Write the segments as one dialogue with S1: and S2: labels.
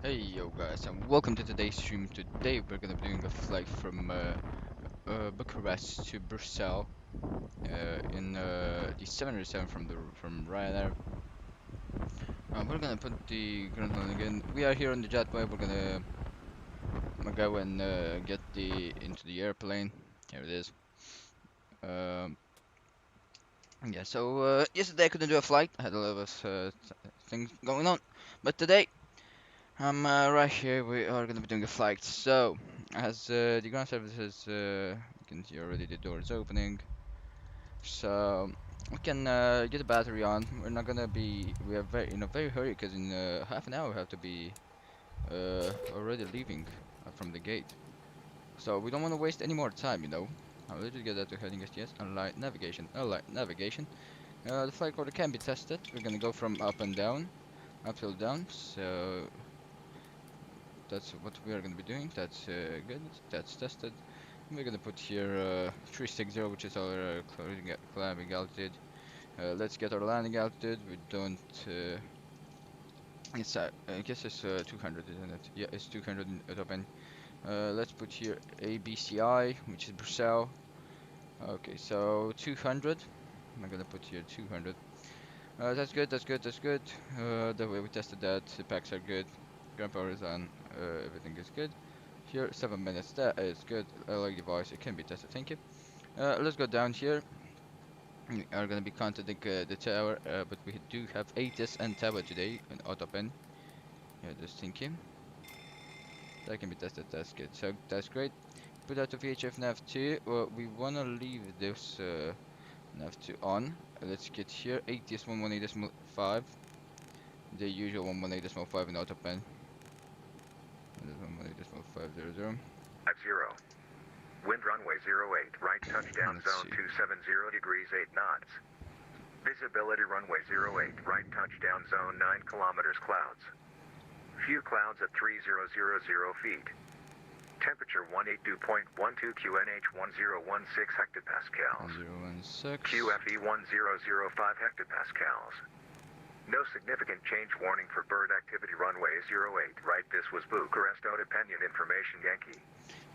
S1: Hey yo guys, and welcome to today's stream. Today we're gonna be doing a flight from Bucharest to Brussels in the 737 from Ryanair. We're gonna put the ground handling again. We are here on the jetway. We're gonna go and get the into the airplane. Here it is. Um, yeah. So yesterday I couldn't do a flight. I had a lot of things going on, but today I'm right here. We are gonna be doing a flight. So, as the ground services, you can see already the door is opening. So we can get the battery on. We're not gonna be. We are very in a very hurry because in half an hour we have to be already leaving from the gate. So we don't want to waste any more time. Let's just get that to heading STS. Unlight navigation. Unlight navigation. The flight recorder can be tested. We're gonna go from up and down, up till down. So that's what we are going to be doing. That's good. That's tested. We're going to put here 360, which is our climbing altitude. Let's get our landing altitude. We don't. It's I guess it's 200, isn't it? Yeah, it's 200 at top end. Let's put here ABCI, which is Brussels. Okay, so 200. I'm gonna put here 200. That's good. That's good. That's good. The way we tested that, the packs are good. Ground power is on. Everything is good. Here, 7 minutes. That is good. I like device. It can be tested. Thank you. Let's go down here. We are gonna be contacting the tower, but we do have ATIS and tower today in autopen. Yeah, just thinking. That can be tested. That's good. So that's great. Put that to VHF nav2. Well, we wanna leave this nav2 on. Let's get here. ATIS 118.5. The usual 118.5 in autopen. 118.500.
S2: 50. Wind runway 08, right touchdown
S1: Let's
S2: zone
S1: see.
S2: 270 degrees 8 knots. Visibility runway 08, right touchdown zone 9 kilometers clouds. Few clouds at 3000 feet. Temperature 182.12 QNH 1016 hectopascals.
S1: 016.
S2: QFE 1005 hectopascals. No significant change warning for bird activity runway 08, right. This was Bucharest Opinion Information Yankee.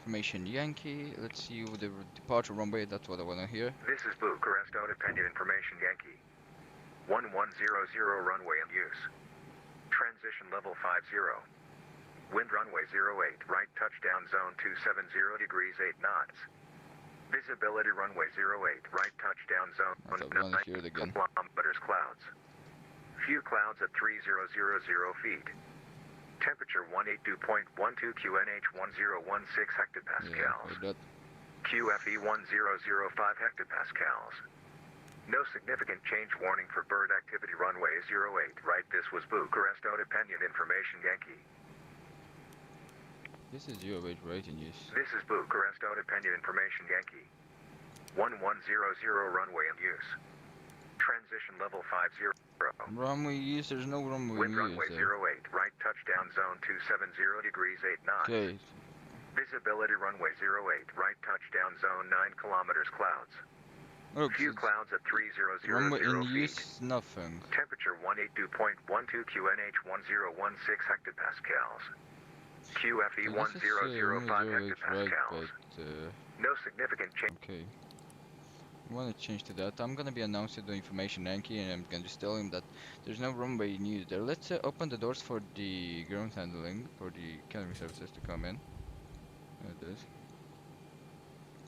S1: Information Yankee. Let's see the departure runway. That's what I want to hear.
S2: This is Bucharest Opinion Information Yankee. 1100 runway in use. Transition level 50. Wind runway 08, right touchdown zone 270 degrees 8 knots. Visibility runway 08, right touchdown zone
S1: I want to hear it
S2: 9
S1: again.
S2: kilometers clouds. Few clouds at 3000 feet. Temperature 182.12 QNH 1016 hectopascals.
S1: Yeah, heard that.
S2: QFE 1005 hectopascals. No significant change warning for bird activity runway 08, right. This was Bucharest Opinion Information Yankee.
S1: This is 08 right in use.
S2: This is Bucharest Opinion Information Yankee. 1100 runway in use. Transition level 50.
S1: Runway use. There's no runway
S2: Wind
S1: use
S2: runway
S1: there.
S2: 08, right touchdown zone 270 degrees 8 knots.
S1: Okay.
S2: Visibility runway 08, right touchdown zone 9 kilometers clouds.
S1: Oops.
S2: Few clouds at 3000
S1: Runway in
S2: feet.
S1: use. Nothing.
S2: Temperature 182.12 QNH 1016 hectopascals. QFE
S1: Okay, this is,
S2: 1005
S1: runway 08 right,
S2: hectopascals.
S1: but
S2: No significant change.
S1: okay. I want to change to that. I'm gonna be announcing the information Yankee, and I'm gonna just tell him that there's no runway in use there. Let's open the doors for the ground handling for the catering services to come in. There it is.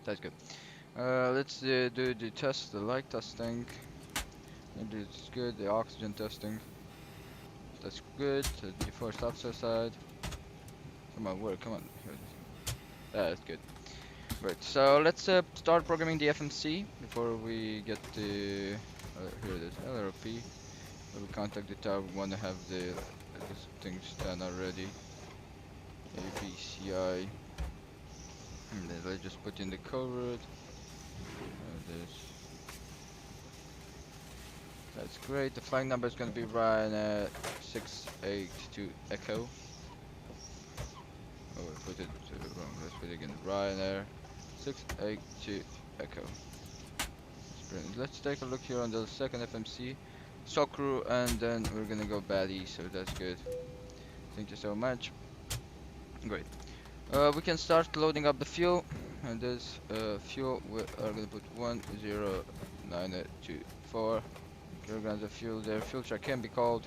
S1: That's good. Let's do the test, the light testing. And it's good. The oxygen testing. That's good. The first officer side. Come on, work. Come on. Here it is. That's good. Right. So let's start programming the FMC before we get the here it is LROP. We'll contact the tower. We want to have the things done already. EBCI. And then let's just put in the code. That's great. The flight number is going to be Ryanair 682 Echo. Oh, I put it wrong. Let's put it again. Ryanair 682 Echo. That's brilliant. Let's take a look here on the second FMC. Stock crew, and then we're gonna go baddie, so that's good. Thank you so much. Great. We can start loading up the fuel. And this fuel, we are gonna put 10924 kilograms of fuel there. Fuel truck can be called.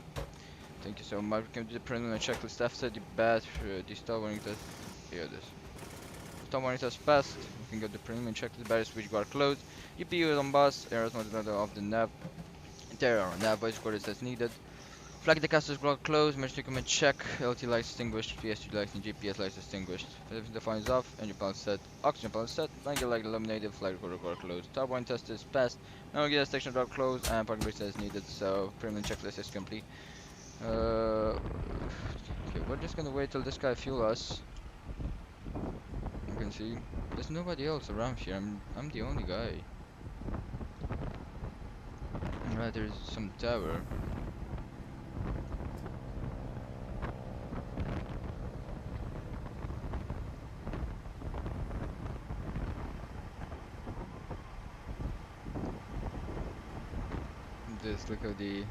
S1: Thank you so much. We can do the preliminary checklist after the the stall warning test. Here it is. Stall warning test passed. We can get the preliminary checklist. Battery switch bar closed. EPU is on bus. Errors mode of the nav. Interior on nav. Voice recorders as needed. Flag decasters block closed. Emergency equipment check. LT lights extinguished. PSG lights and GPS lights extinguished. Television defines off. Engine panel set. Oxygen panel set. Blanket light illuminated. Flag recorder closed. Top one test is passed. Now gas station drop closed. And parking brake is needed. So preliminary checklist is complete. Okay, we're just gonna wait till this guy fuel us. You can see there's nobody else around here. I'm the only guy. Right, there's some tower. This look at the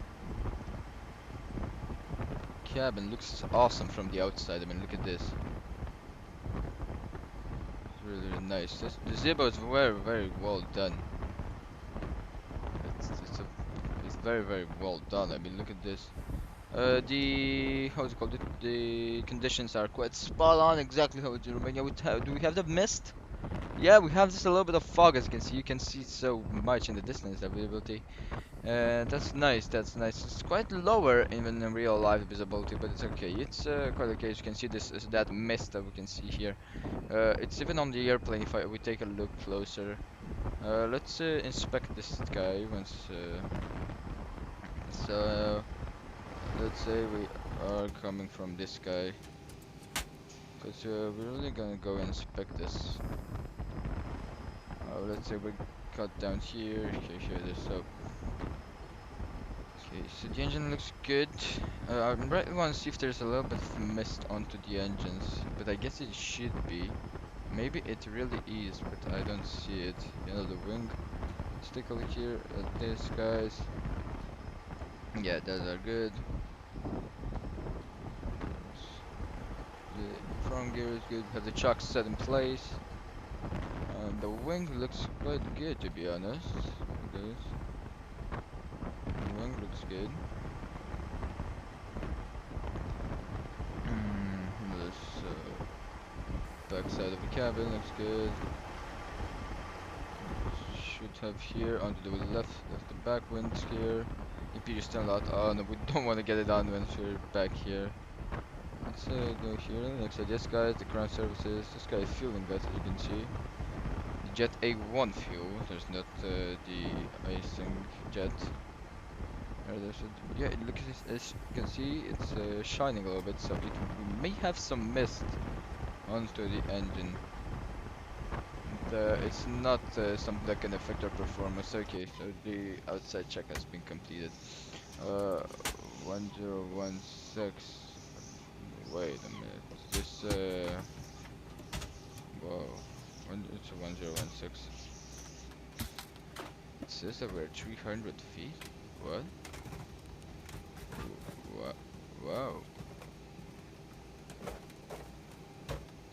S1: cabin, looks awesome from the outside. I mean, look at this. It's really, really nice. The Zibo is very well done. It's very, very well done. I mean, look at this. How's it called? The conditions are quite spot on, exactly how it's in Romania. Do we have the mist? Yeah, we have just a little bit of fog, as you can see. You can see so much in the distance availability. That's nice, that's nice. It's quite lower even in real life visibility, but it's okay. It's quite okay. As you can see, this is that mist that we can see here. It's even on the airplane if we take a look closer. Let's inspect this guy once. So let's say we are coming from this guy, because we're really gonna go inspect this. Let's say we cut down here. Okay, here it is. So. Okay, so the engine looks good. I right want to see if there's a little bit of mist onto the engines, but I guess it should be. Maybe it really is, but I don't see it. You know, the wing. Let's take a look here at this, guys. Yeah, those are good. The front gear is good. We have the chocks set in place. And the wing looks quite good, to be honest. Look at this. The wing looks good. Back side of the cabin looks good. Should have here onto the left the back winds here. EP is still out. Oh no, we don't want to get it on once we're back here. Let's go here. Next to this guy, the ground services. This guy is fueling that, as you can see. The Jet A1 fuel. There's not the icing jet. Yeah, it looks as you can see, it's shining a little bit, so we may have some mist onto the engine. And, it's not something that can affect our performance. Okay, so the outside check has been completed. 1016. Wait a minute. Is this whoa. It's a 1016. It says that we're 300 feet? What? Wow.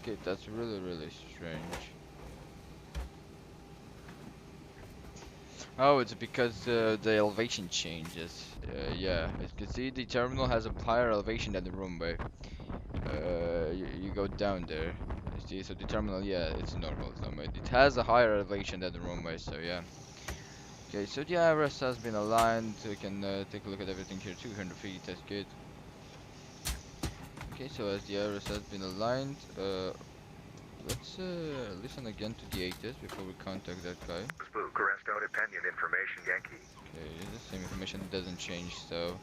S1: Okay, that's really strange. Oh, it's because the elevation changes. Yeah, as you can see, the terminal has a higher elevation than the runway. You go down there. You see, so the terminal, yeah, it's normal. It has a higher elevation than the runway, so yeah. Okay, so the IRS has been aligned. We can take a look at everything here. 200 feet, that's good. Okay, so as the IRS has been aligned, let's listen again to the ATIS before we contact that guy.
S2: Spook, arrest out opinion information, Yankee.
S1: Okay, the same information doesn't change, so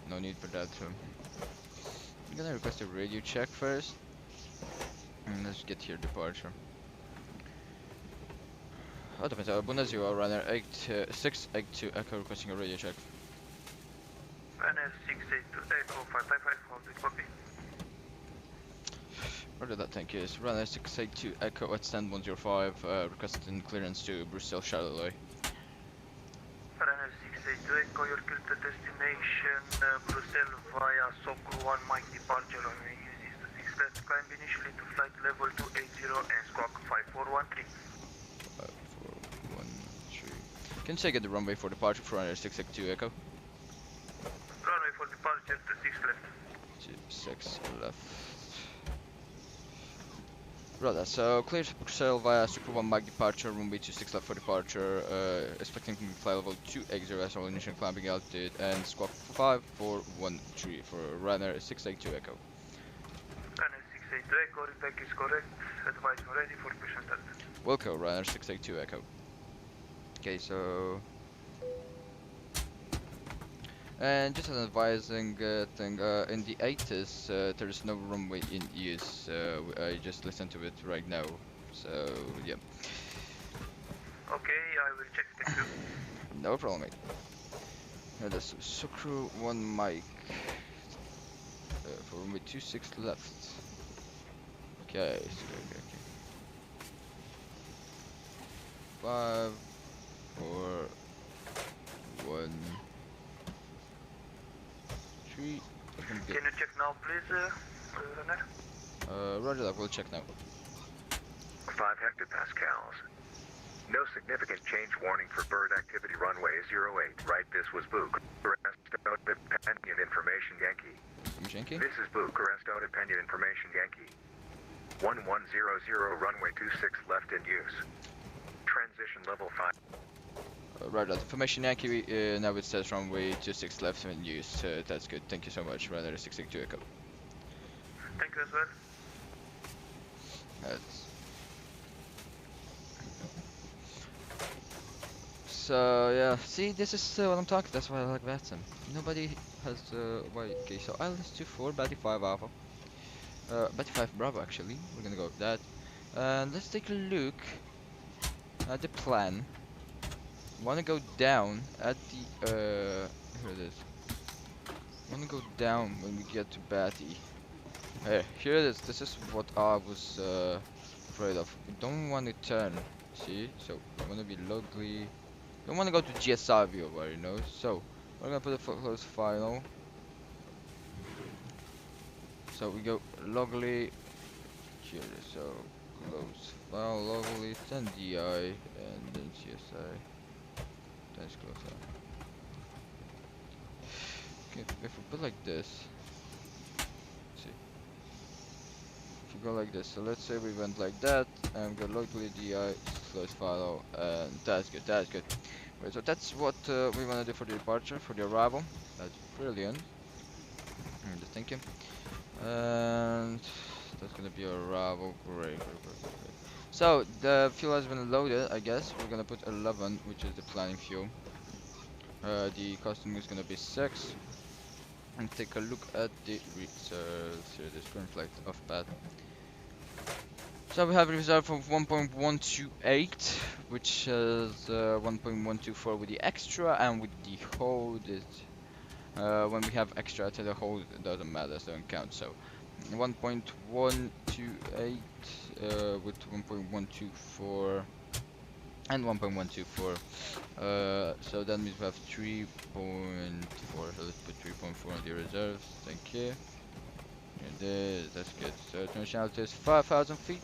S1: no need for that. So I'm gonna request a radio check first, and let's get here departure. Oh, depends. Bună ziua, runner 682 Echo requesting a radio check.
S3: Runner 682 Echo 555, hold it, copy.
S1: Roger that, thank you. It's runner 682 Echo at stand 105, requesting clearance to Brussels Charleroi.
S3: Runner 682 Echo, your clear to destination Brussels via SOC 1 Mike departure runway uses the 6 left, climb initially to flight level 280 and squawk 5413.
S1: 5413. Can you say get the runway for departure for runner 682 Echo?
S3: Runway for departure to 6 left.
S1: 6 left. Right, so clear to Brussels via Super 1 Mike departure, runway 26 left for departure, expecting to fly level 280 as our initial climbing altitude, and squawk 5413 for runner 682 Echo.
S3: Runner 682 Echo, repack is correct, advise when ready for push and start.
S1: Wilco, runner 682 Echo. Okay, so... And just an advising thing, in the 80s, there is no runway in use. I just listened to it right now, so yeah.
S3: Okay, I will check the crew.
S1: No problem, mate. That's Sukru 1 Mike for runway 26 left. Okay, okay. 5, 4, 1. Can
S3: you check now, please, runner?
S1: Roger that, we'll check now.
S2: 5 hectopascals. No significant change warning for bird activity runway 08. Right, this was Bucharest Independent Information Yankee.
S1: Yankee?
S2: This is Bucharest Independent Information Yankee. 1100 runway 26 left in use. Transition level 5.
S1: Right, that information Yankee, now it says runway 26 left in use. That's good, thank you so much, runner 682 Echo.
S3: Thank you as well.
S1: That's... So yeah, see, this is what I'm talking, that's why I like VATSIM. Nobody has, okay, so ILS-24, Batty 5 Alpha. Batty 5 Bravo actually, we're gonna go with that. And let's take a look at the plan. Wanna go down at the here it is. Wanna go down when we get to Batty. Here it is. This is what I was afraid of. We don't want to turn. See? So I wanna be locally. Don't wanna go to GSI view where you know. So we're gonna put a close final. So we go locally. Here it is. So close file locally, then DI, and then GSI. That's close up. Okay, if we put like this, let's see. If we go like this, so let's say we went like that, and go locally DI, close follow, and that's good, that's good. Right, so that's what we want to do for the departure, for the arrival. That's brilliant. I'm just thinking. And that's gonna be arrival, great. So the fuel has been loaded, I guess. We're gonna put 11, which is the planning fuel. The costing is gonna be 6. And take a look at the reserves. Here, this current flight off path. So we have a reserve of 1.128, which is 1.124 with the extra, and with the hold is when we have extra to the hold, it doesn't matter, so don't count. So 1.128 with 1.124 and 1.124. So that means we have 3.4. So let's put 3.4 on the reserves. Thank you. And that's good. So international altitude is 5,000 feet.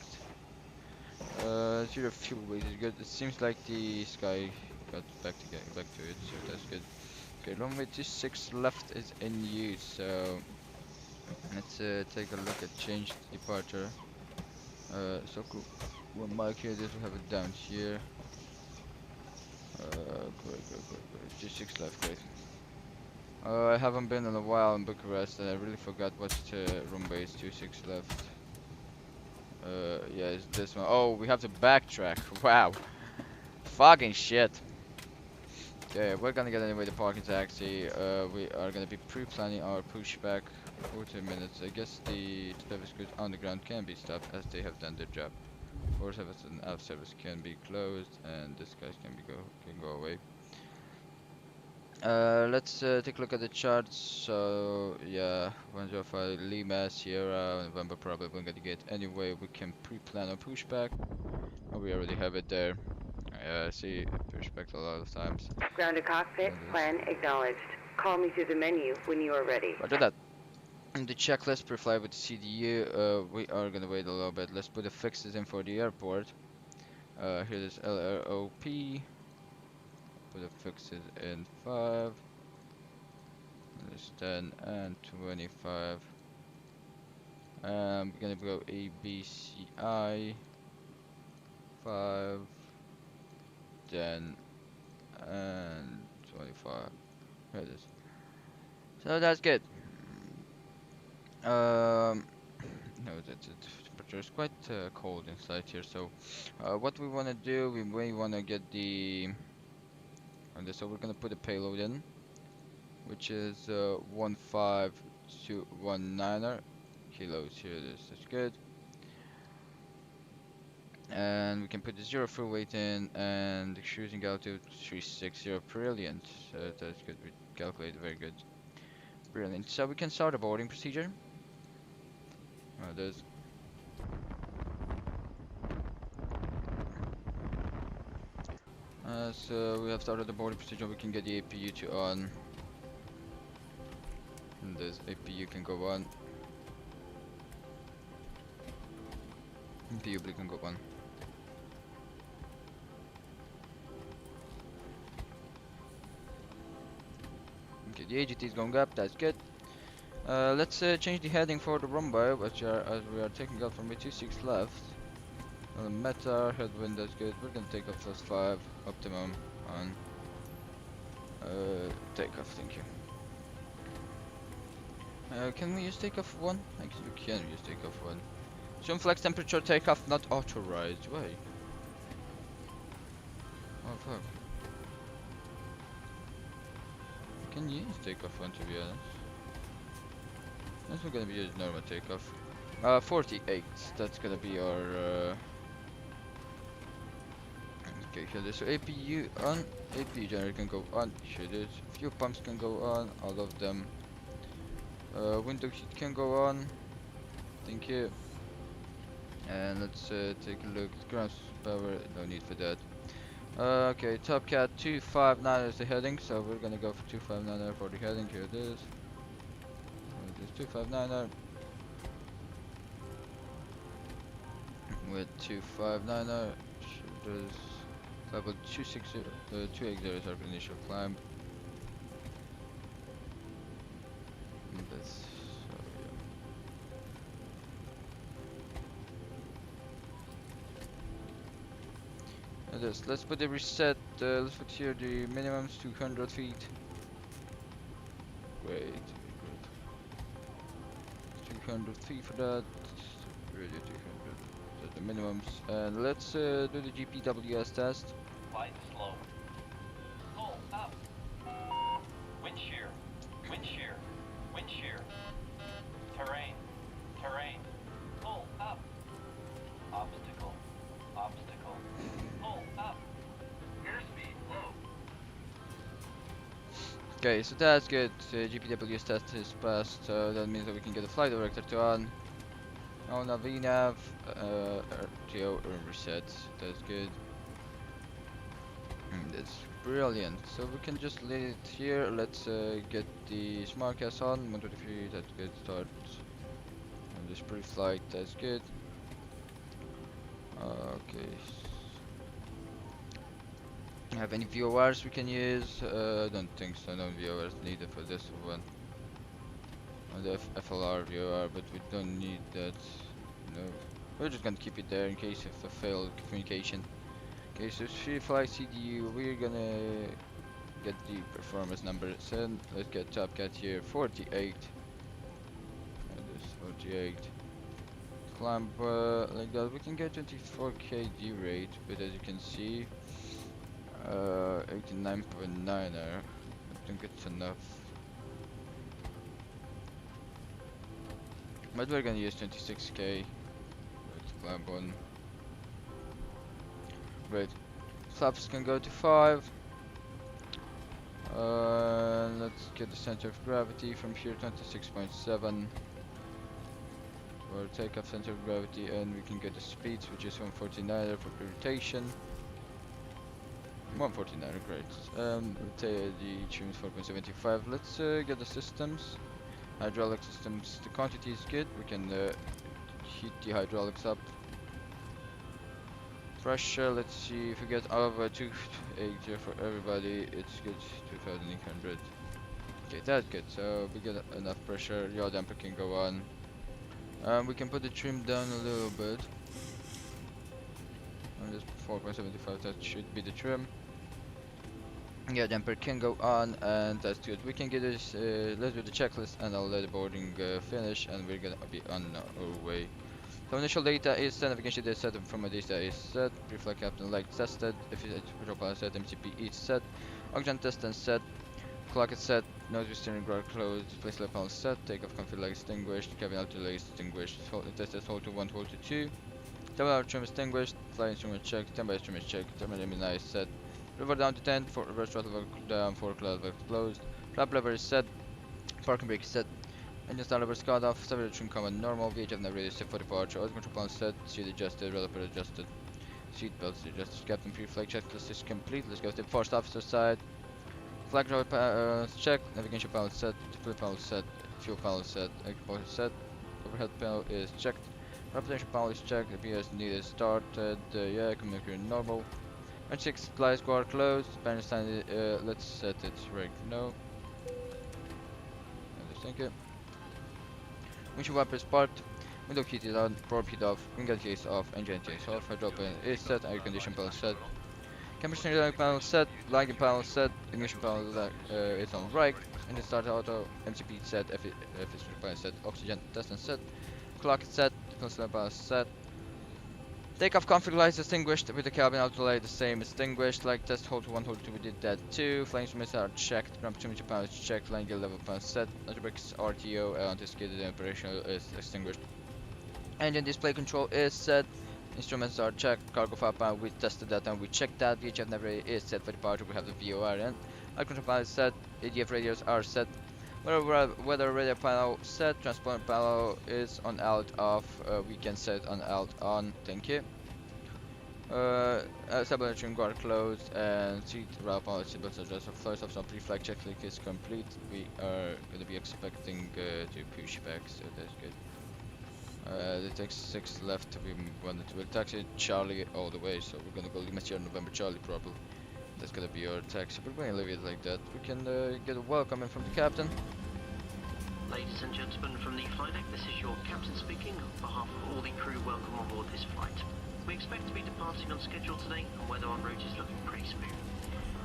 S1: Zero fuel weight is good. It seems like the sky got back to it, so that's good. Okay, runway 26 left is in use. So let's take a look at change departure. So cool. One mic here. This we have it down here. Great. 26 left, great. I haven't been in a while in Bucharest, and I really forgot what runway is 26 left. Yeah, it's this one. Oh, we have to backtrack. Wow. Fucking shit. Okay, we're gonna get anyway the parking taxi. We are gonna be pre-planning our pushback. 40 minutes. I guess the service goods on the ground can be stopped as they have done their job. 4 service and out service can be closed, and this guy can go away. Let's take a look at the charts. So yeah, 105 Lima Sierra November, probably we're gonna get anyway. We can pre-plan a pushback. Oh, we already have it there. See, pushback a lot of times.
S4: Grounded cockpit, plan acknowledged. Call me through the menu when you are ready.
S1: Roger that. In the checklist pre-fly with CDU, we are gonna wait a little bit. Let's put the fixes in for the airport. Here is LROP. Put the fixes in 5. There's 10 and 25. We're gonna go EBCI 5, 10, and 25. Here it is. So that's good. No, the temperature is quite cold inside here. So, what we wanna do, we may wanna get the. So we're gonna put a payload in, which is 15219er kilos. Here it is. That's good. And we can put the 0 fuel weight in and the cruising altitude 360. Brilliant. So that's good. We calculated very good. Brilliant. So we can start the boarding procedure. There's. So we have started the boarding procedure. We can get the APU to on. And this APU can go on. APU can go on. Okay, the AGT is going up. That's good. Let's change the heading for the runway, which as we are taking off from 26 left. Meta headwind, that's good. We're gonna take off +5 optimum on takeoff. Thank you. Can we use takeoff 1? Actually, we can use takeoff 1. Zoom flex temperature takeoff not authorized. Why? Oh fuck. Can use takeoff 1 to be honest. That's not gonna be a normal takeoff. 48. That's gonna be our. Okay, here it is. So APU on. APU generator can go on. Here it is. Fuel pumps can go on. All of them. Window heat can go on. Thank you. And let's take a look. Ground power. No need for that. Okay, Top Cat 259 is the heading. So we're gonna go for 259 for the heading. Here it is. It is 259. With 259 there's level 260 280 is our initial climb. And that's and this, let's put the reset, let's put here the minimums 200 feet. Great, 200 feet for that. Really 200. The minimums, and let's do the GPWS test.
S5: Flight slow. Pull up. Wind shear. Wind shear. Wind shear. Terrain. Terrain. Pull up. Obstacle. Obstacle. Pull up. Airspeed low.
S1: Okay, so that's good. GPWS test is passed, so that means that we can get the flight director to on. Oh, now VNAV, RTO reset. That's good. That's brilliant. So we can just leave it here. Let's get the SmartCast on. 123. That's good. Start. And this pre-flight. That's good. Okay. Have any VORs we can use? I don't think so. No VORs needed for this one. The FLR VOR, but we don't need that. No, we're just gonna keep it there in case of a failed communication. Okay, so free fly CDU, we're gonna get the performance number. So let's get Top Cat here, 48. That is 48. Climb like that. We can get 24 kg rate, but as you can see, 89.9er. I think it's enough. But we're gonna use 26k. Let's climb on. Great. Flaps can go to 5. Let's get the center of gravity from here, 26.7. For takeoff center of gravity, and we can get the speeds, which is 149 for rotation. 149, great. The trim is 4.75. Let's get the systems. Hydraulic systems, the quantity is good. We can heat the hydraulics up. Pressure, let's see if we get over 280 for everybody. It's good, 2800. Okay, that's good. So we get enough pressure. Yaw damper can go on. We can put the trim down a little bit. And just 4.75, that should be the trim. Yeah, damper can go on, and that's good. We can get this, let's do the checklist, and I'll let the boarding finish, and we're gonna be on our way. So initial data is set, navigation data set from a data is set, pre-flight captain light tested, if it's control panel set, MCP is set, oxygen test and set, clock is set, nose steering guard closed, place light panel set, takeoff config light extinguished, cabin altitude light extinguished, test is hold to 1, hold to 2, terminal trim extinguished, flight instrument checked, standby instrument checked, terminal immunize set, river down to 10, for reverse throttle valve down, 4 cloud valve closed, flap lever is set, parking brake is set, engine start lever is cut off, separate trim command normal, VHF nav radio set for departure, oil control panel set, seat adjusted, reliever adjusted, seat belts adjusted, captain pre-flight checklist is complete. Let's go to the first officer side. Flag driver check, navigation panel set, fuel panel set, fuel panel set, airport set, overhead panel is checked, reputation panel is checked, ABS needed started, yeah, communicator normal. And 6 flight squad closed, Spanish sign, let's set it right now. Thank you. Windshield wipers parked, window heat is on, prop heat off, window case off, engine case off, hydraulic panel is set, air condition panel set. Chemistry panel set, lighting panel set, ignition panel is on right, engine start auto, MCP set, F panel set, oxygen test and set, clock set, concealer panel set. Takeoff config lights extinguished with the cabin auto light the same extinguished. Like test hold to 1, hold 2, we did that too. Flying instruments are checked, ground proximity panel is checked, line gear level panel set, autobrakes RTO, anticipated operational is extinguished. Engine display control is set. Instruments are checked, cargo file panel, we tested that and we checked that. VHF nav radio is set for departure, we have the VOR in. Air control panel is set, ADF radios are set. Weather radio panel set, transponder panel is on alt off, we can set on alt on, thank you. Sublimation guard closed and seat wrap on seatbelt adjuster. First option pre-flight checklist is complete. We are going to be expecting to push back, so that's good. It takes 6 left. We wanted to taxi Charlie all the way, so we're gonna go Lima Sierra November Charlie probably. That's gonna be our taxi. We're going to leave it like that. We can get a welcome in from the captain.
S6: Ladies and gentlemen from the flight deck, this is your captain speaking. On behalf of all the crew, welcome on board this flight. We expect to be departing on schedule today, and weather en route is looking pretty smooth.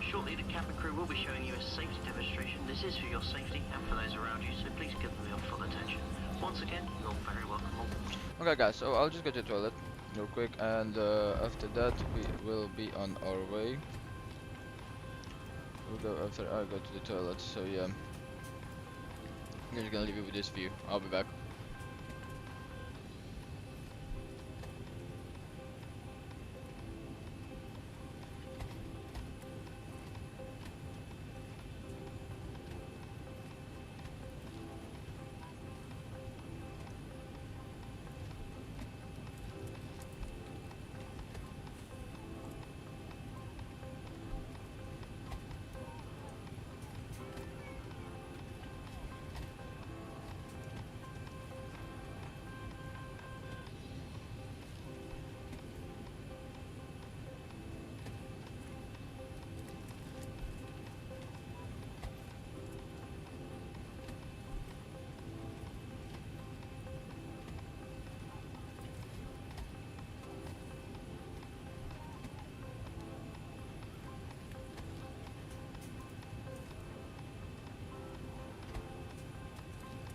S6: Shortly, the cabin crew will be showing you a safety demonstration. This is for your safety and for those around you, so please give them your full attention. Once again, you're very welcome on board.
S1: Okay guys, so I'll just go to the toilet real quick, and after that we will be on our way. We'll go after I go to the toilet, so yeah. I'm just gonna leave you with this view. I'll be back.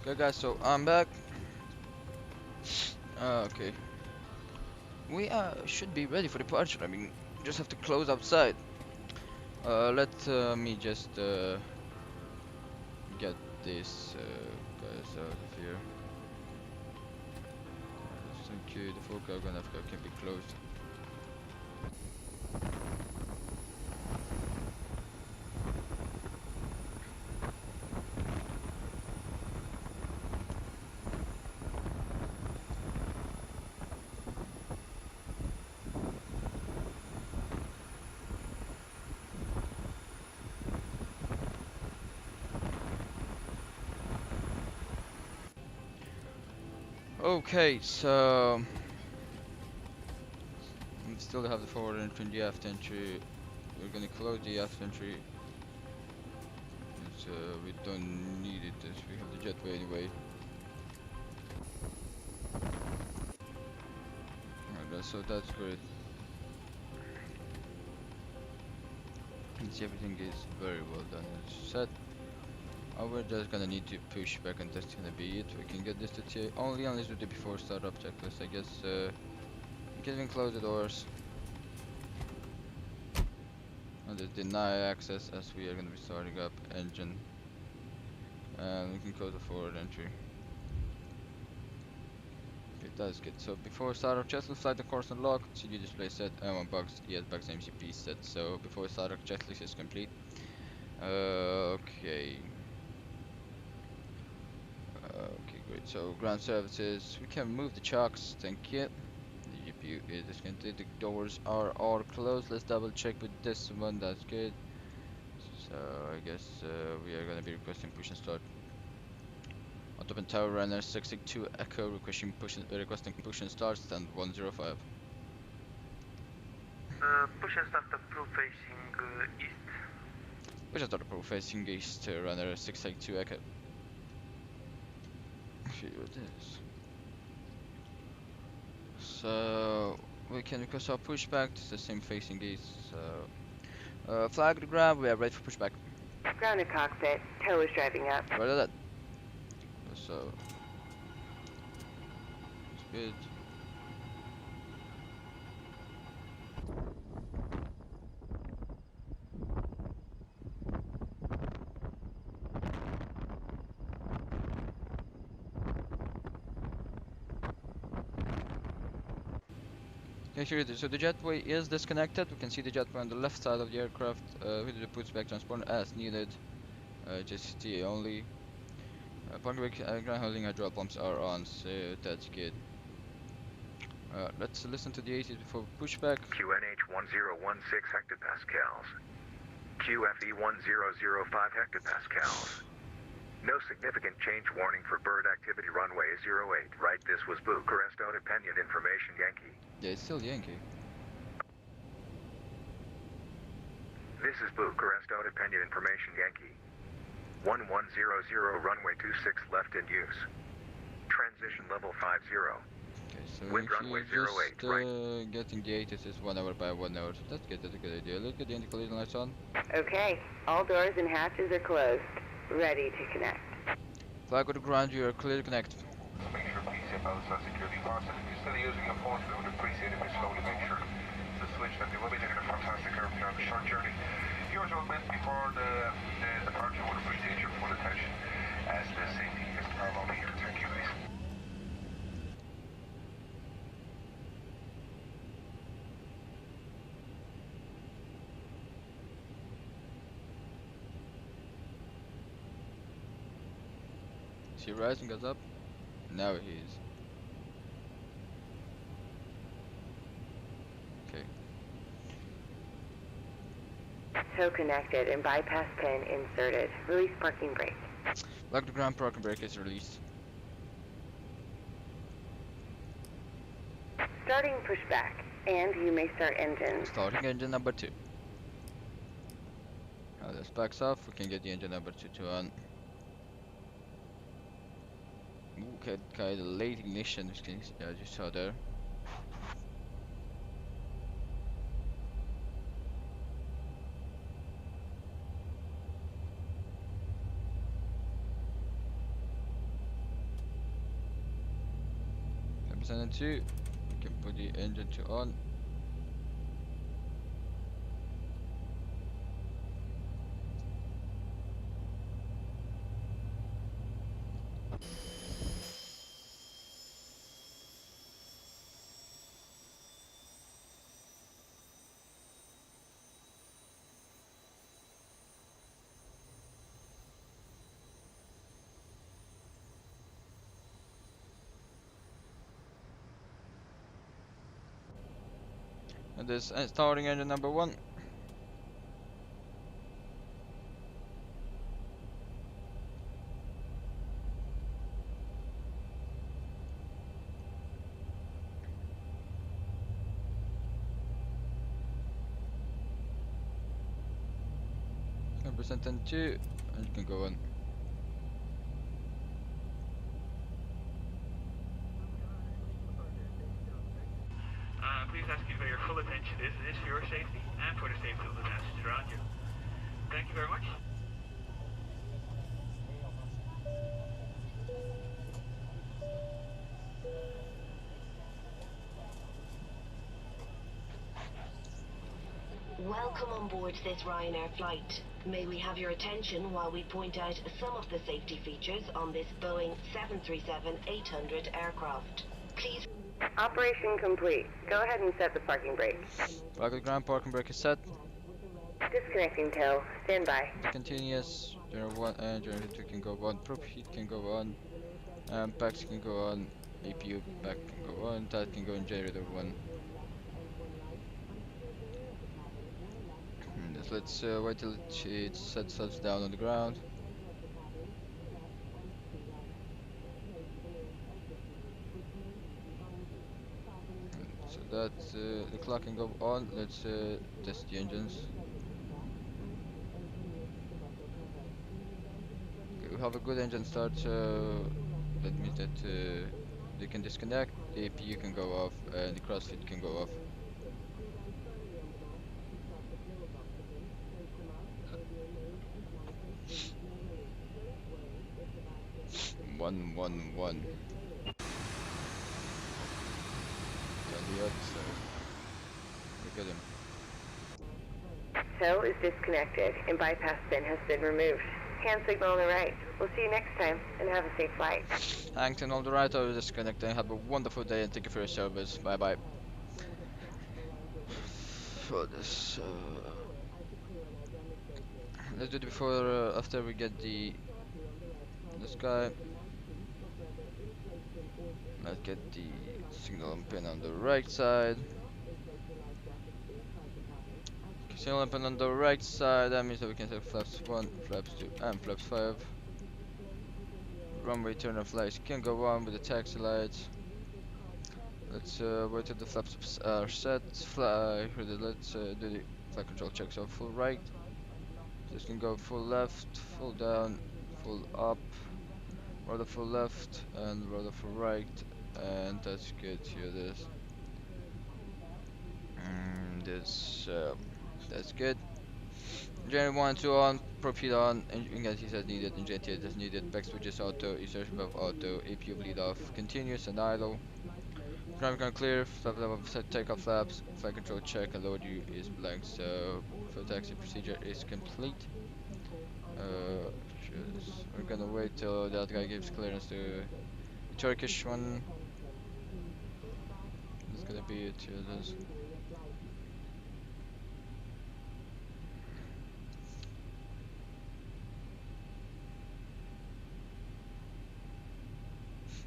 S1: Okay guys, so I'm back. Okay. We should be ready for departure. I mean, just have to close outside. Let me just get this guys out of here. Thank you. The full cargo and FCAR can be closed. Okay, so we still have the forward entry and the aft entry. We're gonna close the aft entry. So we don't need it as we have the jetway anyway. Alright, so that's great. You see, everything is very well done as set. We're just gonna need to push back, and that's gonna be it. We can get this to TA only unless we do the before startup checklist. I guess we can even close the doors and just deny access as we are gonna be starting up engine, and we can close the forward entry. Okay, that's good. So before startup checklist, flight the course unlocked, CD display set, M1 box, ES box MCP set. So before startup checklist is complete. Okay. Okay, great. So ground services, we can move the chocks. Thank you. The GPU is disconnected. The doors are all closed. Let's double check with this one. That's good. So I guess we are gonna be requesting push and start. On top and tower runner 662 echo requesting push and start stand 105.
S3: Push and start approved facing east.
S1: Push and start approved facing east runner 662 echo. See what it is. So we can request our pushback. It's the same facing east. So flag to ground. We are ready for pushback.
S4: Ground to cockpit. Tow is driving up.
S1: Right at that. So it's good. Okay, here it is. So the jetway is disconnected. We can see the jetway on the left side of the aircraft. We do the pushback transponder as needed. Just TA only. Parking brake, ground holding hydraulic pumps are on, so that's good. Let's listen to the 80s before pushback.
S2: QNH 1016 hectopascals. QFE 1005 hectopascals. No significant change warning for bird activity runway 08. Right, this was Bucharest Independent Information Yankee.
S1: Yeah, it's still Yankee.
S2: This is Bucharest Independent Information Yankee. 1100 runway 26 left in use. Transition level 50.
S1: Okay, so
S2: Wind
S1: if
S2: runway
S1: you're
S2: 08,
S1: just getting the 80s is 1 hour by 1 hour, so that's good, that's a good idea. Look at the indicator lights on.
S4: Okay. All doors and hatches are closed. Ready to connect.
S1: Flag to the ground, you are clear to connect.
S7: Make sure please hit outside security fasten. If you're still using your phone, we would appreciate if you slowly make sure to switch that. They will be taking a fantastic airplane on a short journey. If yours was meant before the departure, would appreciate your full attention as the safety is paramount here. Thank you guys.
S1: Is he rising, goes up? Now he is. Okay.
S4: Tow connected and bypass pin inserted. Release parking brake.
S1: Flag to ground, parking brake is released.
S4: Starting pushback. And you may start engines.
S1: Starting engine number 2. Now this backs off, we can get the engine number 2 to on. Ooh, kind of late ignition, as you saw there. And 2, we can put the engine to on. And this starting engine number 1. 100% N2, and you can go on.
S8: Please ask you for your full attention. This is for your safety and for the safety of the passengers around you. Thank you very much.
S9: Welcome on board this Ryanair flight. May we have your attention while we point out some of the safety features on this Boeing 737-800 aircraft. Please.
S4: Operation complete. Go ahead and set the parking brake.
S1: Rocket ground parking brake is set.
S4: Disconnecting tow. Stand by.
S1: Continuous. Generator 1 and Generator 2 can go on. Prop heat can go on. Packs can go on. APU pack can go on. That can go in Generator 1. Let's wait till it sets us down on the ground. So that the clock can go on. Let's test the engines. Okay, we have a good engine start, so that means that they can disconnect. The APU can go off, and the crossfit can go off. One. On the other side. Look at him.
S4: Tow is disconnected and bypass pin has been removed. Hand signal on the right. We'll see you next time and have a safe flight.
S1: Hangton on the right, I will disconnect and have a wonderful day and thank you for your service. Bye bye. For this, let's do it before, after we get this guy. Let's get the signal and pin on the right side. Signal and pin on the right side, that means that we can set flaps 1, flaps 2 and flaps 5. Runway turn and flags can go on with the taxi lights. Let's wait till the flaps are set. Let's do the flight control checks on full right. This can go full left, full down, full up, rudder full left and rudder full right, and that's good. Here this. That's good. Generator 1 and 2 on, prop heat on, engine heat as needed, engine heat as needed, back switches auto, insertion valve auto, APU bleed off, continuous and idle. Ground can clear, flap level set takeoff flaps, flight control check, and load you is blank, so full taxi procedure is complete. We're gonna wait till that guy gives clearance to the Turkish one. That's gonna be it. Here it is.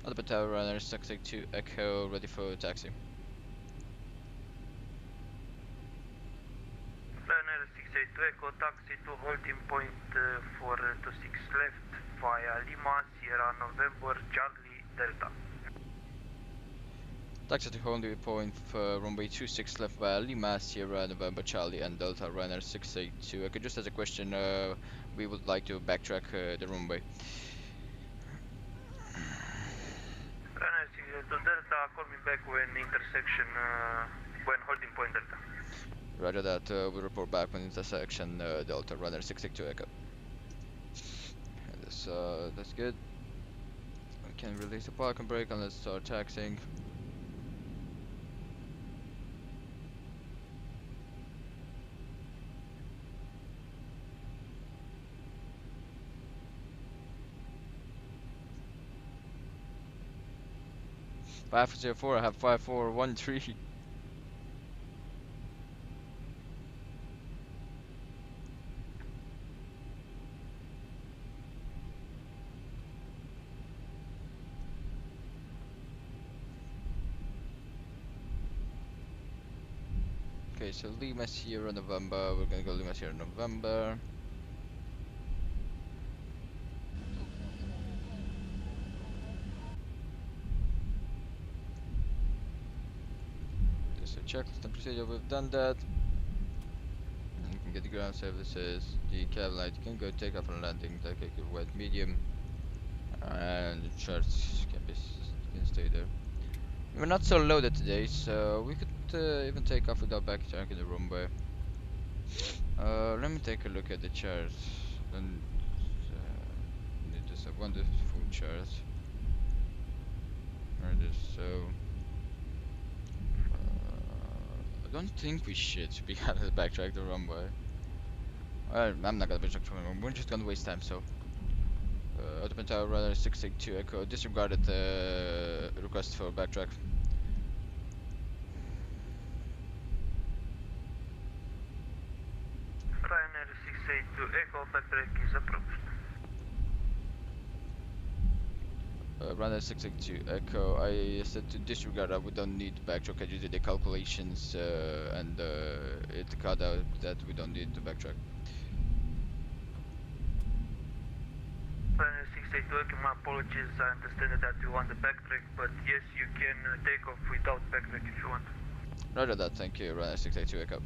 S1: Other tower runner 682 Echo ready for taxi.
S3: Runner 682 Echo taxi to holding point 426 left via Lima, Sierra November, Charlie, Delta.
S1: Taxi to holding point for runway 26 left via Lima, Sierra November, Charlie and Delta. Runner 682 Echo. Just as a question, we would like to backtrack the runway.
S3: Runner 682 Delta, call me back when intersection, when holding point Delta.
S1: Roger that, we'll report back when intersection Delta. Runner 682 Echo. And that's good. We can release the parking brake and let's start taxiing. Five 04, I have 5413. Okay, so Lima Sierra November. We're gonna go Lima Sierra November. Checklist and procedure, we've done that. You can get the ground services, the cab light. You can go take off and landing. Like a wet medium, and the charts can stay there. We're not so loaded today, so we could even take off without backtrack in the runway. Let me take a look at the charts. Then just one the full chart. Where it is. So I don't think we should, to be honest, backtrack the runway. I'm not gonna backtrack the runway. We're just gonna waste time. So Autopilot Tower Radar 682 Echo disregarded the request for backtrack.
S3: Ryanair 682 Echo backtrack is approached.
S1: Runner 682 Echo, I said to disregard that we don't need backtrack. I just did the calculations and it cut out that we don't need to backtrack.
S3: Ryanair 682 Echo, my apologies, I understand that you want the backtrack, but yes, you can take off without backtrack if you want.
S1: Roger that, thank you, Runner 682 Echo.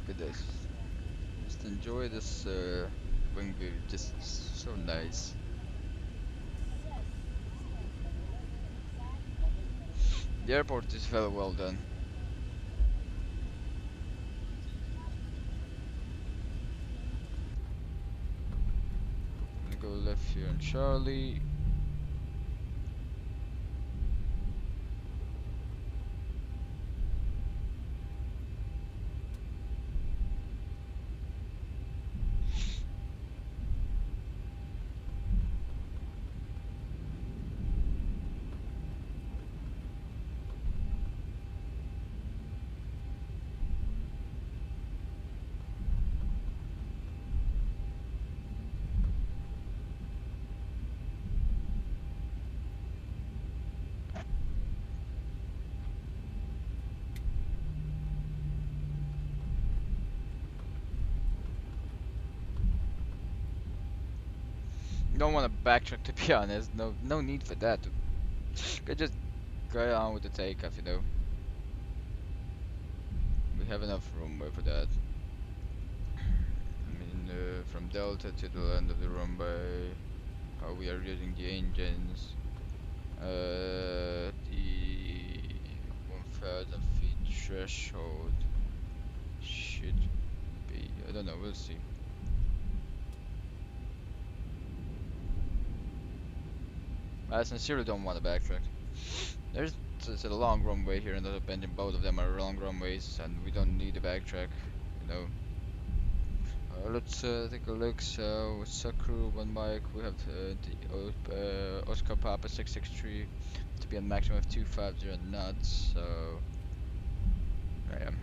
S1: Look at this. Just enjoy this wing view, just so nice. The airport is very well done. I'm gonna go left here on Charlie. Don't want to backtrack, to be honest. No need for that. Could just go on with the takeoff, you know. We have enough runway for that. I mean, from Delta to the end of the runway, how we are using the engines. The 1,000 feet threshold should be. I don't know. We'll see. I sincerely don't want to backtrack. It's a long runway here, and depending both of them are long runways, and we don't need to backtrack, you know. Let's take a look. So Sakura 1 Mike, we have the Oscar Papa 663 to be a maximum of 250 knots. So I am.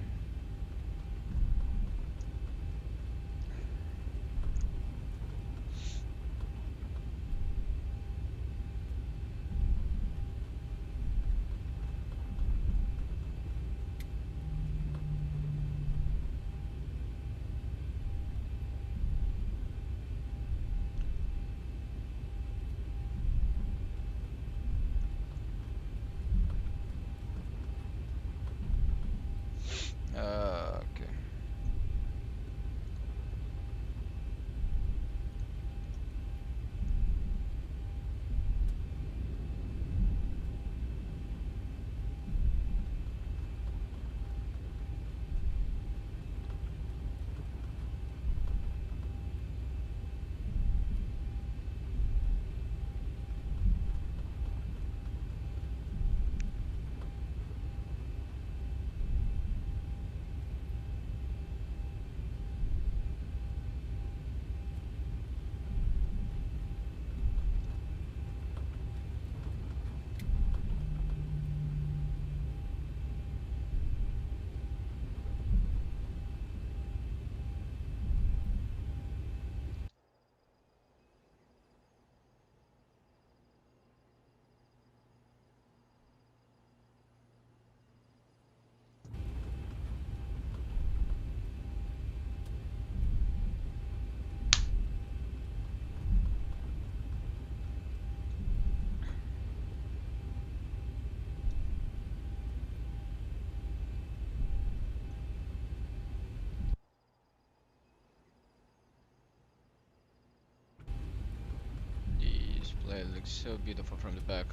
S1: plane looks so beautiful from the back.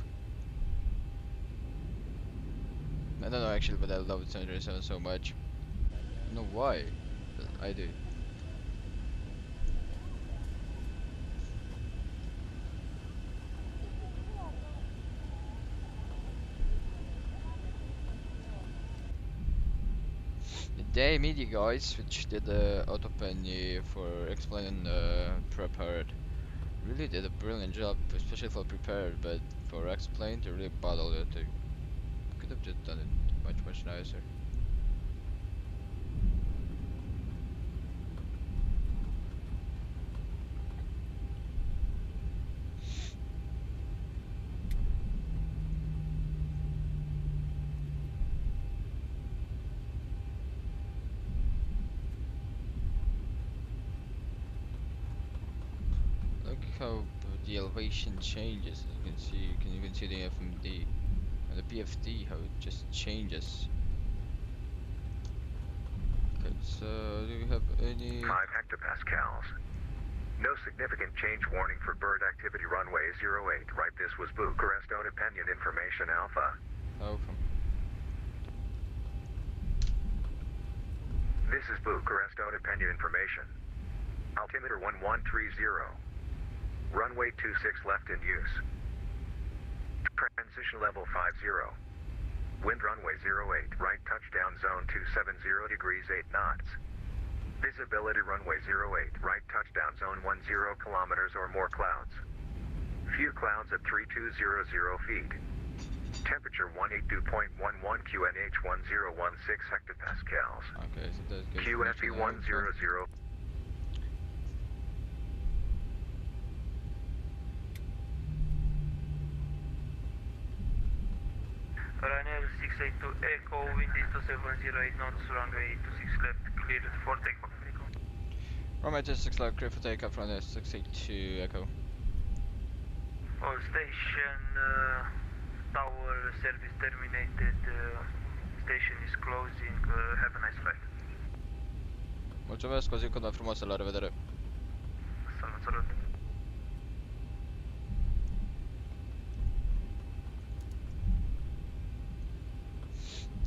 S1: I don't know actually, but I love the 737 so much. I don't know why, but I do. They media guys, which did the auto penny for explaining prepared, really did a brilliant job, especially for prepared, but for explain they really bottled it. They could have just done it much nicer. Look how the elevation changes. You can see, you can even see the FMD and the PFD, how it just changes. Okay, so do we have any?
S2: 5 hectopascals. No significant change warning for bird activity runway 08. Right, this was Bucharest own opinion information Alpha.
S1: Alpha.
S2: This is Bucharest own opinion information. Altimeter 1130. Runway 26 left in use. Transition level 50. Wind runway 08, right touchdown zone 270 degrees 8 knots. Visibility runway 08, right touchdown zone 10 kilometers or more clouds. Few clouds at 3200 feet. Temperature 182.11 QNH 1016 hectopascals.
S1: Okay, so that's good.
S2: QFE 100.
S3: Ryanair 682 Echo, wind is 2708 knots, runway 26 left, cleared for takeoff.
S1: Runway 26 left, clear for takeoff from the 682 Echo.
S3: All station, tower service terminated, station is closing, have a nice flight.
S1: Mulțumesc, o zi cât mai frumoasă, la revedere.
S3: Salut.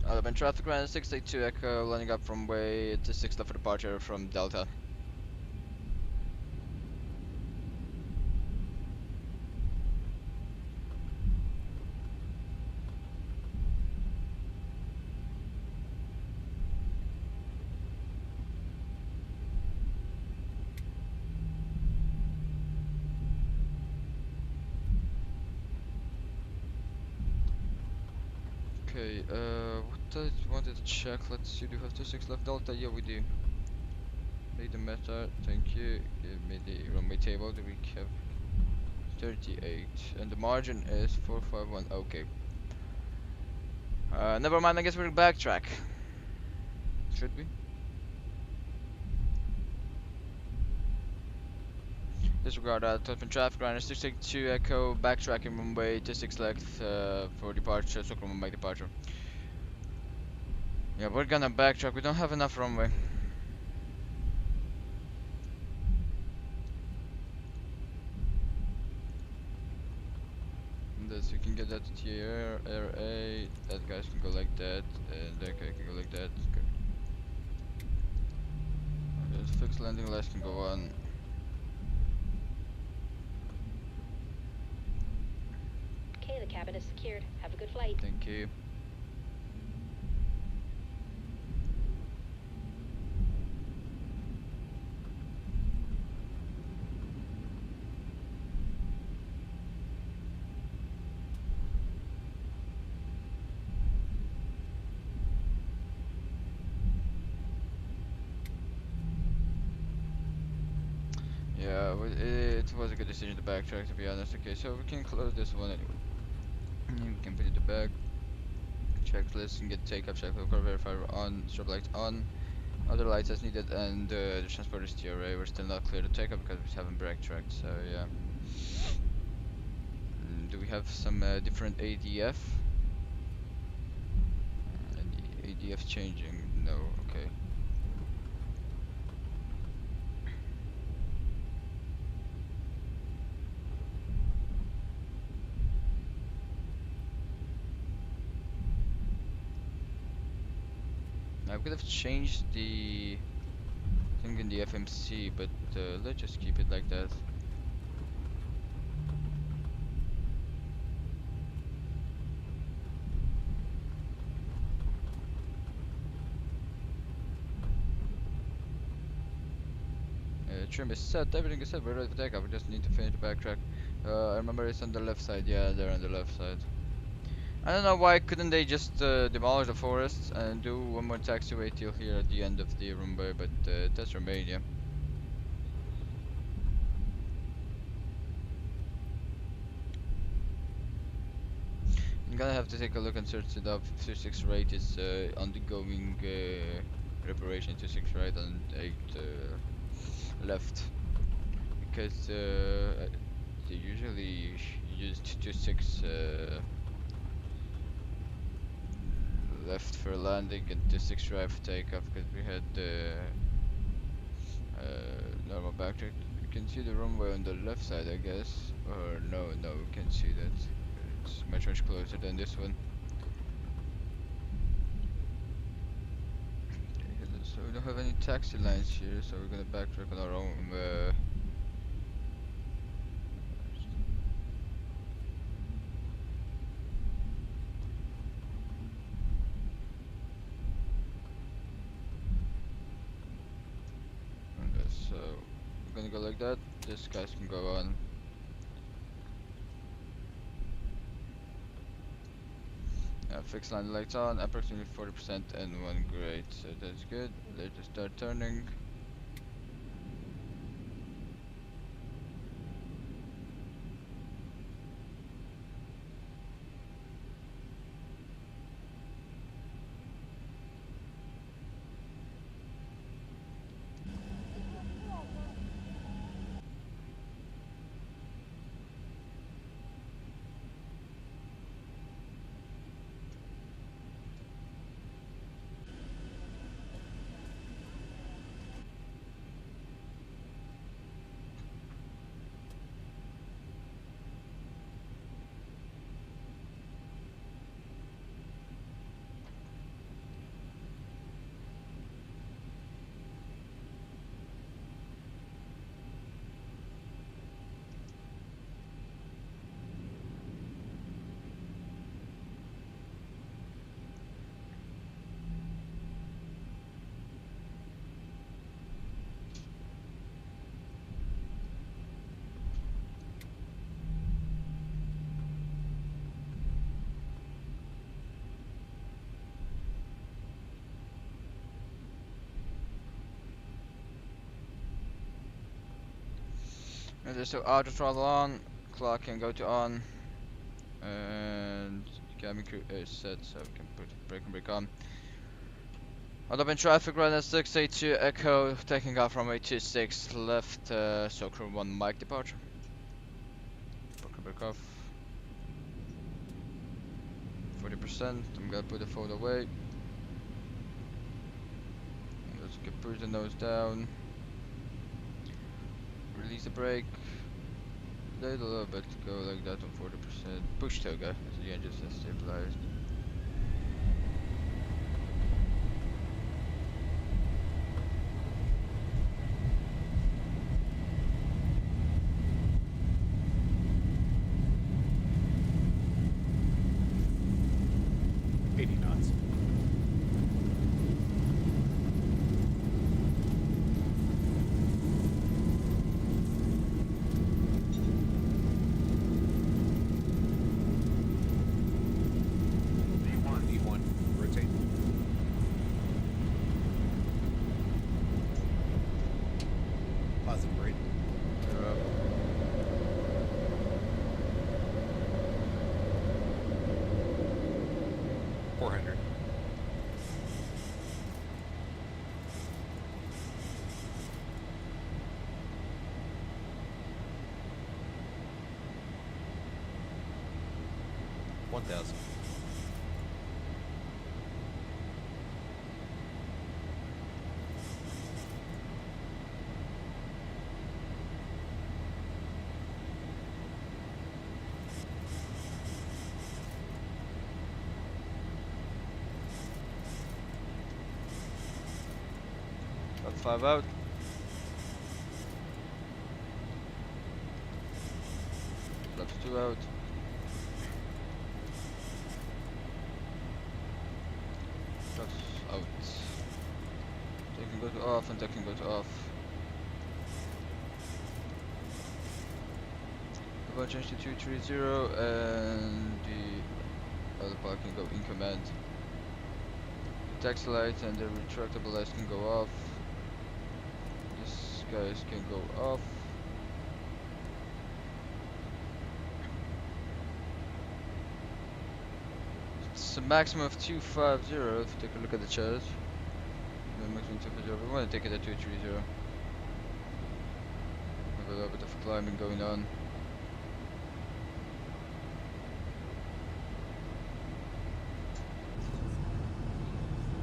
S1: Element traffic runway 682 Echo, landing up from way to 6 left for departure from Delta. Okay, what I wanted to check, let's see, do we have 26 left Delta? Yeah, we do. Read the meta, thank you. Give me the runway table, do we have 38, and the margin is 451, okay. Never mind, I guess we'll backtrack. Should we? Disregard that, open traffic, runner 682 Echo, backtracking runway 26 left for departure, so Mumbai departure. Yeah, we're gonna backtrack, we don't have enough runway. And this, we can get that to TAR, RA, that guys can go like that, and that guy can go like that. Okay. There's fixed landing lights can go on.
S10: Okay, the cabin is secured. Have a good flight.
S1: Thank you. Yeah, it was a good decision to backtrack, to be honest. Okay, so we can close this one anyway. We can put it to back. Checklist and get takeoff, checklist, car verifier on, strobe lights on, other lights as needed, and the transporter's TRA. We're still not clear to take off because we haven't backtracked, so yeah. Do we have some different ADF? Any ADF changing? No, okay. I could have changed the thing in the FMC, but let's just keep it like that. Trim is set, everything is set, we're ready for takeoff, we just need to finish the backtrack. I remember it's on the left side, yeah, they're on the left side. I don't know why couldn't they just demolish the forest and do one more taxiway till here at the end of the runway, but that's Romania. I'm gonna have to take a look and search it up. 26 right is undergoing reparation. 26 right and 8 left, because they usually use 26 left for landing and 26 right for takeoff, because we had normal backtrack. You can see the runway on the left side, I guess, or no, we can't see that. It's much closer than this one. Okay, so we don't have any taxi lines here, so we're gonna backtrack on our own. Okay, so we're gonna go like that. This guys can go on. Fixed line lights on, approximately 40% and 1 grade, so that's good. Let's just start turning. And just so auto throttle on, clock can go to on, and cabin crew is set, so we can put brake and brake on. Hold up in traffic right at 682 Echo, taking off runway 26 left, so crew 1 mic departure. Brake and brake off. 40%, I'm gonna put the phone away. Let's get push the nose down. Release the brake. Let a little bit go like that on 40%. Push toga as the engine is stabilized. 5 out. Flaps 2 out. Flaps out. They can go to off and they can go to off. We'll change to 230 and the other part can go in command. The taxi light and the retractable lights can go off. This guys can go off. It's a maximum of 250 if you take a look at the chart. The maximum 250, we want to take it at 230. Have a little bit of climbing going on.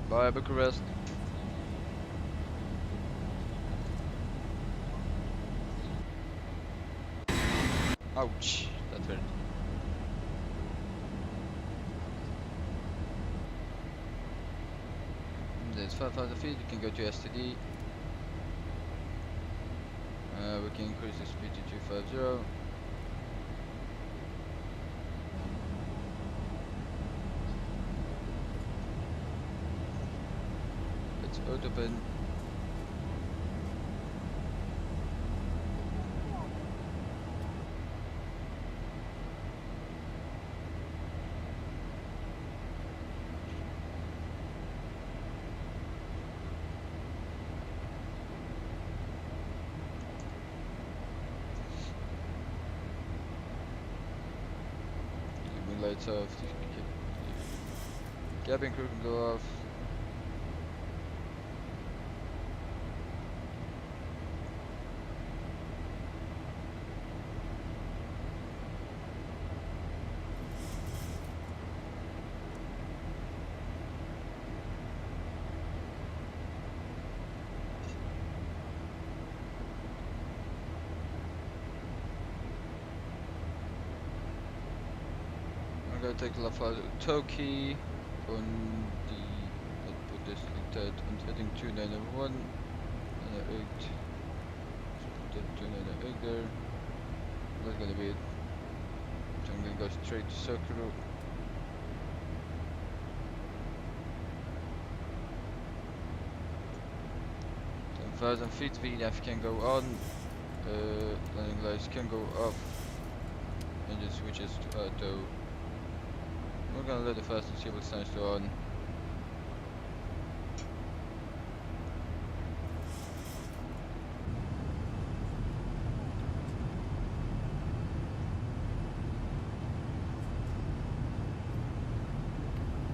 S1: Bye Bucharest. Ouch, that hurt. There's 5,000 feet, you can go to STD. We can increase the speed to 250. Let's open. Lights off. Cabin crew can go off. I'm gonna take the left out Toki on the, let's put this like that, I'm setting 291 and 8. Put that 298 there. That's gonna be it. So I'm gonna go straight to Sakura. 10,000 feet, VNAV can go on, landing lights can go off, engine switches to auto. We're gonna let it fast and see what signs to on.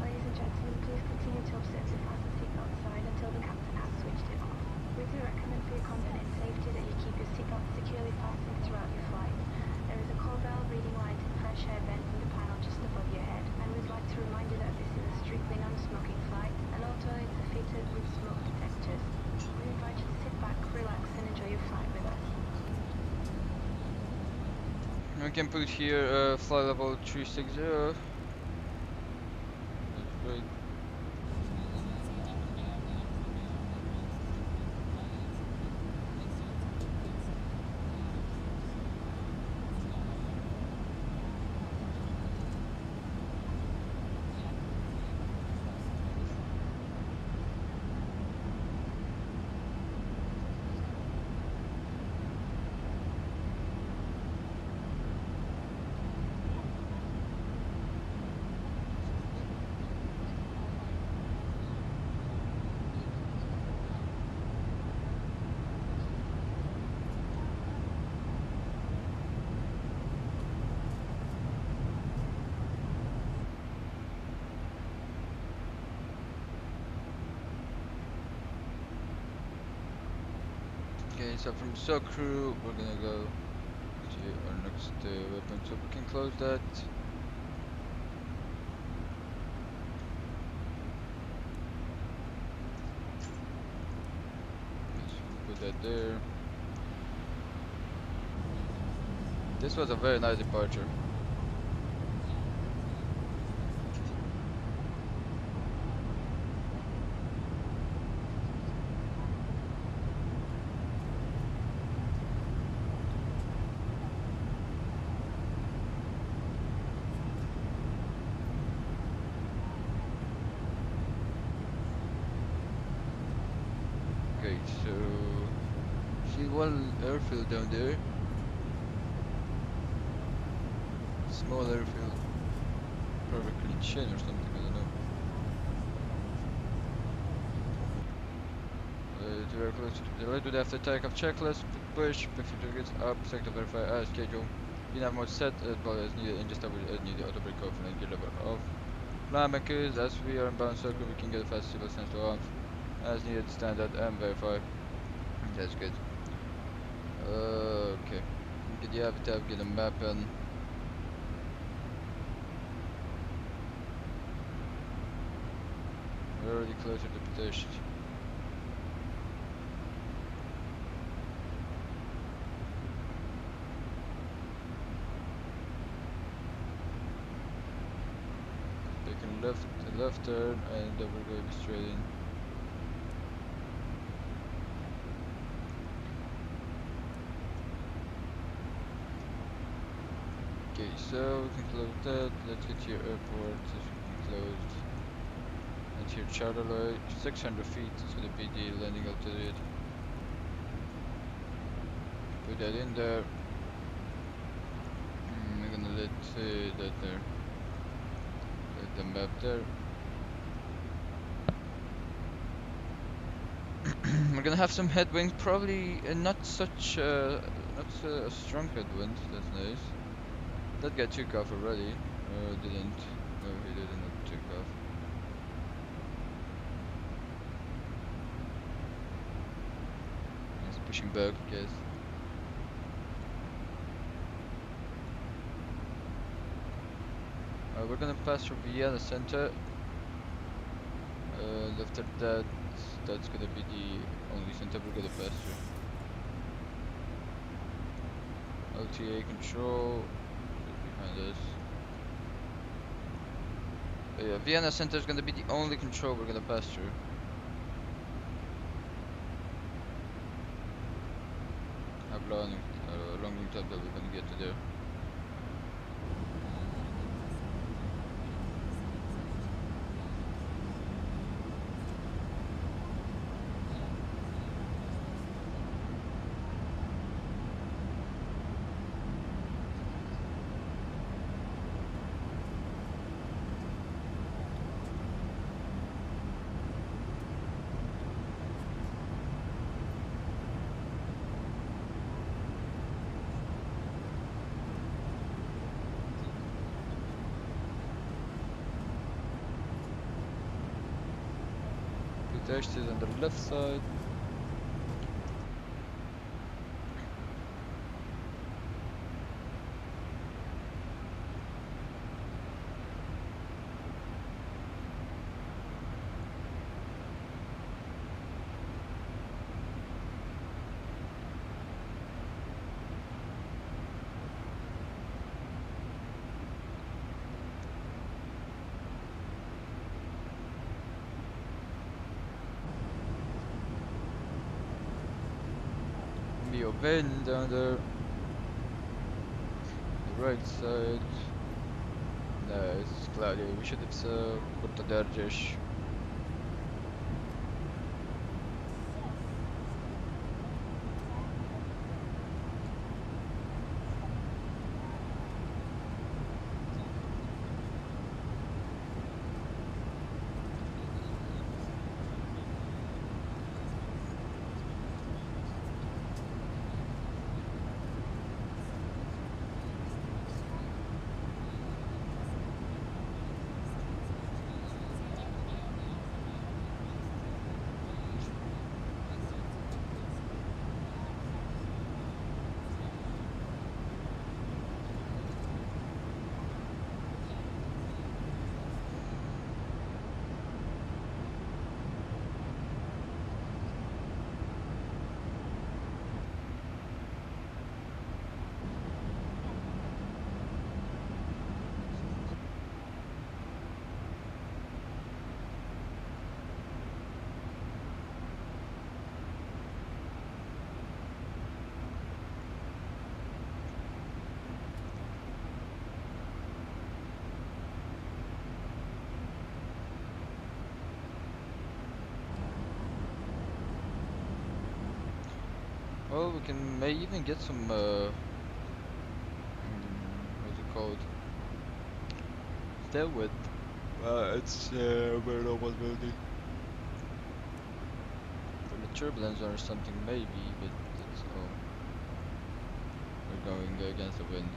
S11: Ladies and gentlemen, please continue to observe the fasten seatbelt sign until the captain has switched it off. We do recommend for your comfort and safety that you keep your seatbelt securely fastened throughout your flight. There is a call bell, reading light and fresh air vent in the panel just above your head, and we'd like to remind you that this is a strictly non-smoking flight, and all toilets are fitted with smoke detectors. We invite you to sit back, relax and enjoy your flight with us.
S1: We can put here flight level 360. That's great. Okay, so from Sokru, we're gonna go to our next weapon, so we can close that. Let's put that there. This was a very nice departure. Okay, so see one airfield down there. Small airfield, probably Chin or something, I don't know. Very close to the delay. Do the after takeoff checklist, push, perfect targets up, sector verify as schedule. You have mode set, but as needed, and just need the auto brake off and gear level off. Plan bankers, as we are in bound circle, we can get a fast civil sensor off. As needed, standard and verify. That's good. Okay. Get the avatar, get a map and we're already closer to the test. Taking left turn and then we're going straight in. Okay, so we can close that. Let's get to your airport. This will be closed. And here charter light, 600 feet is gonna be the landing altitude. Put that in there. We're gonna let that there. Let the map there. We're gonna have some headwind, probably not such not a strong headwind. That's nice. That guy took off already. Didn't. No, he didn't take off. He's pushing back, I guess. We're gonna pass through Vienna Center. And after that, that's gonna be the only center we're gonna pass through. LTA control behind us. But yeah, Vienna Center is gonna be the only control we're gonna pass through. How long time that we're gonna get to there? Dash is on the left side. Your van down there, the right side. No, it's cloudy. We should have put the darjesh. Well, we can may even get some what's it called? Tailwind. It's very low possibility. From a turbulence or something maybe, but that's all. We're going against the wind.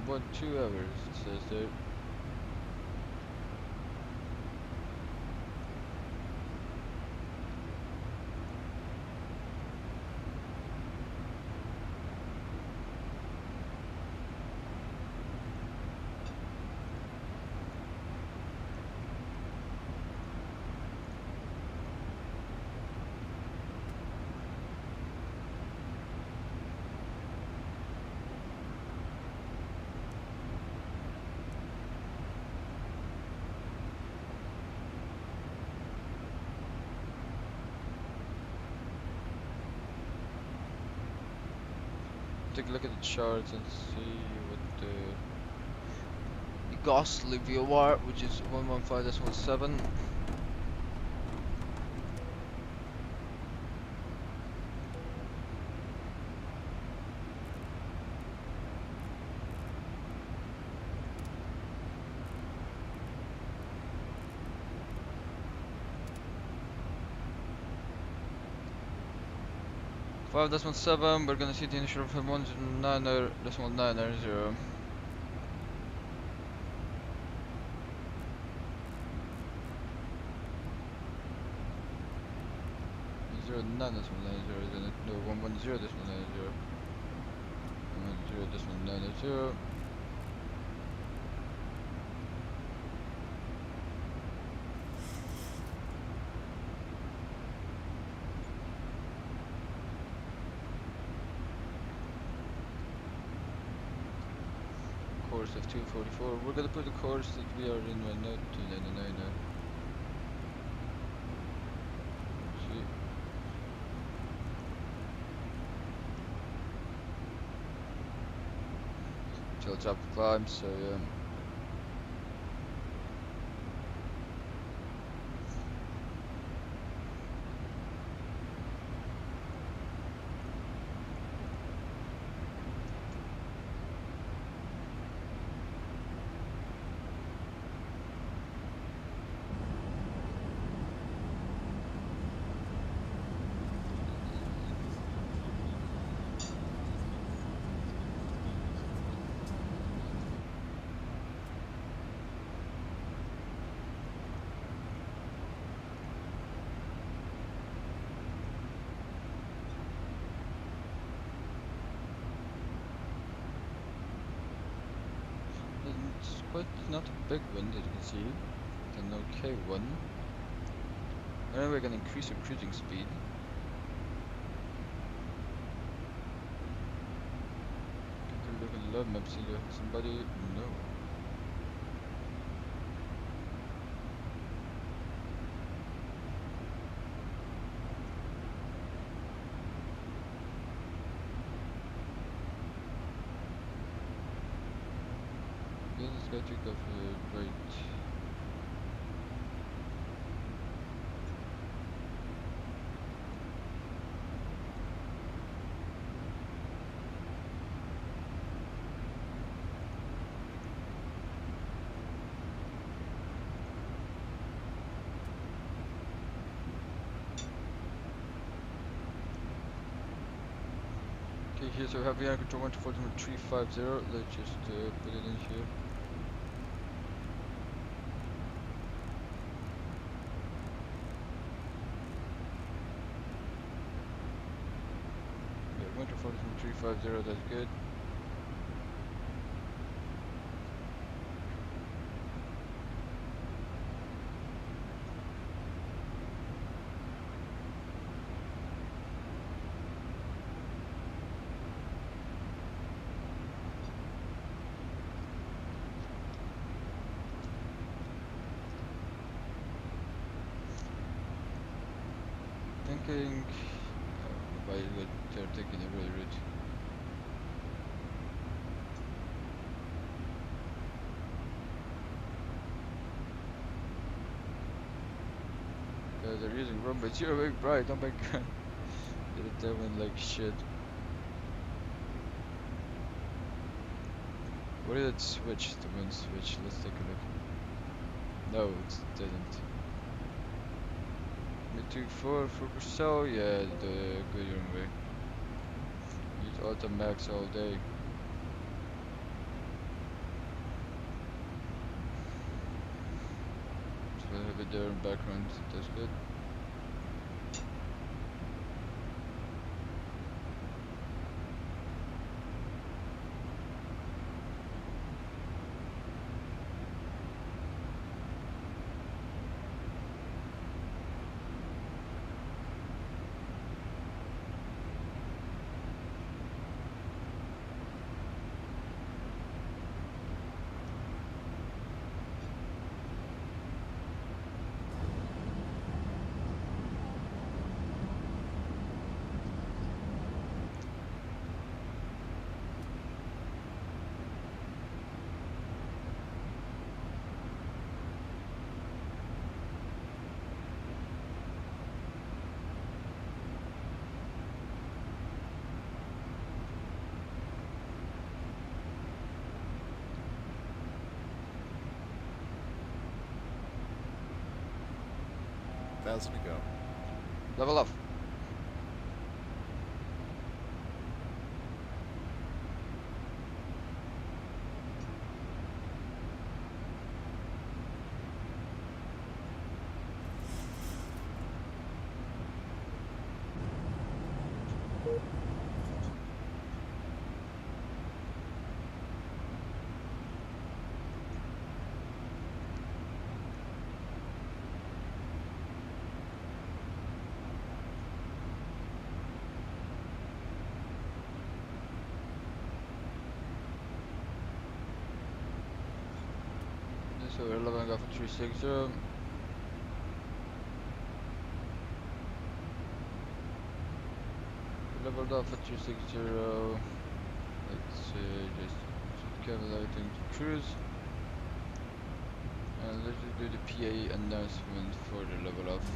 S1: What, 2 hours it says there. Take a look at the charts and see what the ghastly vRYR, which is 115.7. Five decimal seven. We're gonna see the initial of 1.9.9.0. 0.9.9.0, then no 1.10.9.0. 1.0.9.0. Course of 244. We're gonna put the course that we are in right now, 299 now. See. Till top climb, so yeah. It's quite not a big wind as you can see. It's an okay one. Anyway, we're gonna increase our cruising speed. Take a look at the load map, see somebody? No. This guy took off right. Okay, here so we have the control 124.350. Let's just put it in here. Yeah, 124.350, that's good. Thinking why they're taking a really route. They're using runway 08 right, oh my god. Did it that went like shit. What did it switch? The wind switch, let's take a look. No, it didn't. Mid-24 for Brussels, yeah, the good runway. Use auto max all day. So we'll have it there in background, that's good.
S12: Thousand to go.
S1: Level up. So we're leveling off at 360. Leveled off at 360. Let's just calculating to cruise. And let's just do the PA announcement for the level off.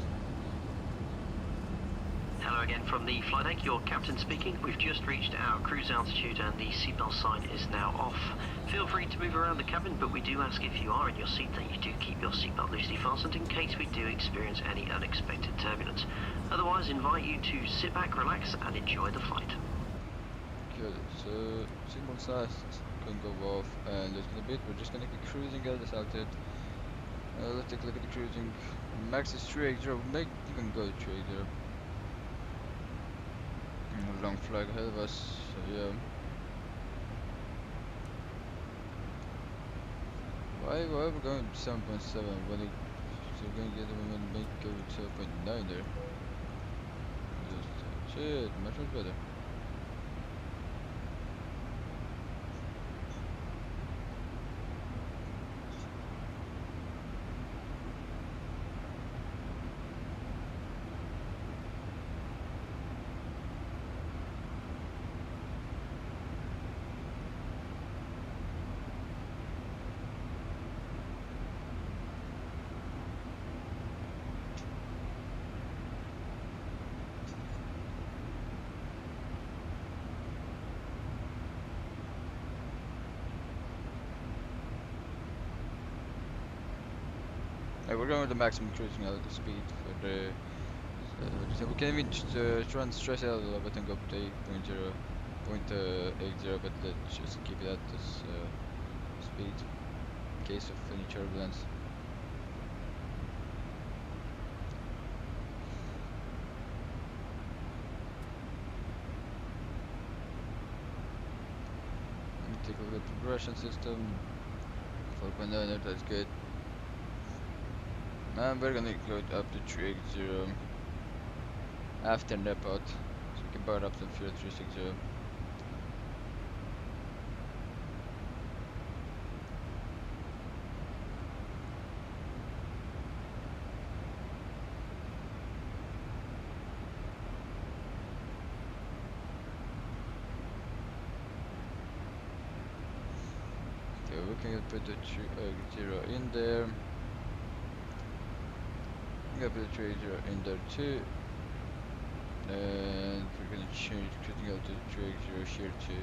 S6: Hello again from the flight deck, your captain speaking. We've just reached our cruise altitude and the seatbelt sign is now off. Feel free to move around the cabin, but we do ask if you are in your seat that you do keep your seatbelt loosely fastened in case we do experience any unexpected turbulence. Otherwise, invite you to sit back, relax and enjoy the flight.
S1: Good, so signal size can go off and there's gonna be, we're just gonna be cruising at this altitude. Let's take a look at the cruising. Max is 380, make even go to 380. A long flag ahead of us, so yeah. Why are we going 7.7 when it, so we're gonna get them and make go 7.9 there. Just shit, much better. We're going with the maximum cruising altitude speed for the. So we can even try and stress it out a little bit and go up to 8.80, but let's just keep it at this speed in case of any turbulence. Let me take a look at the progression system. 4.9, that's good. And we're gonna go up to 380 after depot, so we can burn up to fuel 360. Okay, we can put the 380 in there. Gb trader in there too. And we're gonna change critical to drag 0 here too.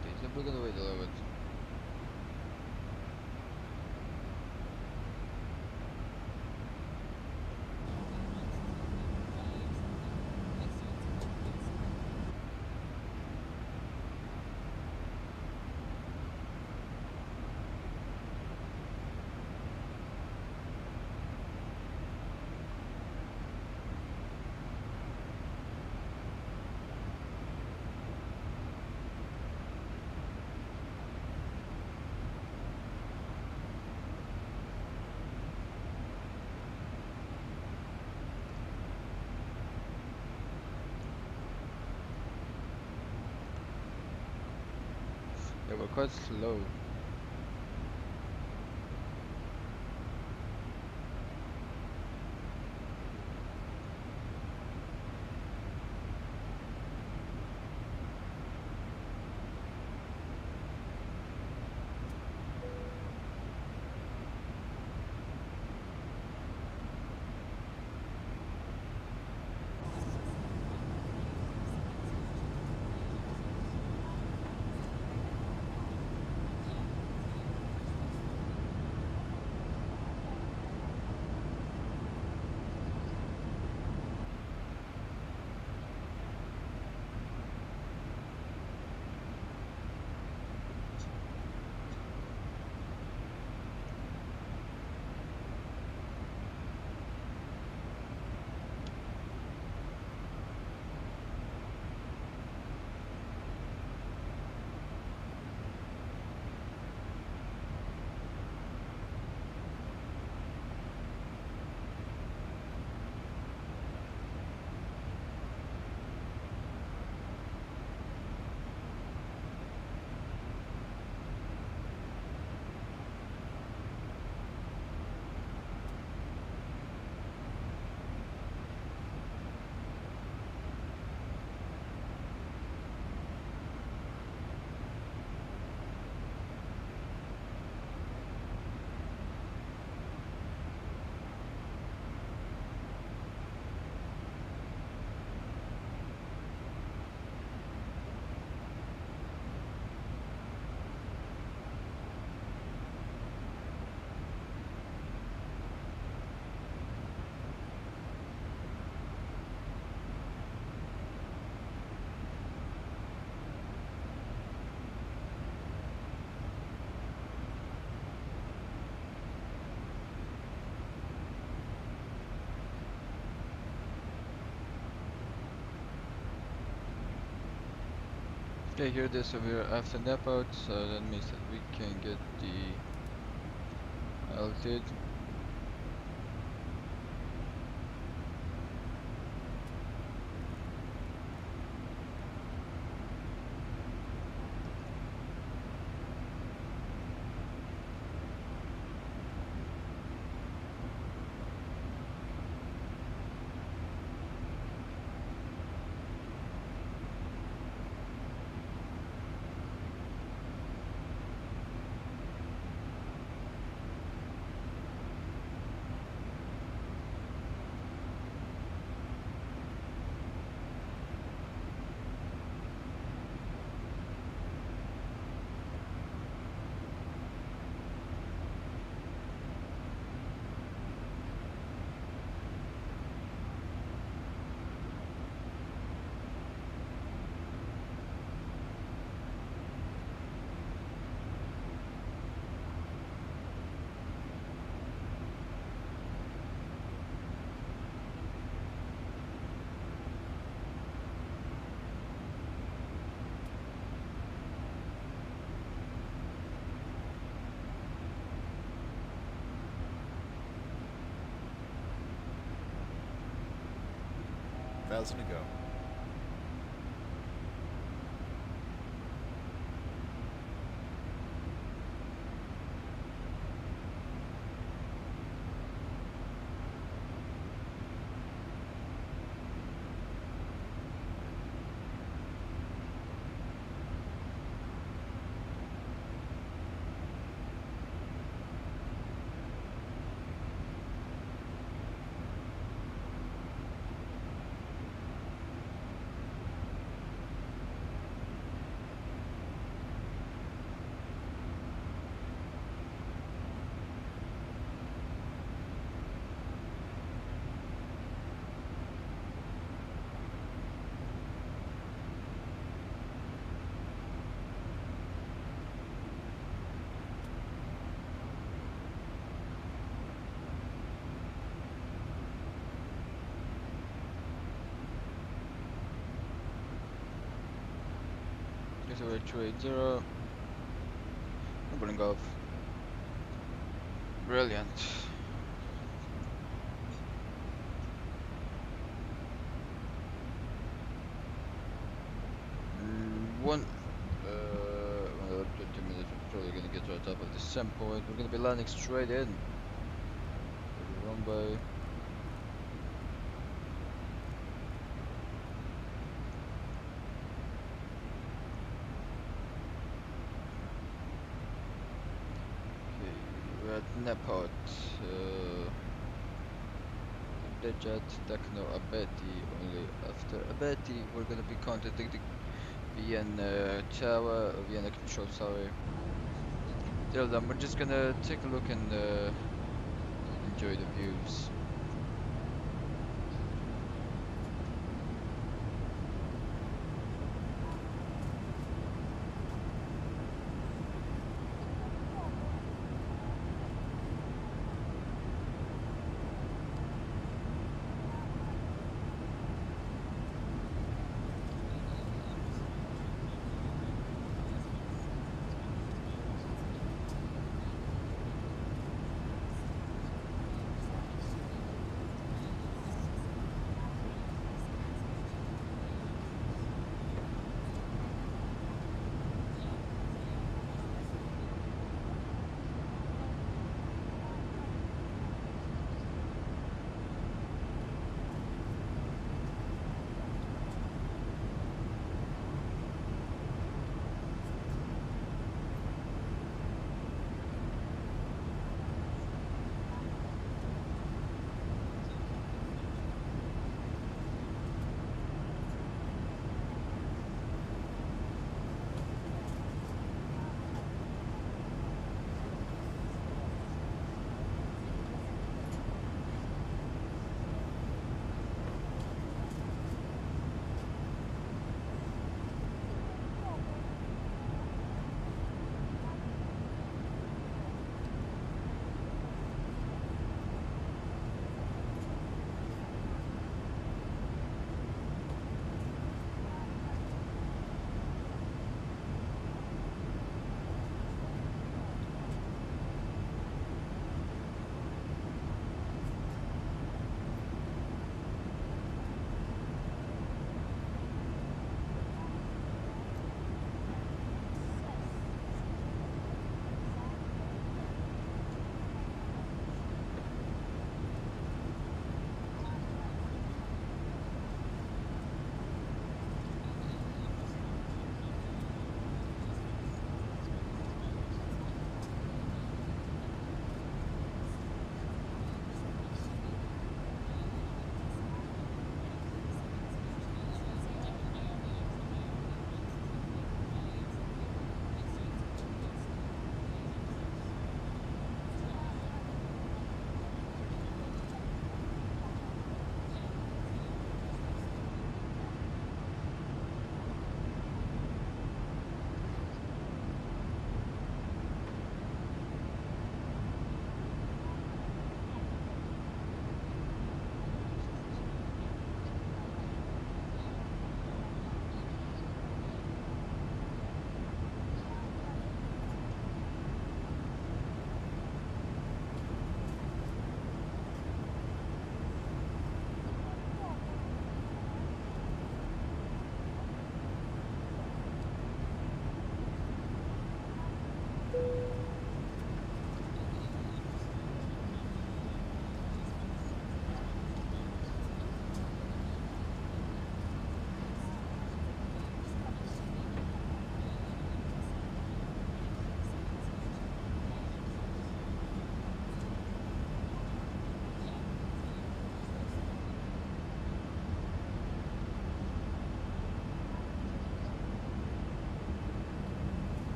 S1: Okay, so we're gonna wait a little bit. Yeah, we're quite slow. Okay, here it is. So we're after nap out, so that means that we can get the altitude.
S12: Thousand to go.
S1: Category 280. Doubling off. Brilliant. One 20 minutes, we're probably gonna get to the top of the same point. We're gonna be landing straight in. Runway. Okay, we're at Nepot. The jet Techno Abeti. Only after Abeti, we're gonna be contacting the Vienna tower, Vienna control tower. Till then, we're just gonna take a look and enjoy the views.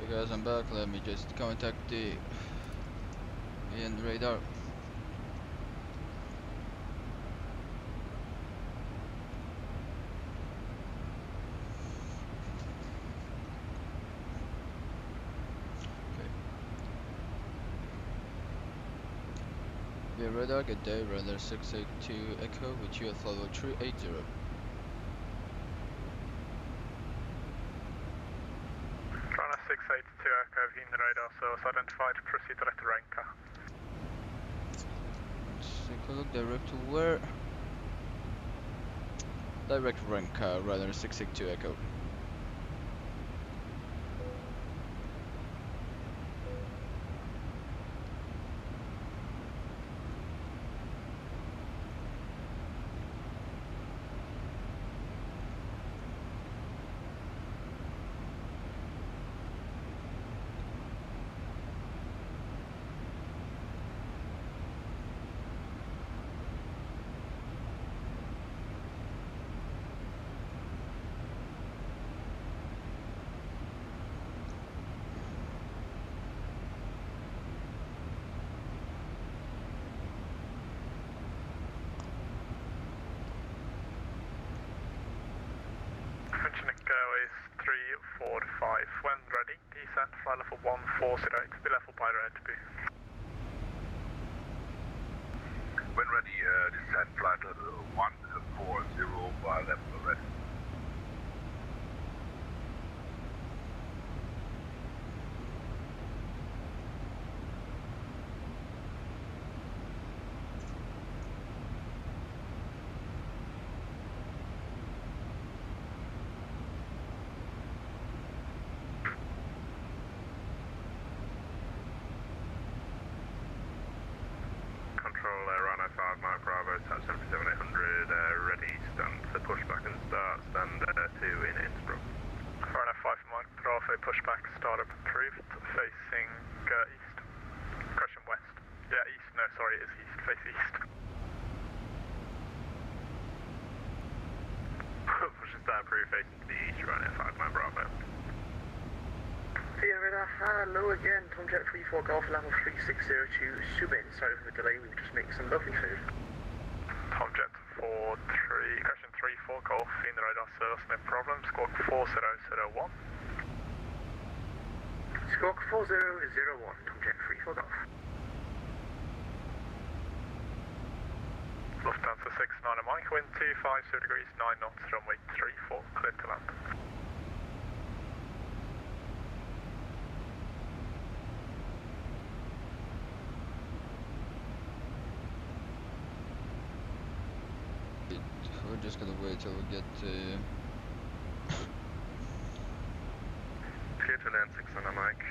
S1: Okay guys, I'm back. Let me just contact the end radar. Yeah, radar, good day, radar 682 Echo with you at level 380.
S8: Runner 682 Echo, in the radar source identified, proceed direct to Renka.
S1: Let's take a look, direct to where? Direct rank, radar 682 Echo.
S8: Is 345. When ready, descent, fly level 1408, be level by red to be.
S7: When ready, descent flight level 140 by level red.
S8: Runner 5 Mike Bravo, touch 73800, ready, stand for pushback and start, stand 2 in Innsbruck. Runner 5 Mike Bravo, pushback, startup approved, facing east, question west. Yeah, east, no, sorry, it is east, face east. Push and start approved, facing to the east, Runner 5 Mike Bravo.
S3: Via radar, hello again, Tomjet 34 Golf level 3602, Subin, sorry for the delay, we were just making some lovely food.
S8: Tomjet 34 Golf, in the radar service, no problem, squawk 4001.
S3: Squawk 4001, Tomjet 34 Golf.
S8: Lufthansa 69 Mike, wind 250 degrees, 9 knots, runway 34, clear to land.
S1: We're just gonna wait till we get
S8: Clear to land 600 Mike.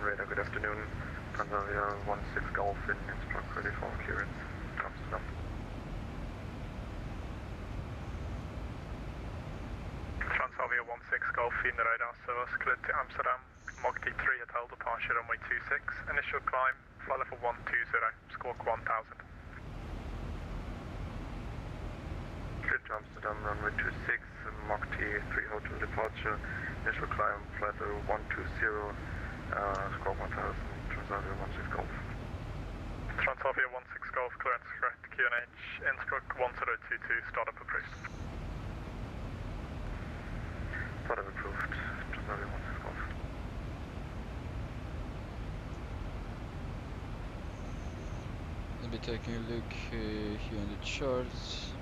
S8: Radar, good afternoon. Transavia 16 Golf in Innsbruck, ready for clearance. Amsterdam. Transavia 16 Golf in the radar service, cleared to Amsterdam. Mach D3 at Hotel departure runway 26. Initial climb, flight level 120, squawk 1000.
S3: Amsterdam, runway 26, Mach T, 3 Hotel departure, initial climb, flight level 120, squawk 1000, Transavia 16 Golf.
S8: Transavia 16 Golf, clearance correct, QNH, Innsbruck 1022, startup approved.
S3: Startup approved, Transavia 16 Golf.
S1: I'll be taking a look here on the charts.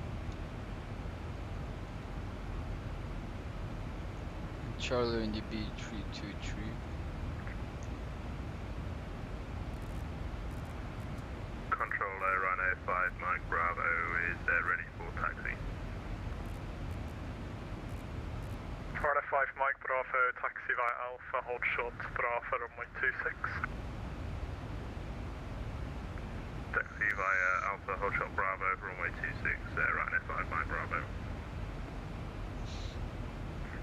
S1: Charlie in the B323.
S8: Control runway 5 Mike Bravo is ready for taxi. Runway 5 Mike Bravo, taxi via Alpha, hold short, Bravo runway 26. Taxi via Alpha, hold short Bravo, runway 26, runway 5 Mike Bravo.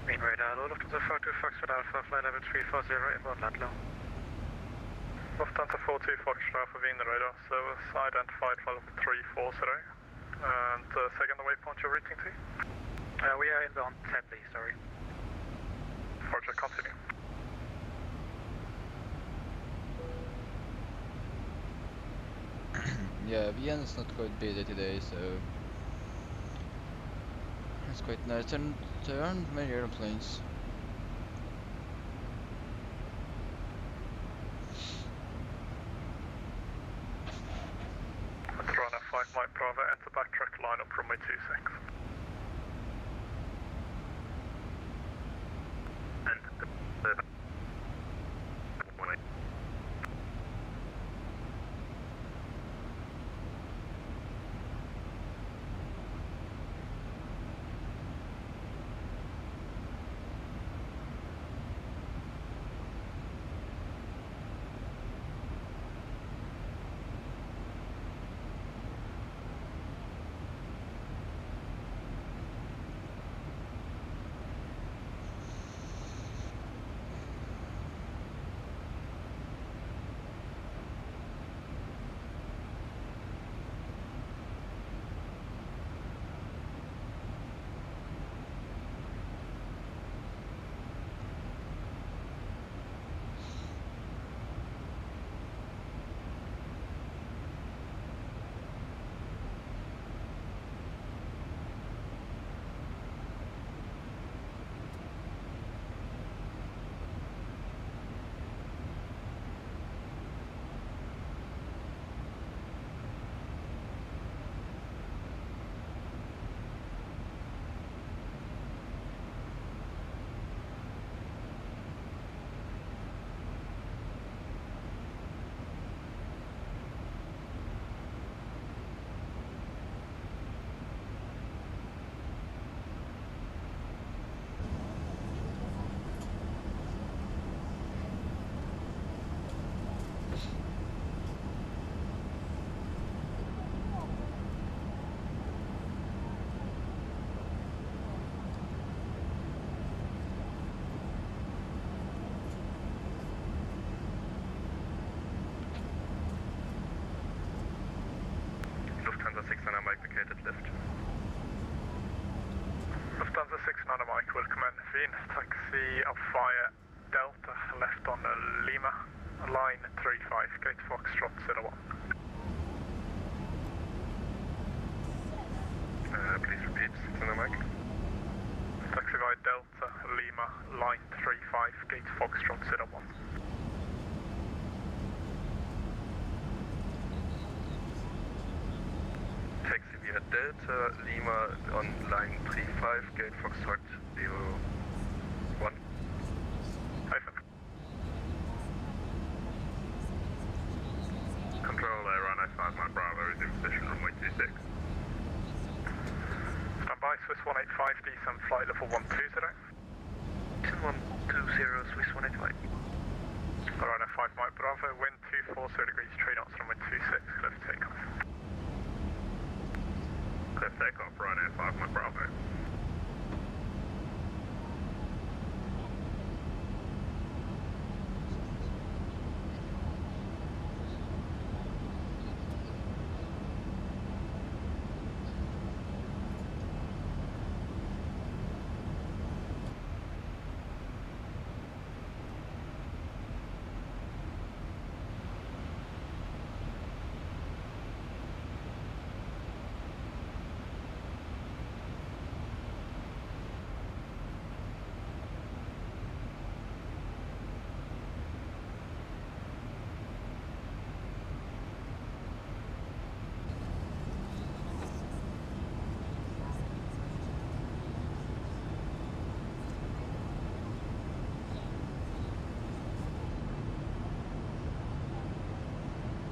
S3: Main radar, low Lufthansa 42 Foxtrot Alpha, flight level 340, inbound Ludlow.
S8: Lufthansa 42 Foxtrot Alpha, Wien radar, service identified flight level 340. And second the waypoint you're routing to?
S3: We are inbound Tetley, sorry.
S8: Roger, continue.
S1: Yeah, Vienna's not quite busy today, so it's quite nice. There aren't many airplanes.
S8: Runway 5 Mike Bravo, enter backtrack line up runway 26. Lufthansa 69 Mike vacated lift. Lufthansa 69 Mike will commend Wien, taxi via Delta, left on Lima, line 35, gate Foxtrot 01. Please repeat, 69 Mike. Taxi via Delta, Lima, line 35, gate Foxtrot 01. Taxi via Delta, Lima on line 35, gate Foxtrot 01. Hyphen. Control runway 5 Mike Bravo is in position runway 26. Standby Swiss 185, descend flight level 120.
S3: 120 Swiss 185.
S8: Runway 5 Mike Bravo, wind 240 degrees, 3 knots, runway 26, clear for takeoff. Clear for takeoff, runway 5 Mike Bravo.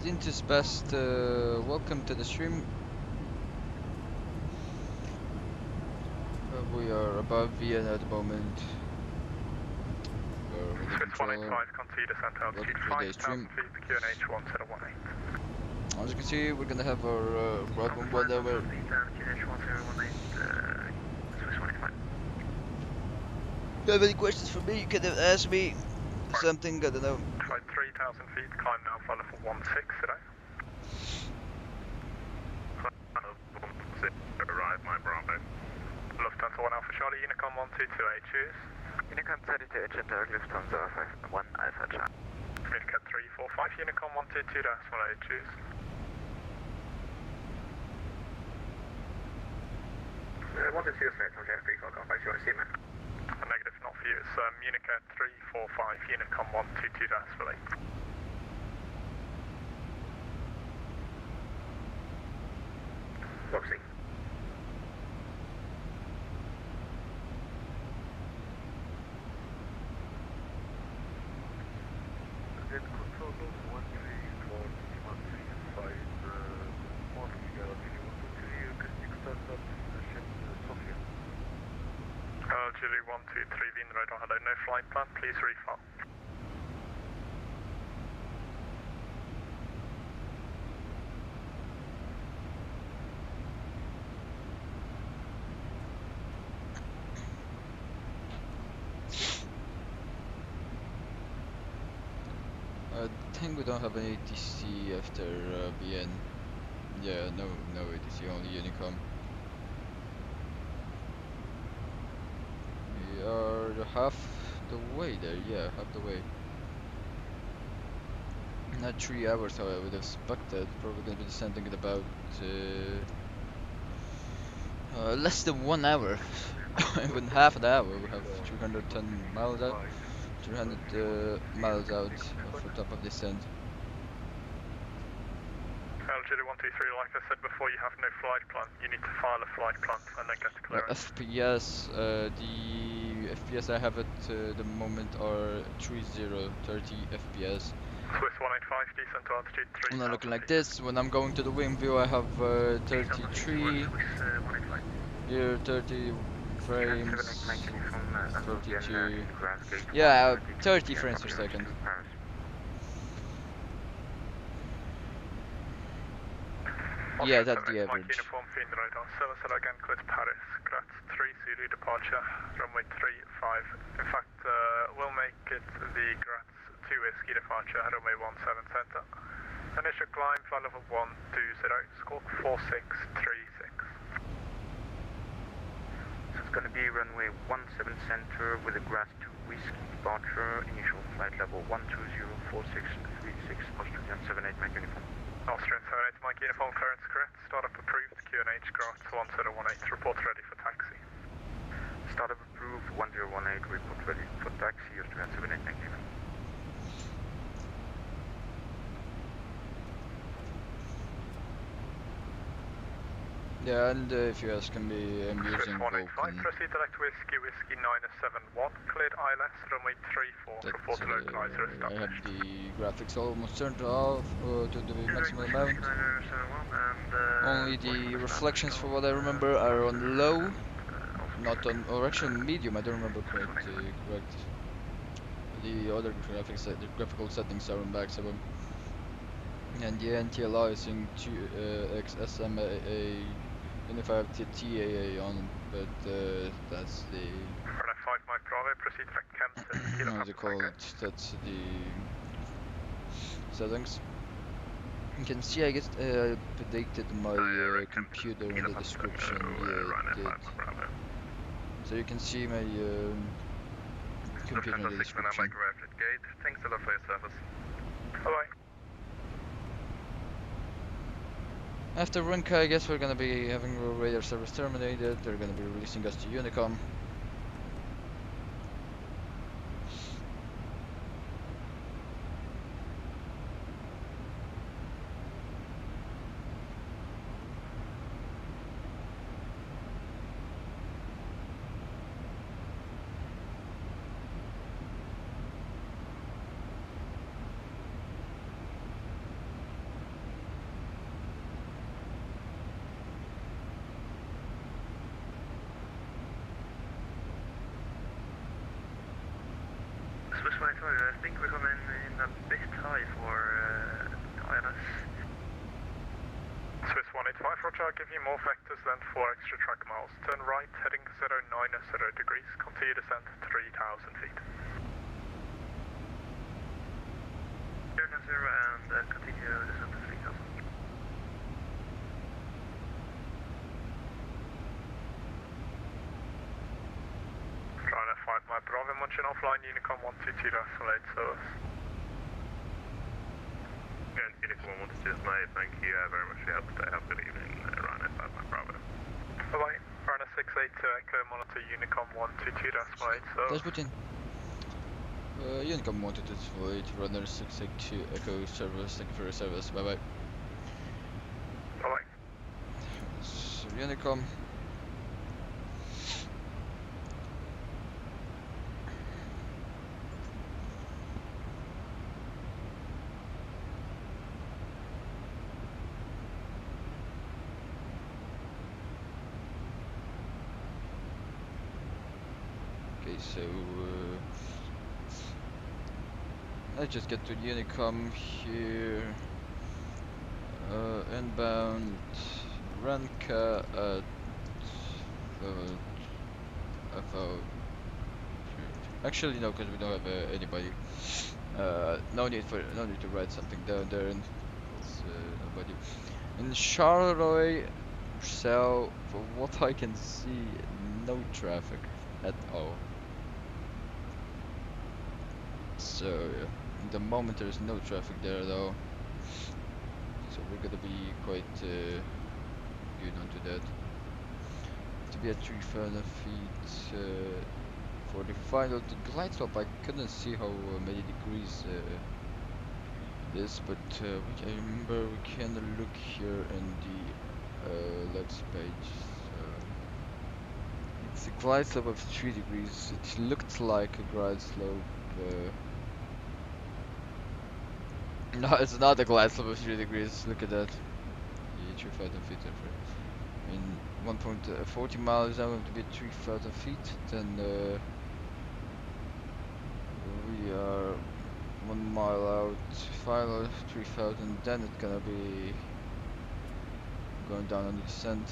S1: Dintus Best, welcome to the stream. We are above Vienna at the moment. We're with the
S8: Swiss
S1: controller.
S8: 185, continue descent altitude
S1: Welcome to today's
S8: 5,000
S1: stream.
S8: feet, QNH 1018.
S1: As you can see, we're gonna have our welcome 1 hour. If you have any questions for me, you can ask me something, I don't know.
S8: Flight 3,000 feet, climb now for level 16 today.
S3: Arrive, my Bravo.
S8: Lufthansa 1 Alpha Charlie, Unicom 122, choose.
S3: Unicom 32, Jet Lufthansa 1 Alpha Charlie.
S8: Communicat 345, Unicom 122, that's 1 choose.
S2: Wanted to see us next, okay, free call, by you want to see me?
S8: Negative, not for you. It's Unicom 345, Unicom 122, that's 1.
S2: Whoopsie.
S3: Jet control 13415, good morning, Algeria 123, casting startup, ship Sofia.
S8: Algeria 123, Wien radar, hello, no flight plan, please refile.
S1: I think we don't have any ATC after BN. Yeah, no ATC, only Unicom. We are half the way there, yeah, half the way. Not 3 hours how I would have expected, probably gonna be descending at about less than 1 hour. Even half an hour, we have 310 miles out. 300 miles out of the top of descent.
S8: Algeria 123, like I said before, you have no flight plan. You need to file a flight plan and then get clearance.
S1: FPS, the FPS I have at the moment are 30 FPS.
S8: Swiss 185, descent altitude 3,000
S1: I'm not looking like this. When I'm going to the wing view, I have 33. Here 30 frames. 32. Yeah, 30 frames per second. Yeah, that's the average.
S8: Mike uniform, Fiend radar. Service again, clear to Paris. Graz 3 Zulu departure, runway 35. In fact, we'll make it the Graz 2 Whiskey departure, runway 17 center. Initial climb, flight level 120, squawk 4636.
S2: So it's going to be runway 17 center with a Graz 2 Whiskey departure, initial flight level 1204636, Australian 78 Mike uniform.
S8: Austrian 78 Mike uniform, clearance correct. Startup approved, QNH Graz 1018, report ready for taxi.
S2: Startup approved, 1018, report ready for taxi, Australian 78 Mike uniform.
S1: Yeah, and if you ask me, I'm
S8: Swiss
S1: using
S8: 185,
S1: Vulcan.
S8: proceed direct Whiskey 971, cleared ILS, runway 34, report to localizer
S1: I have
S8: established.
S1: the graphics almost turned off to the maximum amount. Only the reflections, for what I remember, are on low, not on, or actually medium. I don't remember correct. The other graphics, the graphical settings are on maximum, and the NTLI is in XSMA. And if I have the TAA on, but that's the.
S8: Runway 5 Mike Bravo, proceed direct Kempton.
S1: How's it called? That's the settings. You can see I guess updated my computer in the description. Yeah, it did. So you can see my computer in the description.
S3: Thanks a lot for your service.
S8: Bye-bye.
S1: After Runka, I guess we're gonna be having our radar service terminated. They're gonna be releasing us to Unicom.
S3: I think we come in a bit high for INS.
S8: Swiss 185, roger, I'll give you more vectors than 4 extra track miles. Turn right, heading 09 degrees, continue descent 3,000 feet.
S3: 0 and continue descent to 3,000.
S8: Trying to find my Bravo munching offline, Unicom 122 escalate service.
S3: Again, Unicom 122 mate, thank you very much for your help today. Have a good evening, Ryan 5 my Bravo.
S8: Bye-bye, Ryan 682 Echo, monitor Unicom 122 escalate service.
S1: Let's put in. Unicom 122 runner 682 Echo service, thank you for your service, bye bye.
S8: Bye-bye.
S1: So Unicom. Okay, so let's just get to Unicom here. Inbound Ranka at FO. Actually, no, because we don't have anybody. No need to write something down there. And nobody in Charleroi. So, for what I can see, no traffic at all. So yeah, at the moment there is no traffic there though. So we're gonna be quite good onto that. To be at 3,000 feet for the final glide slope. I couldn't see how many degrees it is, but I remember we can look here in the legs page. It's a glide slope of 3 degrees. It looked like a glide slope. No, it's not a glide slope of 3 degrees. Look at that. Yeah, 3,000 feet. In 1.40 miles, I'm going to be 3,000 feet. Then we are 1 mile out. Final 3,000. Then it's gonna be going down on the descent.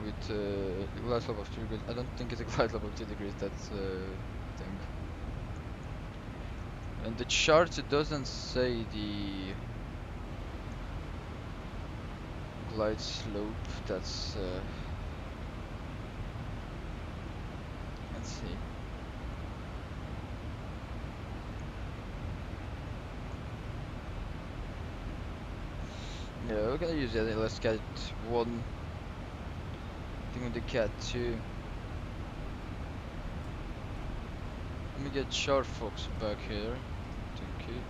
S1: With a glide slope of 3 degrees. I don't think it's a glide slope of 2 degrees, that's thing. And the chart, it doesn't say the glide slope, that's let's see. Yeah, we're gonna use it. Let's get 1. With the cat 2. Let me get Sharp Fox back here. Thank you.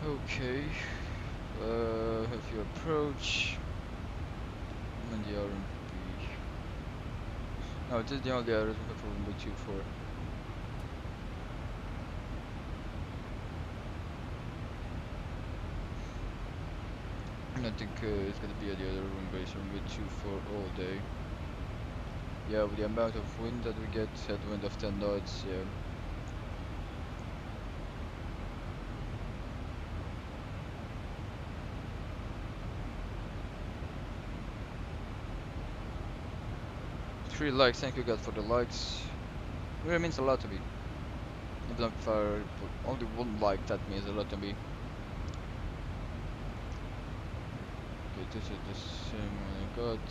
S1: Okay. If you approach, and the RMP. No, this is the only error for runway 24. I think it's gonna be at the other runways, runway 24 all day. Yeah, with the amount of wind that we get, headwind of 10 knots, yeah. Three likes, thank you God for the likes. It really means a lot to me. Even if I put only 1 like, that means a lot to me. Okay, this is the same one I got.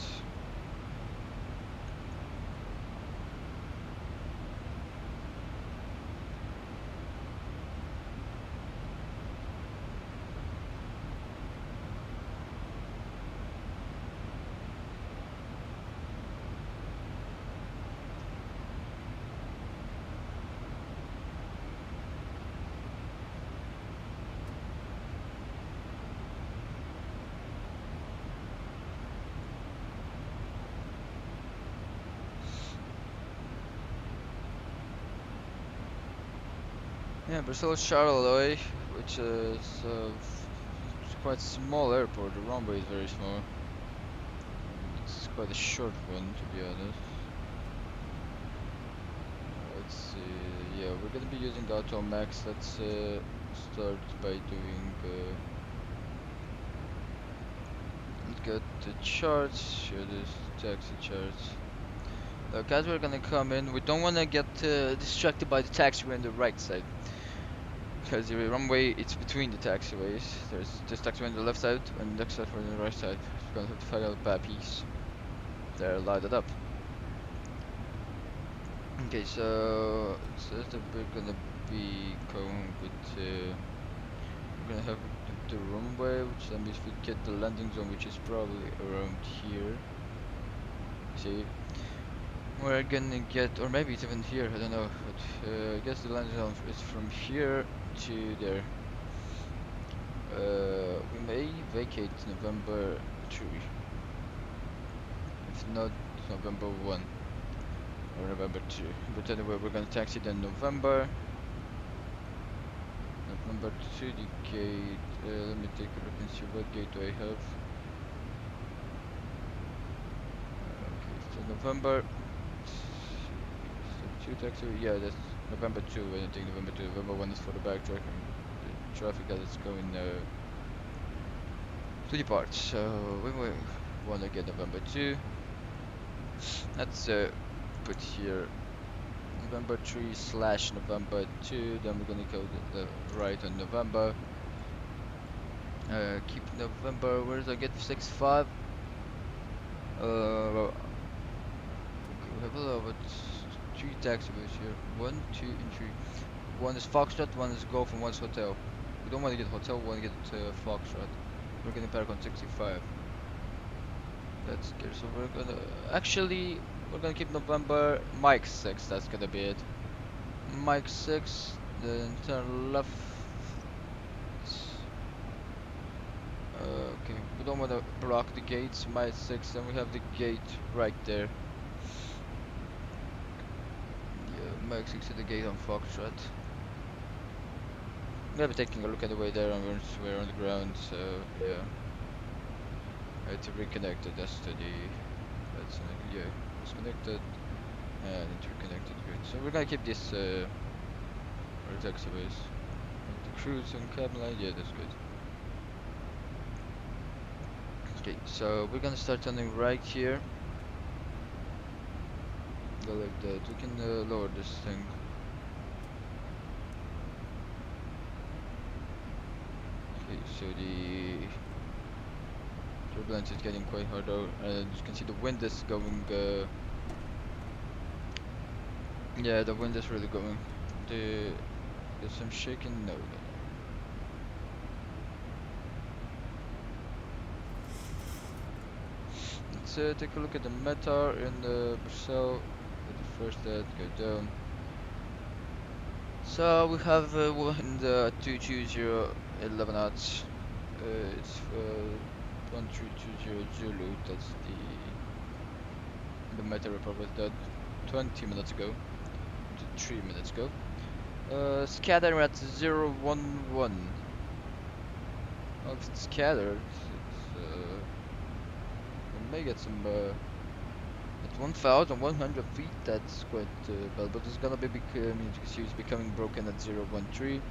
S1: Yeah, Brazil Charleroi, which is quite small airport. The runway is very small. It's quite a short one, to be honest. Let's see. Yeah, we're gonna be using Auto Max. Let's start by doing. Get the charts. Show this taxi charts. Look, as we're gonna come in, we don't wanna get distracted by the taxiway on the right side. Because the runway, it's between the taxiways. There's this taxiway on the left side and the next side on the right side. We're gonna have to figure out that piece. They're lighted up. Okay, so it says that we're gonna be going with we're gonna have the runway, which that means we get the landing zone, which is probably around here. See, we're gonna get, or maybe it's even here, I don't know, but I guess the landing zone is from here to there. We may vacate November 3, if not November 1 or November 2, but anyway we're gonna taxi then November to the gate. Let me take a look and see what gate do I have. Okay, so November, so 2 taxi, yeah, that's November 2, I don't think November 2, November 1 is for the backtrack and the traffic that is going to depart, so we will want to get November 2. Let's put here November 3 / November 2, then we're gonna go the right on November. Keep November, where did I get 6-5? Okay, we have a lot of 3 taxiways here. 1, 2, and 3. One is Foxtrot, one is Golf, and one is Hotel. We don't want to get Hotel, we want to get Foxtrot. We're gonna park on 65. That's good. So we're gonna keep November Mike 6. That's gonna be it. Mike 6. Then turn left. Okay, we don't want to block the gates. Mike 6, and we have the gate right there. Yeah, Mike 6 at the gate on Foxtrot. We'll be taking a look at the way there, and we're on the ground. So yeah. I had to reconnect it, that's to the, that's yeah, it's connected and interconnected grid. So we're gonna keep this our taxiways. The cruise and cabin line, yeah, that's good. Okay, so we're gonna start turning right here. Go like that. We can lower this thing. Okay, so the turbulence is getting quite harder, and you can see the wind is going. Yeah, the wind is really going. There's some shaking. No. Let's take a look at the METAR in the Brussels. The first that go down. So we have wind 220 11 knots. It's 1320 Zulu. That's the METAR report was done 20 minutes ago, 3 minutes ago. Scatter at 011. Well, if it's scattered, we may get some at 1,100 feet. That's quite bad, but it's gonna be it's becoming broken at 013.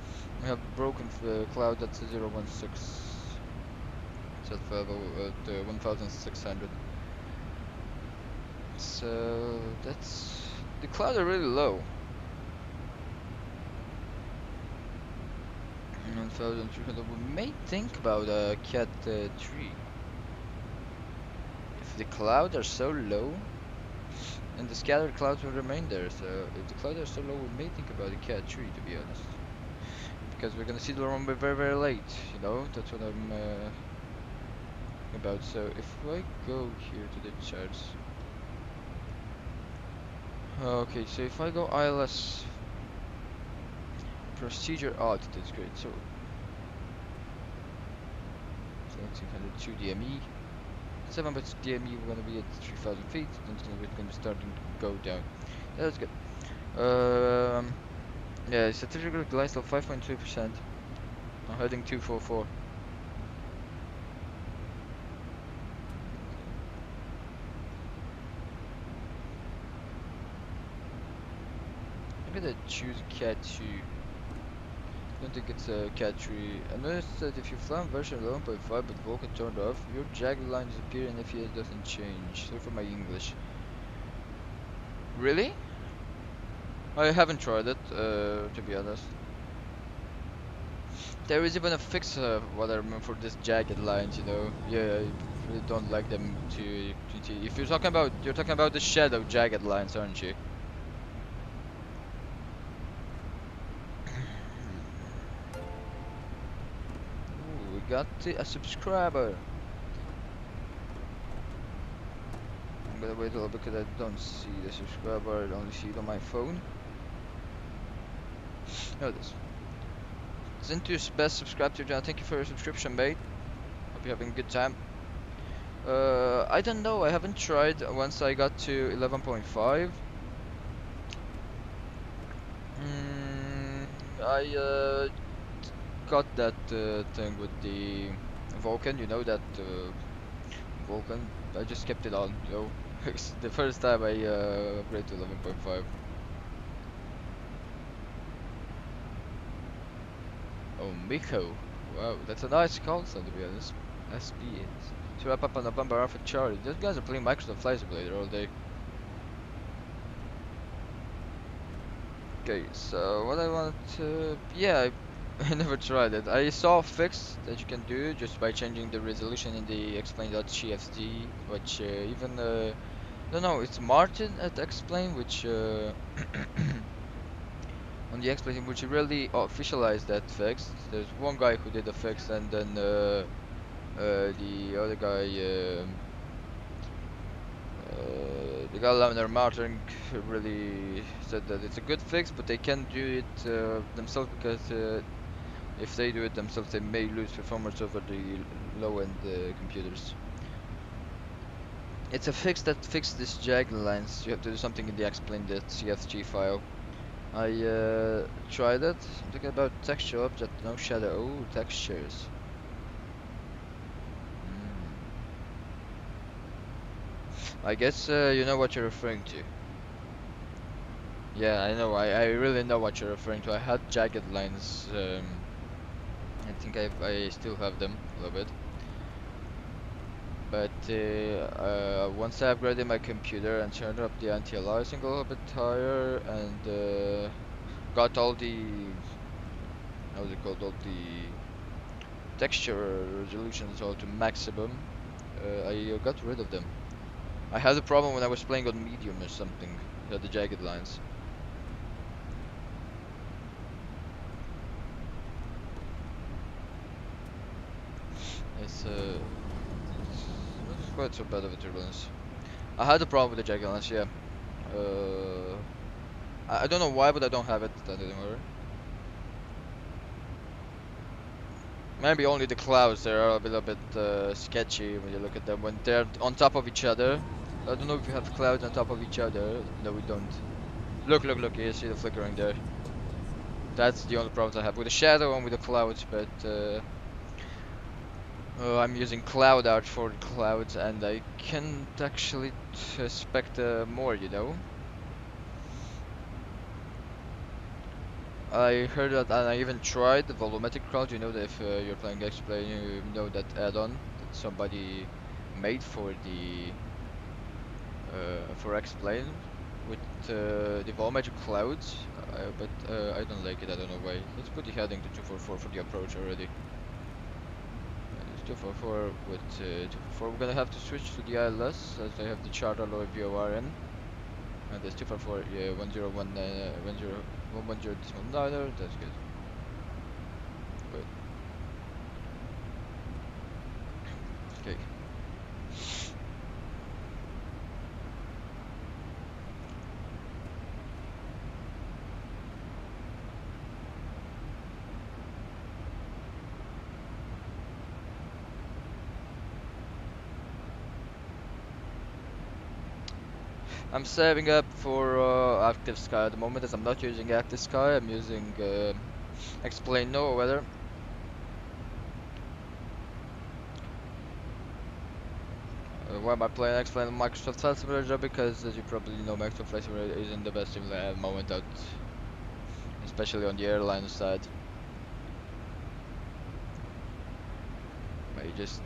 S1: We have broken cloud at 016. So at 1,600. So that's the clouds are really low. 1,300. We may think about a Cat 3. If the clouds are so low, and the scattered clouds will remain there. So if the clouds are so low, we may think about a Cat 3, to be honest. Because we're gonna see the runway very, very late. You know, that's what I'm about. So if I go here to the charts. Okay, so if I go ILS procedure altitude is great. So 1702 DME, 7 but DME we're gonna be at 3,000 feet. Then we're gonna be starting to go down. Yeah, that's good. Yeah, certificate glide still 5.2%. I'm heading 244. could I choose Cat 2? Don't think it's a Cat 3. I noticed that if you fly on version 11.5 but Vulkan turned off, your jagged lines appear and FPS doesn't change. Sorry for my English. Really? I haven't tried it, to be honest. There is even a fix, what I remember, for this jagged lines, you know. Yeah, I really don't like them to if you're talking about the shadow jagged lines, aren't you? Ooh, we got a subscriber. I'm gonna wait a little bit because I don't see the subscriber, I only see it on my phone. Oh, this. Zintu's best subscribe to your channel. Thank you for your subscription, mate. Hope you're having a good time. I don't know. I haven't tried once I got to 11.5. I got that thing with the Vulkan. You know that Vulkan. I just kept it on. You know, it's the first time I upgraded to 11.5. Oh, Miko. Wow, that's a nice console to be honest. SBS. To wrap up on the bumper for Charlie. Those guys are playing Microsoft Flight Simulator all day. Okay, so what I want to... Yeah, I never tried it. I saw a fix that you can do just by changing the resolution in the explain.cfd, which even... no, no, it's Martin at Explain, which... on the Explain, which really officialized that fix. There's one guy who did the fix, and then the other guy, the guy Laminar Martin really said that it's a good fix, but they can't do it themselves because if they do it themselves, they may lose performance over the low-end computers. It's a fix that fixes this jagged lines. You have to do something in the explain.cfg file. I tried it. I'm talking about texture object, no shadow. Oh, textures. I guess you know what you're referring to. Yeah, I know. I really know what you're referring to. I had jagged lines. I think I still have them a little bit. But once I upgraded my computer and turned up the anti-aliasing a little bit higher and got all the how's it called, all the texture resolutions all to maximum, I got rid of them. I had a problem when I was playing on medium or something. The jagged lines. It's quite so bad of a turbulence. I had a problem with the jagged lines, yeah. I don't know why, but I don't have it anymore. Maybe only the clouds there are a little bit sketchy when you look at them when they're on top of each other. I don't know if you have clouds on top of each other. No, we don't. Look, look, look, you see the flickering there. That's the only problems I have with the shadow and with the clouds, but I'm using cloud art for the clouds and I can't actually expect more, you know. I heard that, and I even tried the volumetric cloud. You know that if you're playing Explain, you know that add-on that somebody made for the for Explain with the volumetric clouds. But I don't like it. I don't know why. Let's put the heading to 244 for the approach already. It's 244 with 244. We're gonna have to switch to the ILS as I have the chart alloy VOR in. And there's 244, yeah, 110.9er, that's good. Good. Okay. I'm saving up for Active Sky at the moment, as I'm not using Active Sky. I'm using Explain No Weather. Why am I playing Explain Microsoft Flight Simulator? Because, as you probably know, Microsoft Flight Simulator isn't the best simulator at the moment out especially on the airline side. I just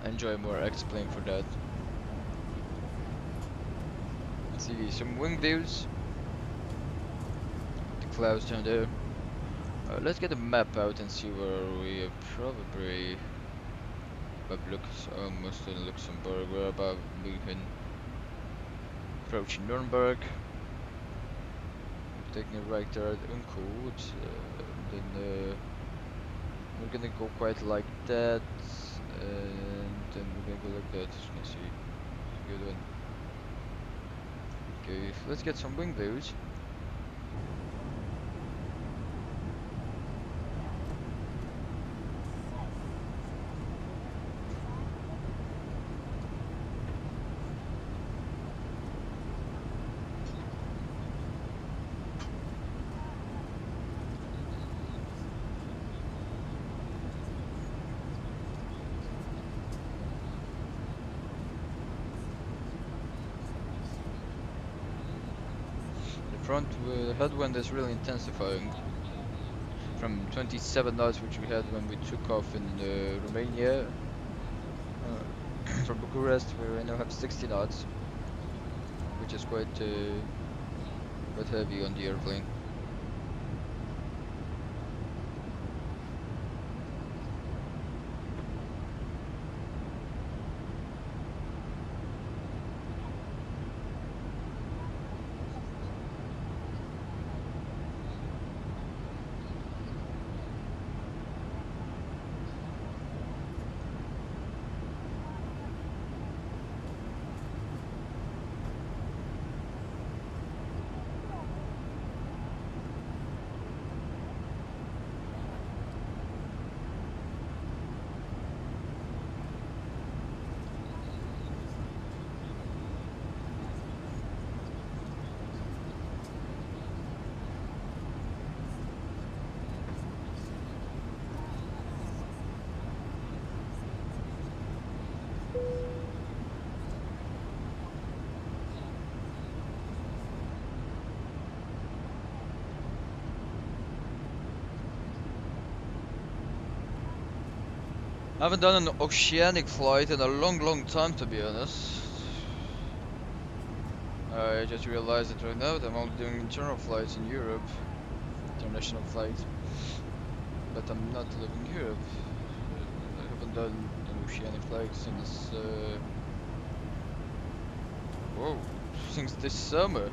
S1: enjoy more X-plane for that. Let's see some wing views. The clouds down there. Let's get a map out and see where we are probably. But looks almost in Luxembourg. We're about München. Approaching Nuremberg. Taking a right there at Uncoot. Then we're gonna go quite like that. And then we're gonna go like that. As you can see. Good one. Okay, let's get some wing views. Front headwind is really intensifying from 27 knots, which we had when we took off in Romania. From Bucharest, we now have 60 knots, which is quite heavy on the airplane. I haven't done an oceanic flight in a long time, to be honest. I just realized it right now that I'm only doing internal flights in Europe, international flights, but I'm not living in Europe. I haven't done an oceanic flight since since this summer.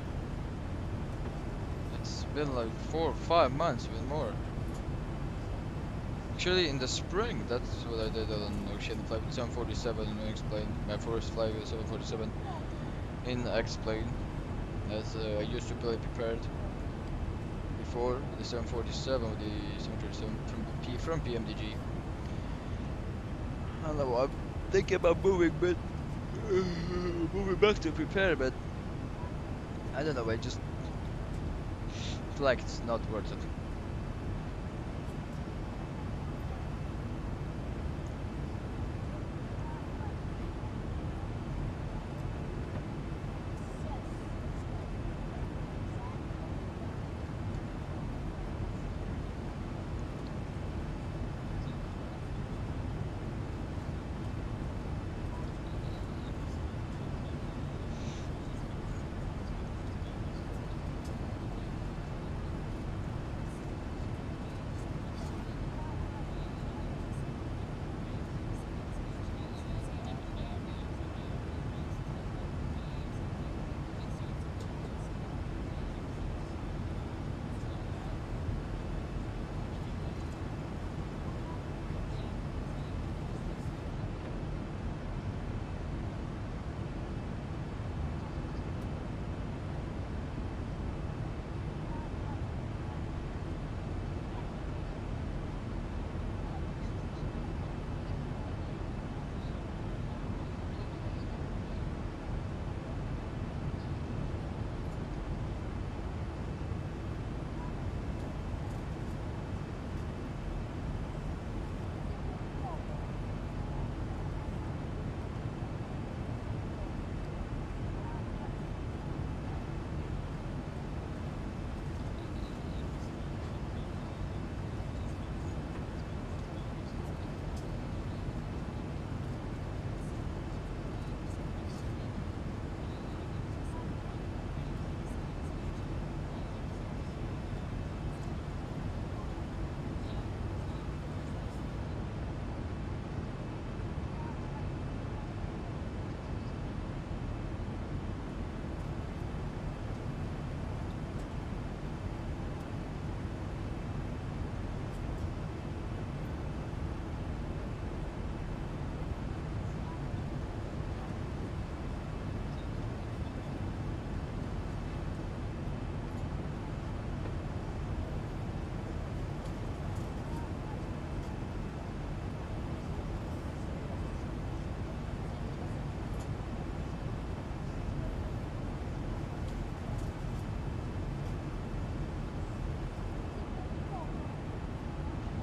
S1: It's been like 4 or 5 months, even more. Actually, in the spring, that's what I did on an oceanic flight with 747 in X-plane. My first flight with 747 in X-plane, as I used to be prepared before the 747 with the 737 from PMDG. I don't know, I'm thinking about moving back to prepare, but I don't know, I just feel like it's not worth it.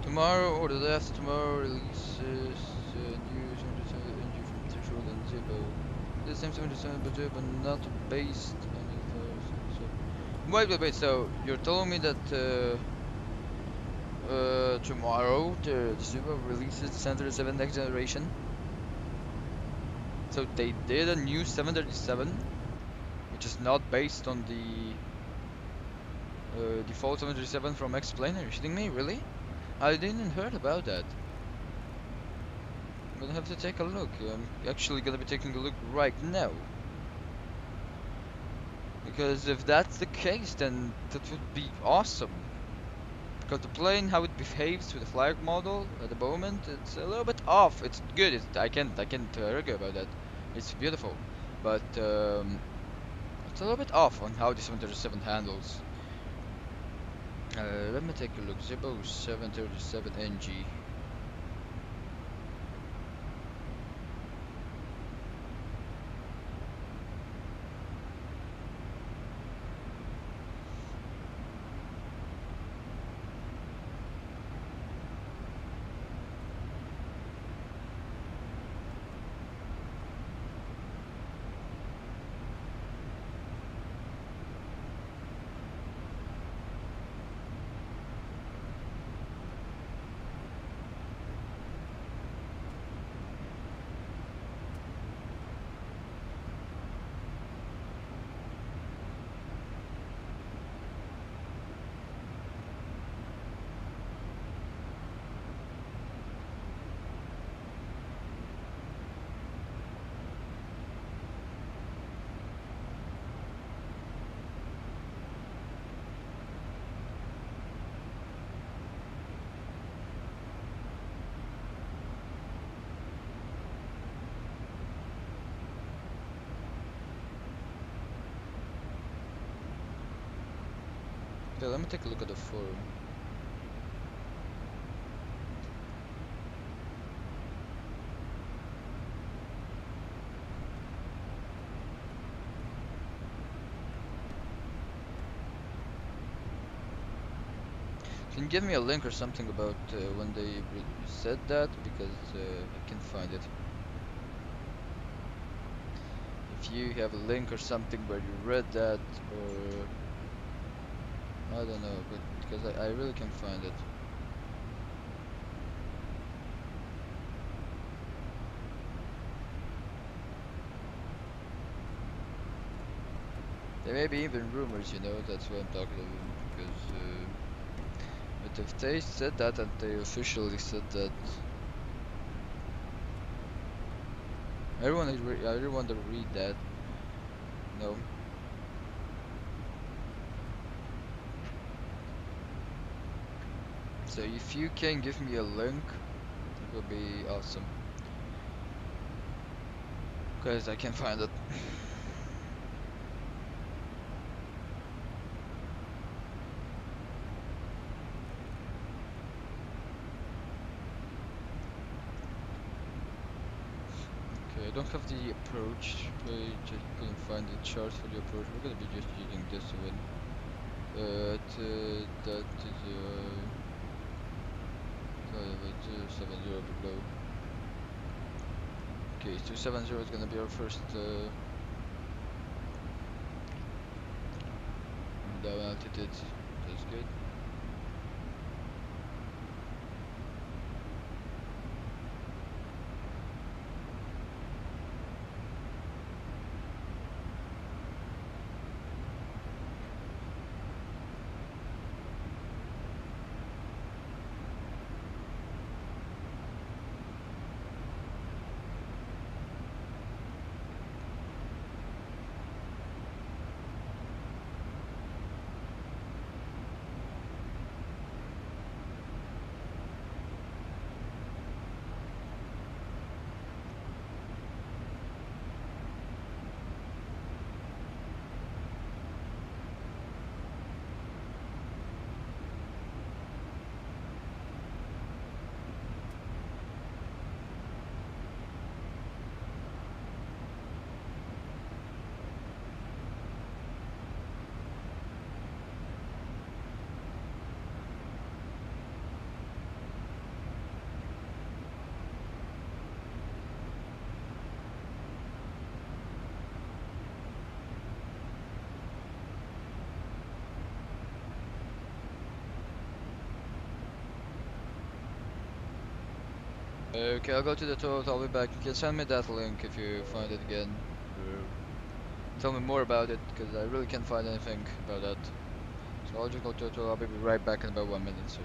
S1: Tomorrow or the day after tomorrow releases new 737 NG from Threshold and Zippo. The same 737 but not based on the so. Wait. So you're telling me that tomorrow the Zippo releases 737 next generation? So they did a new 737, which is not based on the default 737 from X-Plane. Are you shitting me? Really? I didn't heard about that. I'm gonna have to take a look. I'm actually gonna be taking a look right now. Because if that's the case, then that would be awesome. Because the plane, how it behaves with the flag model at the moment, it's a little bit off. It's good. I can't argue about that. It's beautiful, but it's a little bit off on how the 737 handles. Let me take a look. Zippo 737 NG. Yeah, let me take a look at the forum. Can you give me a link or something about when they said that? Because I can't find it. If you have a link or something where you read that, or I don't know, but because I really can't find it. There may be even rumors, you know, that's what I'm talking about, because but if they said that and they officially said that, I really want to read that. No. So if you can give me a link, it would be awesome. Because I can't find it. I don't have the approach page, I couldn't find the chart for the approach. We're gonna be just using this one. That is 270 below. Okay, 270 is gonna be our first down altitude. That's good. Okay, I'll go to the toilet. I'll be back. You can send me that link if you find it again. Or tell me more about it, because I really can't find anything about that. So I'll just go to the toilet. I'll be right back in about 1 minute. So.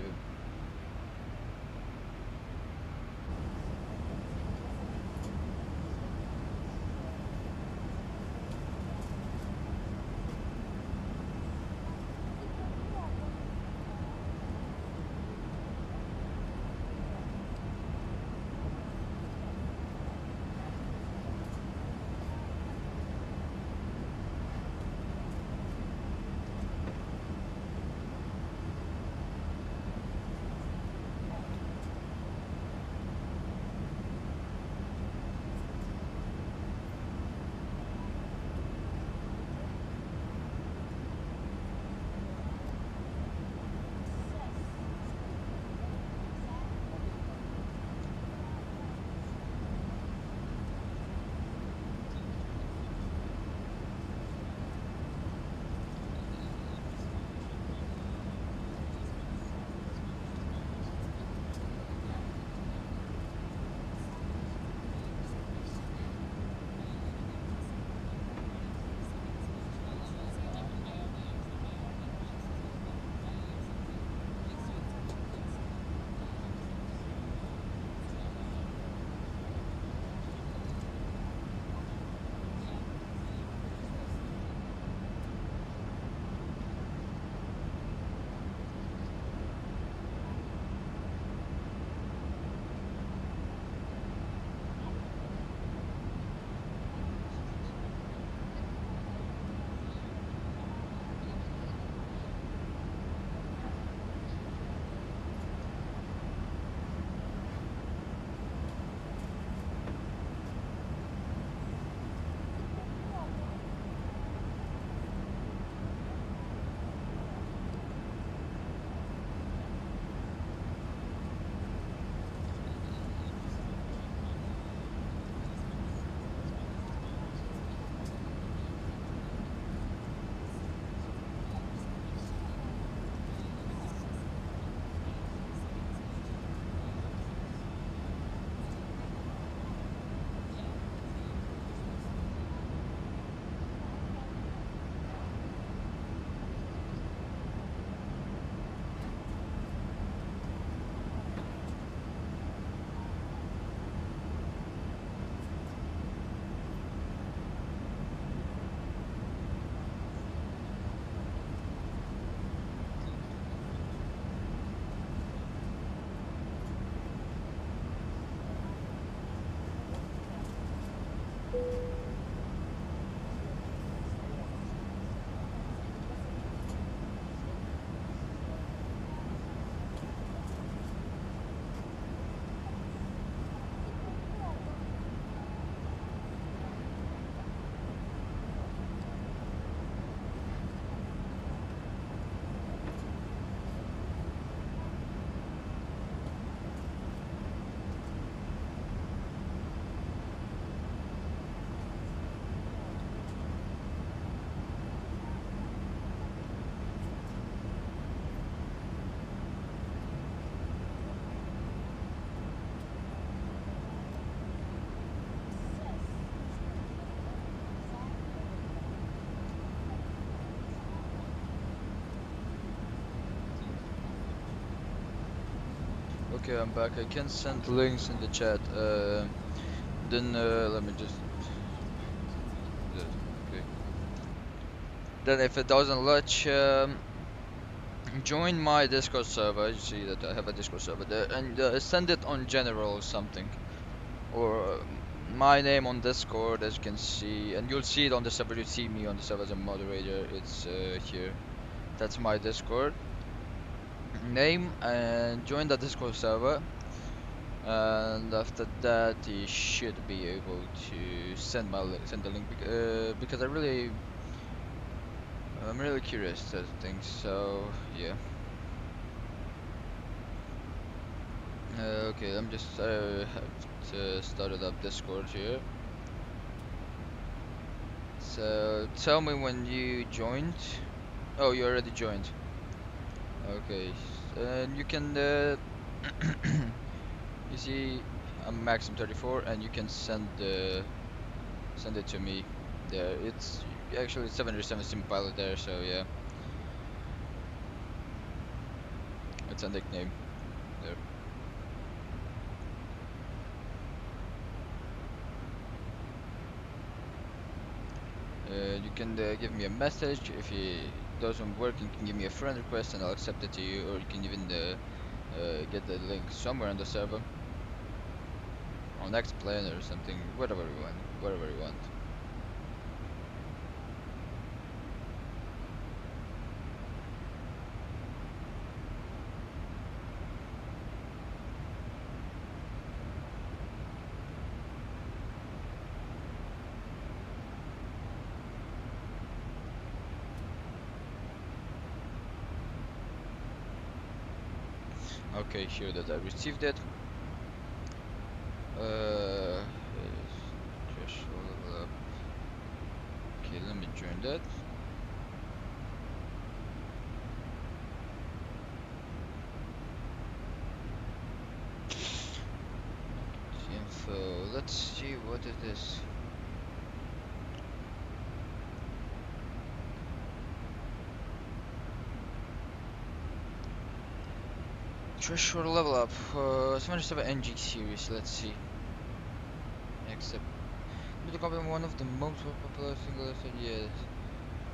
S1: Okay, I'm back. I can send links in the chat. Then let me just. Okay. Then if it doesn't let you join my Discord server, you see that I have a Discord server there, and send it on general or something, or my name on Discord, as you can see, and you'll see it on the server. You see me on the server as a moderator. It's here. That's my Discord name, and join the Discord server. And after that, you should be able to send the link because I'm really curious as things. So yeah. Okay, I'm just have to start it up Discord here. So tell me when you joined. Oh, you already joined. Okay, and you can you see I'm Maxim34, and you can send it to me there. It's actually 737 Sim Pilot there, so yeah, it's a nickname there. You can give me a message. If it doesn't work, you can give me a friend request and I'll accept it to you, or you can even get the link somewhere on the server on X-Plane or something, whatever you want, whatever you want. Okay, here that I received it. Threshold level up. Okay, let me join that. Info. Let's see what it is. Threshold level up. 77 NG series. Let's see. Accept. Becoming one of the most popular single yes.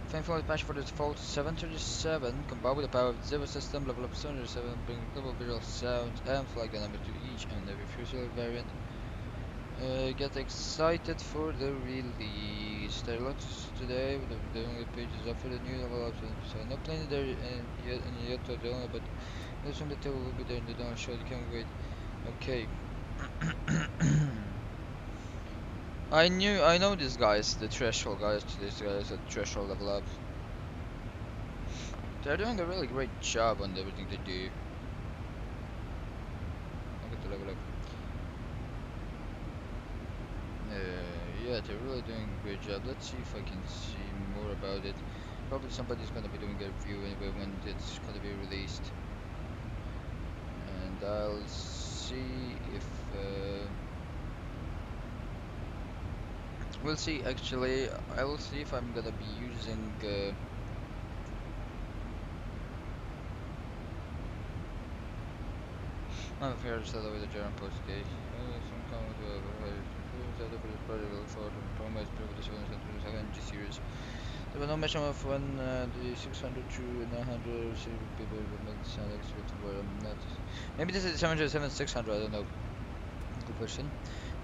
S1: Thankfully patch for the default 737 combined with the power of Zero system level up 737, bringing global visual sound and flight dynamic to each and every fuselage variant. Get excited for the release. There are lots today, but the only page is up for the new level up, so no plane there yet to the only, but there's some detail will be there in the down show. You can't wait. Okay. I know these guys, the threshold guys, these guys at threshold level up. They're doing a really great job on everything they do. Look at the level up. Yeah, they're really doing a great job. Let's see if I can see more about it. Probably somebody's gonna be doing a review anyway when it's gonna be released. And I'll see if we'll see. Actually, I will see if I'm gonna be using I'm fair to settle with the German post case. Some comment to NG series. There was no mention of when the 600 to 900 people would make the sound expected were not. Maybe this is 707 600, I don't know. Good question.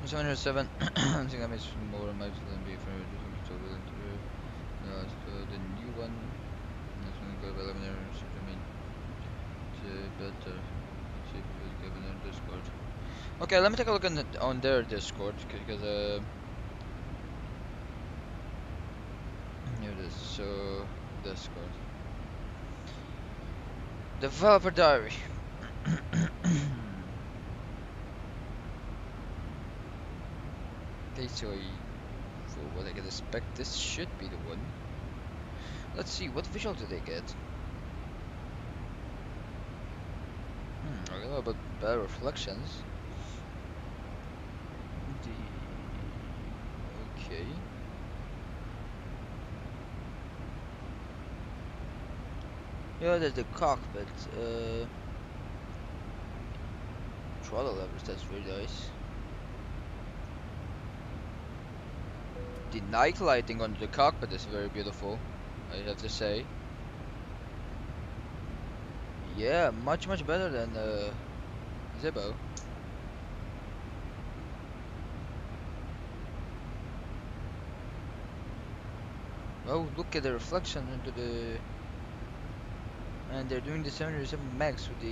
S1: 707, I think that makes more might than be for so willing to do. So the new one, that's going to go preliminary, I mean, it's better. See if it's given in Discord. Okay, let me take a look on their Discord, because here it is, so Discord. Developer diary. Okay, so for what I can expect, this should be the one. Let's see, what visual do they get? I don't know about better reflections. Okay. Yeah, there's the cockpit. Throttle levers, that's really nice. The night lighting on the cockpit is very beautiful, I have to say. Yeah, much better than Zibo. Oh, look at the reflection into the... And they're doing the 737 Max with the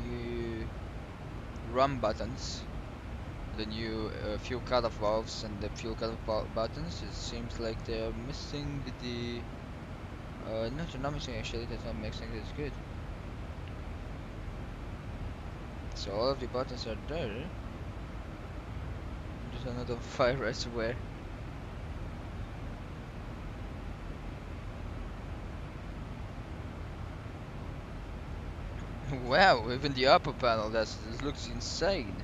S1: new RAM buttons. The new fuel cutoff valves and the fuel cutoff buttons. It seems like they're missing the... no, they're not missing actually, that's not missing, it's good. So all of the buttons are there. Just another fire, I swear. Wow, even the upper panel, this looks insane.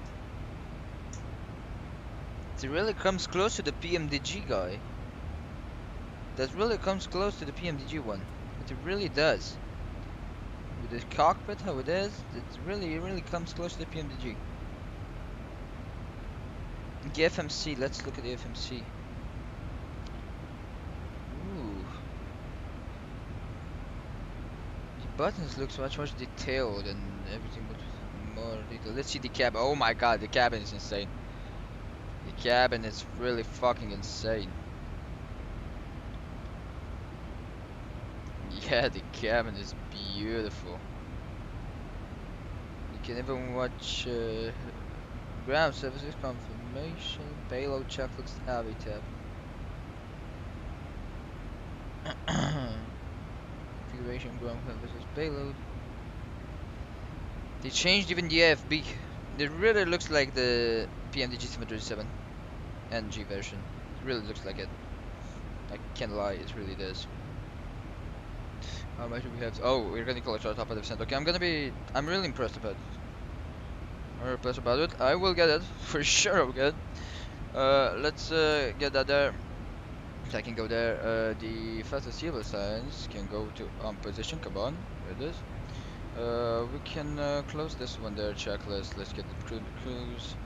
S1: It really comes close to the PMDG guy. That really comes close to the PMDG one. It really does. With the cockpit, how it is, it really comes close to the PMDG. The FMC, let's look at the FMC. Ooh. The buttons looks much more detailed and everything, but more detailed. Let's see the cabin. Oh my god, the cabin is insane. The cabin is really fucking insane. Yeah, the cabin is beautiful. You can even watch ground services confirmation, payload check looks heavy tab. Configuration ground services payload. They changed even the AFB. It really looks like the PMDG 737 NG version. It really looks like it. I can't lie, it really does. How much do we have? Oh, we're gonna collect our top 5%. Okay, I'm really impressed about it. I'm impressed about it. I will get it. For sure I'll get it. Let's get that there. So I can go there. The fastest civil science can go to on position. Come on, there it is. We can close this one there, checklist. Let's get the cruise.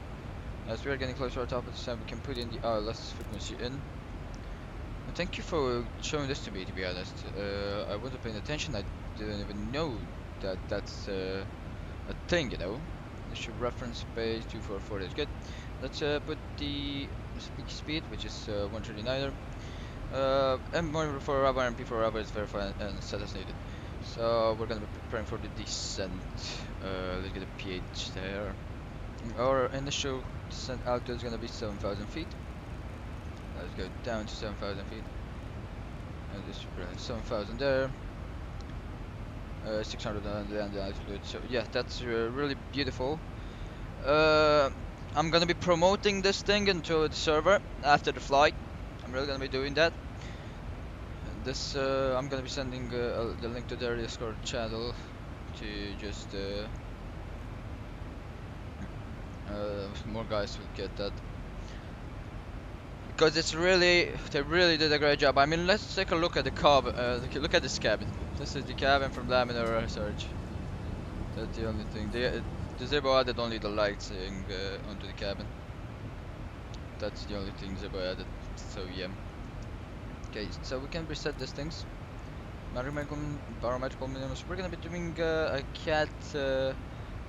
S1: As we are getting closer to our top of the sun, we can put in the RLS frequency in. Thank you for showing this to me, to be honest. I wasn't paying attention. I didn't even know that that's a thing, you know. This should reference page 244. That's good. Let's put the speed, which is 139er. M1 for rubber and P for rubber is verified and set as needed. So we're gonna be preparing for the descent. Let's get a pH there. Our initial descent altitude is gonna be 7,000 feet. Let's go down to 7,000 feet. And this is brilliant. 7,000 there. 600 on the altitude. So yeah, that's really beautiful. I'm gonna be promoting this thing into the server after the flight. I'm really gonna be doing that. And this, I'm gonna be sending the link to their Discord channel to just more guys will get that. Because it's really, they really did a great job. I mean, let's take a look at the look at this cabin. This is the cabin from Laminar Research. That's the only thing. The Zebo added only the lights onto the cabin. That's the only thing Zebo added. So yeah. Okay, so we can reset these things. Barometrical minimums. We're gonna be doing a Cat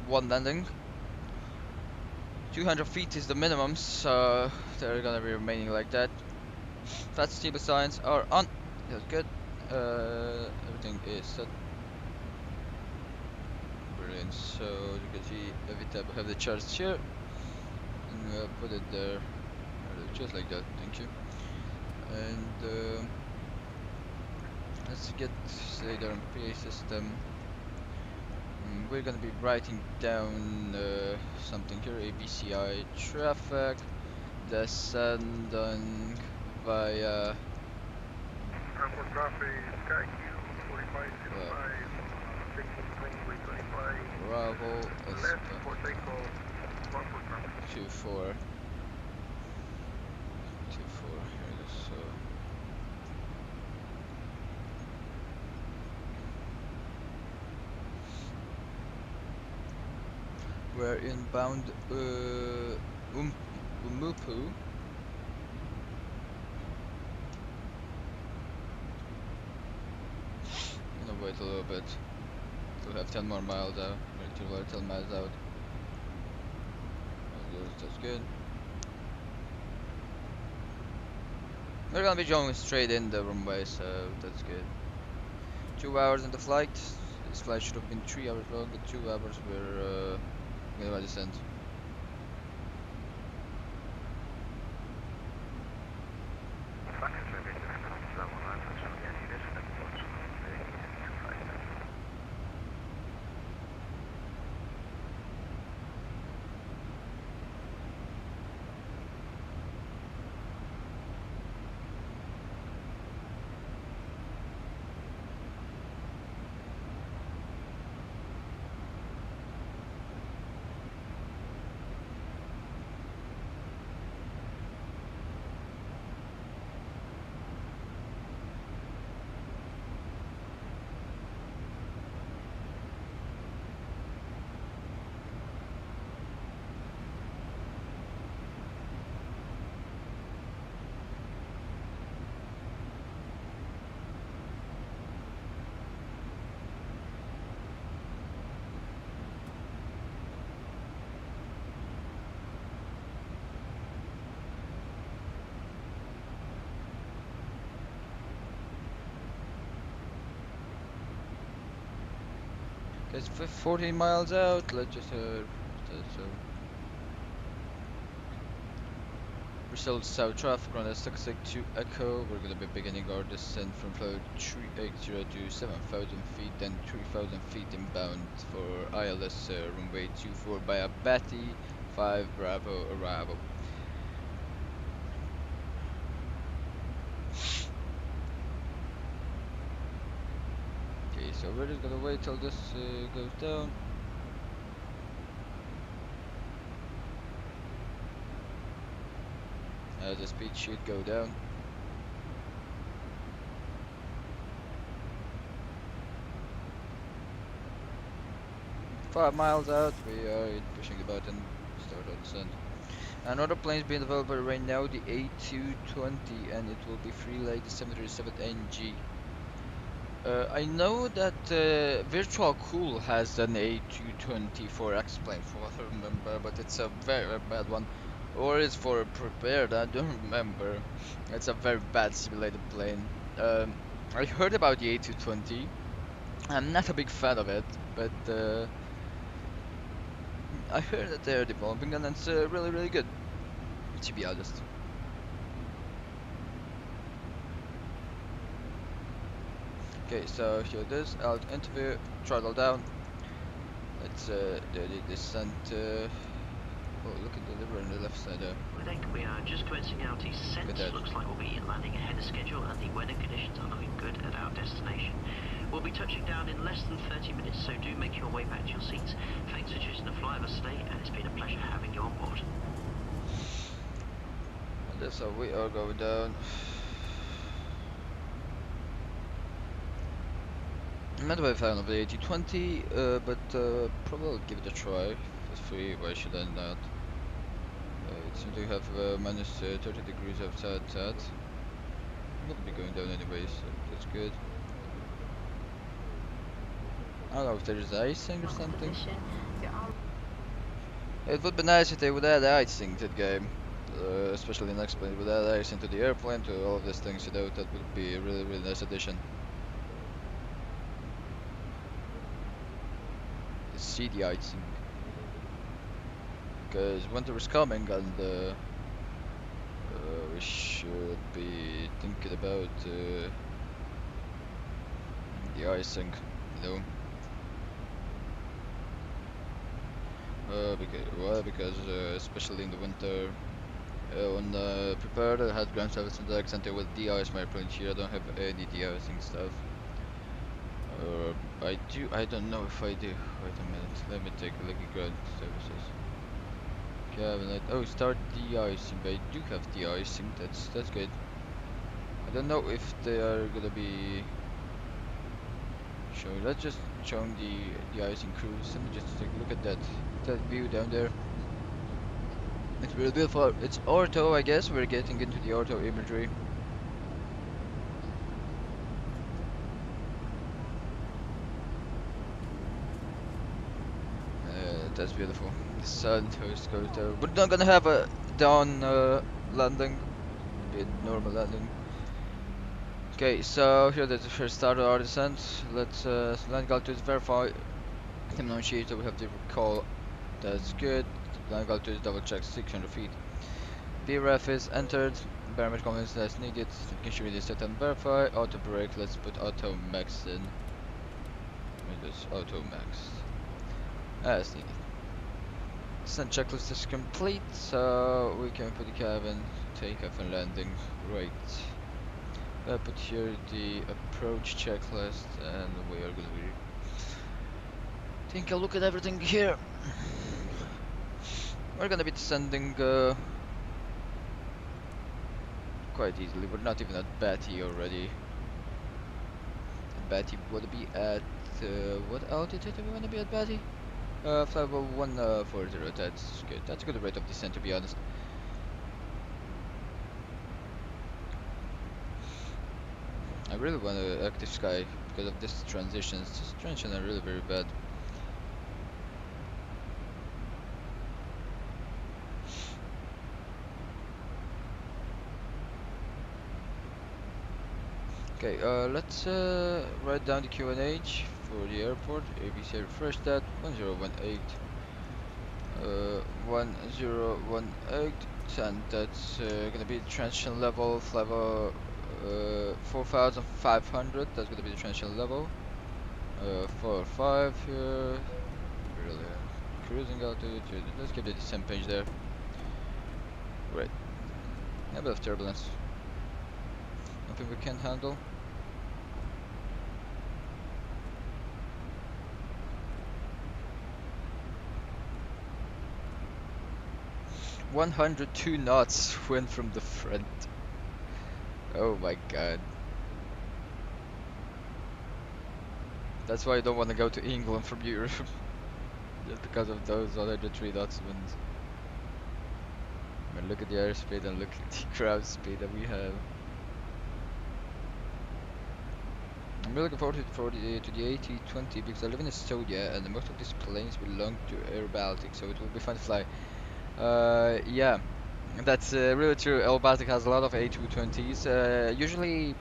S1: 1 landing. 200 feet is the minimum, so they're gonna be remaining like that. Fast stable signs are on. That's good. Everything is set. Brilliant. So you can see every tab have the charts here, and put it there, just like that. Thank you. And let's get radar and PA system. We're gonna be writing down something here. EBCI traffic descending via Bravo 24 here it is. So we're inbound Umupu. I'm gonna wait a little bit. We'll have 10 more miles out. We're 10 miles out. That's good. We're gonna be going straight in the runway, so that's good. 2 hours in the flight. This flight should have been 3 hours long, but 2 hours we're gonna descend. It's 14 miles out. Let's just so Bristol South traffic on S662 Echo. We're gonna be beginning our descent from flow 380 to 7,000 feet, then 3,000 feet inbound for ILS runway 24 by Abati 5 Bravo arrival. Okay, so we're just gonna wait till this goes down. The speed should go down. Five miles out, we are pushing the button, start our descent. Another plane is being developed right now, the A220, and it will be free like the 737NG. I know that Virtual Cool has an A220 for X-Plane, from what I remember, but it's a very bad one. Or it's for Prepared, I don't remember. It's a very bad simulated plane. I heard about the A220. I'm not a big fan of it, but I heard that they're developing and it's really good, to be honest. Okay, so here it is, alt interview, throttle down. Let's do the descent. Oh, look at the liver on the left side there.
S6: We are just commencing our descent. Looks like we'll be landing ahead of schedule and the weather conditions are looking good at our destination. We'll be touching down in less than 30 minutes, so do make your way back to your seats. Thanks for choosing to fly with us today, and it's been a pleasure having you on board.
S1: And that's how we are going down. I'm not a big fan of the A220, but probably I'll give it a try. It's free, why should I not? It seems to have minus 30 degrees outside that. I'm gonna be going down anyway, so that's good. I don't know if there's icing or something. It would be nice if they would add icing to the game, especially in X-Plane. Would add icing to the airplane, to all of these things, you know, that would be a really nice addition. See the icing, because winter is coming and we should be thinking about the icing, you know. Because especially in the winter, when Prepared I had ground service in the Center with de-ice my plane here. I don't have any de-icing stuff. I don't know if I do. Wait a minute, let me take a look at ground services. Cabinet, oh, start de-icing. I do have de-icing, that's good. I don't know if they are gonna be showing. Let's just show the de-icing cruise. Let me just take a look at that view down there. It's really beautiful. It's ortho, I guess. We're getting into the ortho imagery. That's beautiful. The sun goes down. We're not gonna have a down landing. It'll be a normal landing. Okay, so here the first start of our descent. Let's land altitude verify. Terminal sheet, so we have the recall. That's good. Land altitude double check 600 feet. VRYR is entered. Barometer confidence as needed. Making sure it is set and verify. Auto brake. Let's put auto max in. Just auto max as needed. Descent checklist is complete, so we can put the cabin, takeoff and landing. Great. I put here the approach checklist, and we are gonna be take a look at everything here. We're gonna be descending quite easily. We're not even at Batty already. Batty would be at what altitude do we want to be at Batty? Flight level 140, that's good. That's a good rate of descent, to be honest. I really want an active sky because of this transitions. This transitions are really very bad. Okay, let's write down the QNH for the airport. EBCI refresh that. 1018. 1018, and that's gonna be the transition level, level 4500. That's gonna be the transition level. 4 or 5 here. Really, cruising altitude. Let's keep the descent page there. Great. A bit of turbulence. Nothing we can't handle. "102 knots wind from the front." Oh my god. That's why I don't want to go to England from Europe. Just because of those 103 knots winds. I mean, look at the airspeed and look at the ground speed that we have. I'm really looking forward to the AT20 because I live in Estonia and most of these planes belong to Air Baltic, so it will be fun to fly. Yeah, that's really true. Air Baltic has a lot of A220s. Usually,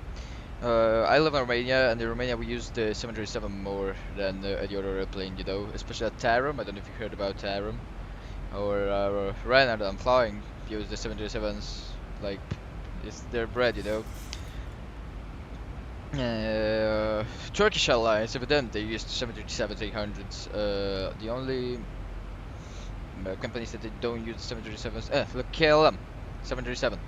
S1: I live in Romania, and in Romania we use the 737 more than any other airplane, you know, especially at Tarom. I don't know if you heard about Tarom. Or Ryanair that I'm flying use the 737s like it's their bread, you know. Turkish Airlines, evident they use 737-800s. The only companies that they don't use 737s, look, KLM 737.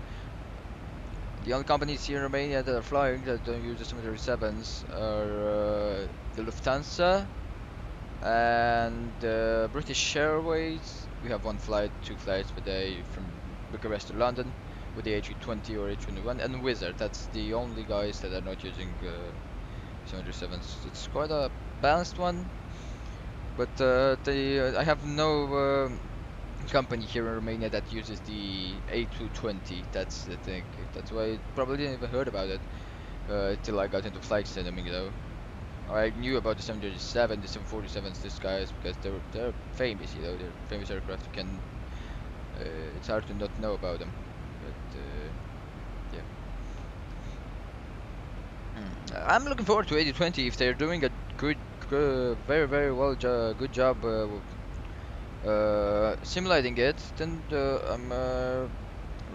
S1: The only companies here in Romania that are flying that don't use the 737s are the Lufthansa and British Airways. We have one flight, 2 flights per day from Bucharest to London with the A320 or A321, and Wizz Air. That's the only guys that are not using 737s. It's quite a balanced one, but I have no company here in Romania that uses the A220. That's the thing. That's why I probably didn't even heard about it till I got into flight sim, you know. I knew about the 737, the 747s, these guys, because they're famous, you know, they're famous aircraft. You can, it's hard to not know about them. But yeah, I'm looking forward to A220 if they're doing a good, very well, good job simulating it. Then I'm really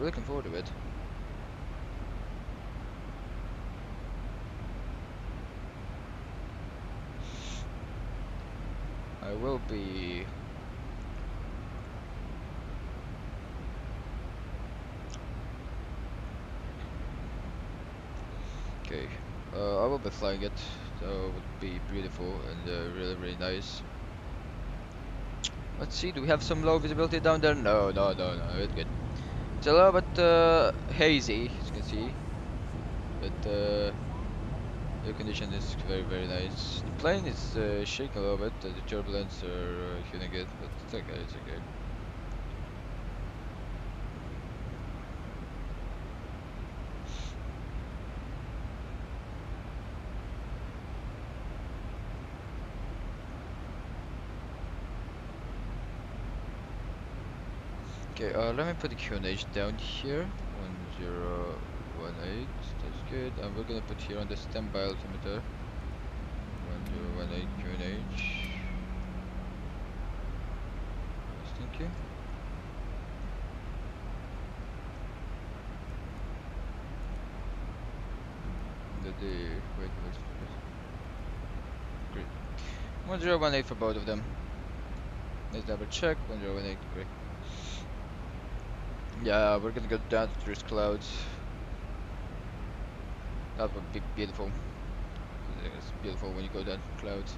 S1: looking forward to it. I will be okay. I will be flying it, so it would be beautiful and really nice. Let's see, do we have some low visibility down there? No, it's good. It's a little bit hazy, as you can see, but the condition is very nice. The plane is shaking a little bit, the turbulence are hitting it, but it's okay, it's okay. Okay, let me put the QNH down here, 1018, that's good, and we're gonna put here on the standby altimeter, 1018 QNH, yes, thank you. Wait, great, 1018 for both of them. Let's double check, 1018, great. Yeah, we're gonna go down through these clouds. That would be beautiful. It's beautiful when you go down through clouds.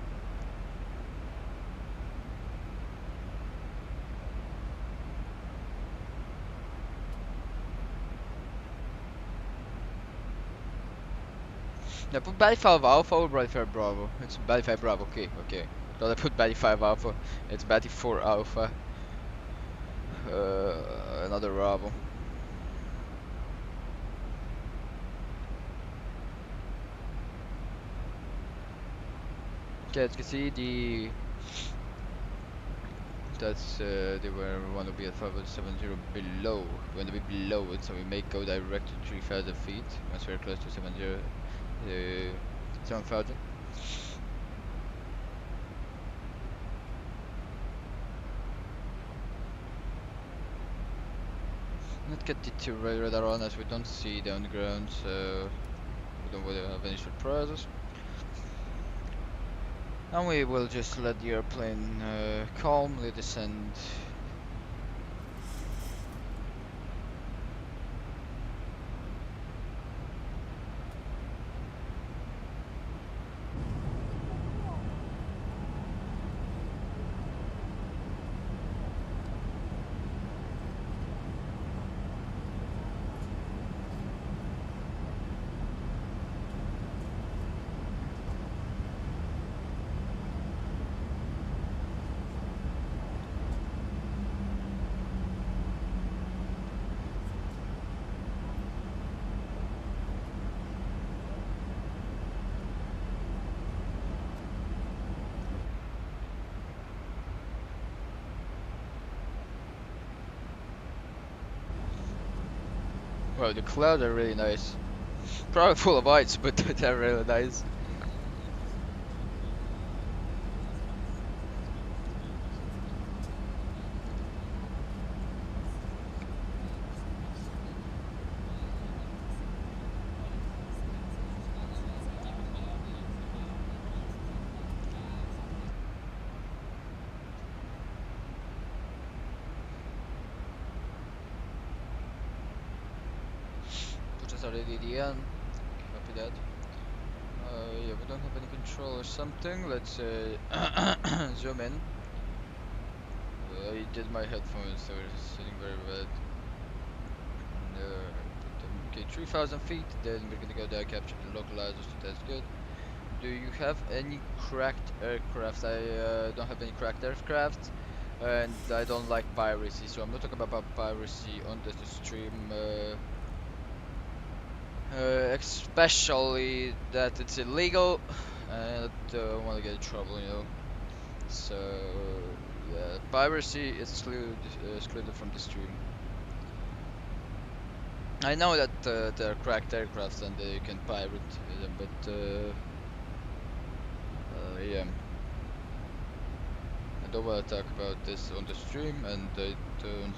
S1: Now put Batty 5 Alpha or Batty 5 Bravo? It's Batty 5 Bravo, okay. Thought I put Batty 5 Alpha. It's Batty 4 Alpha. Another Bravo. Okay, as you can see, they were want to be at 570 below. We want to be below it, so we may go direct to 3,000 feet once we're close to 7,000. not get the radar on as we don't see the underground, so we don't really have any surprises. And we will just let the airplane calmly descend. Well, the clouds are really nice. Probably full of ice, but they're really nice. Put us already the end. Copy that. Yeah, we don't have any control or something. Let's zoom in. I did my headphones, they were sitting very bad. Okay, 3,000 feet, then we're gonna go there, capture the localizers, so that's good. Do you have any cracked aircraft? I don't have any cracked aircraft, and I don't like piracy, so I'm not talking about piracy on the stream. Especially that it's illegal, and I don't want to get in trouble, you know. So yeah, piracy is excluded from the stream. I know that there are cracked aircrafts and you can pirate them, but yeah, I don't want to talk about this on the stream, and I don't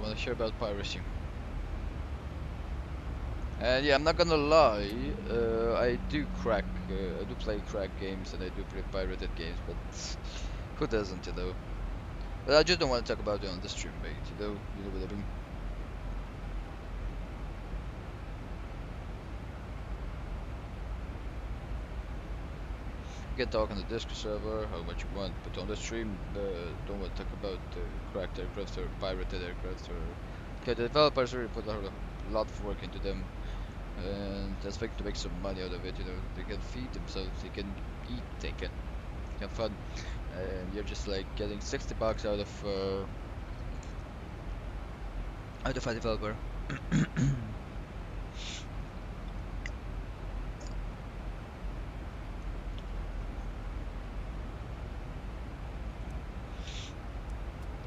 S1: want to hear about piracy. And yeah, I'm not gonna lie, I do play crack games and I do play pirated games, but who doesn't, you know? But I just don't want to talk about it on the stream, mate, you know what I mean? You can talk on the Discord server how much you want, but on the stream, don't want to talk about cracked aircraft or pirated aircraft, or okay, the developers really put a lot of work into them, and expect to make some money out of it, you know. They can feed themselves, they can eat, they can have fun, and you're just like getting 60 bucks out of a developer.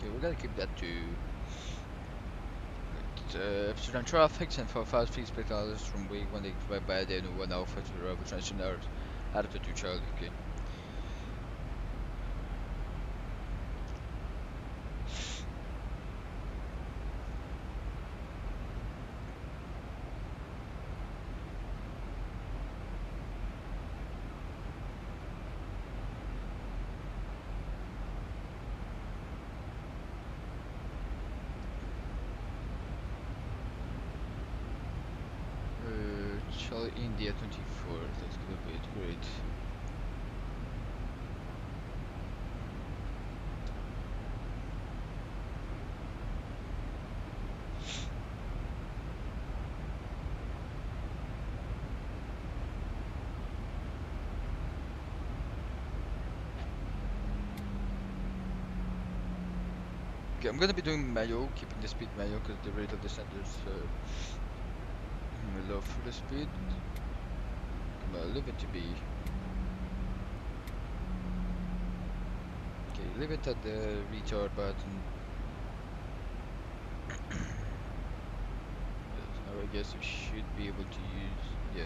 S1: Okay, we gotta keep that to Amsterdam traffic and for fast feet spectators from week when they drive by they know 1 alpha to the rubber transition hours out of the 2 child. Okay. India 24, that's gonna be great. Okay, I'm gonna be doing manual, keeping the speed manual because the rate of descent is low for the speed. I'll leave it to be. Okay, leave it at the retard button. Now I guess we should be able to use, yeah.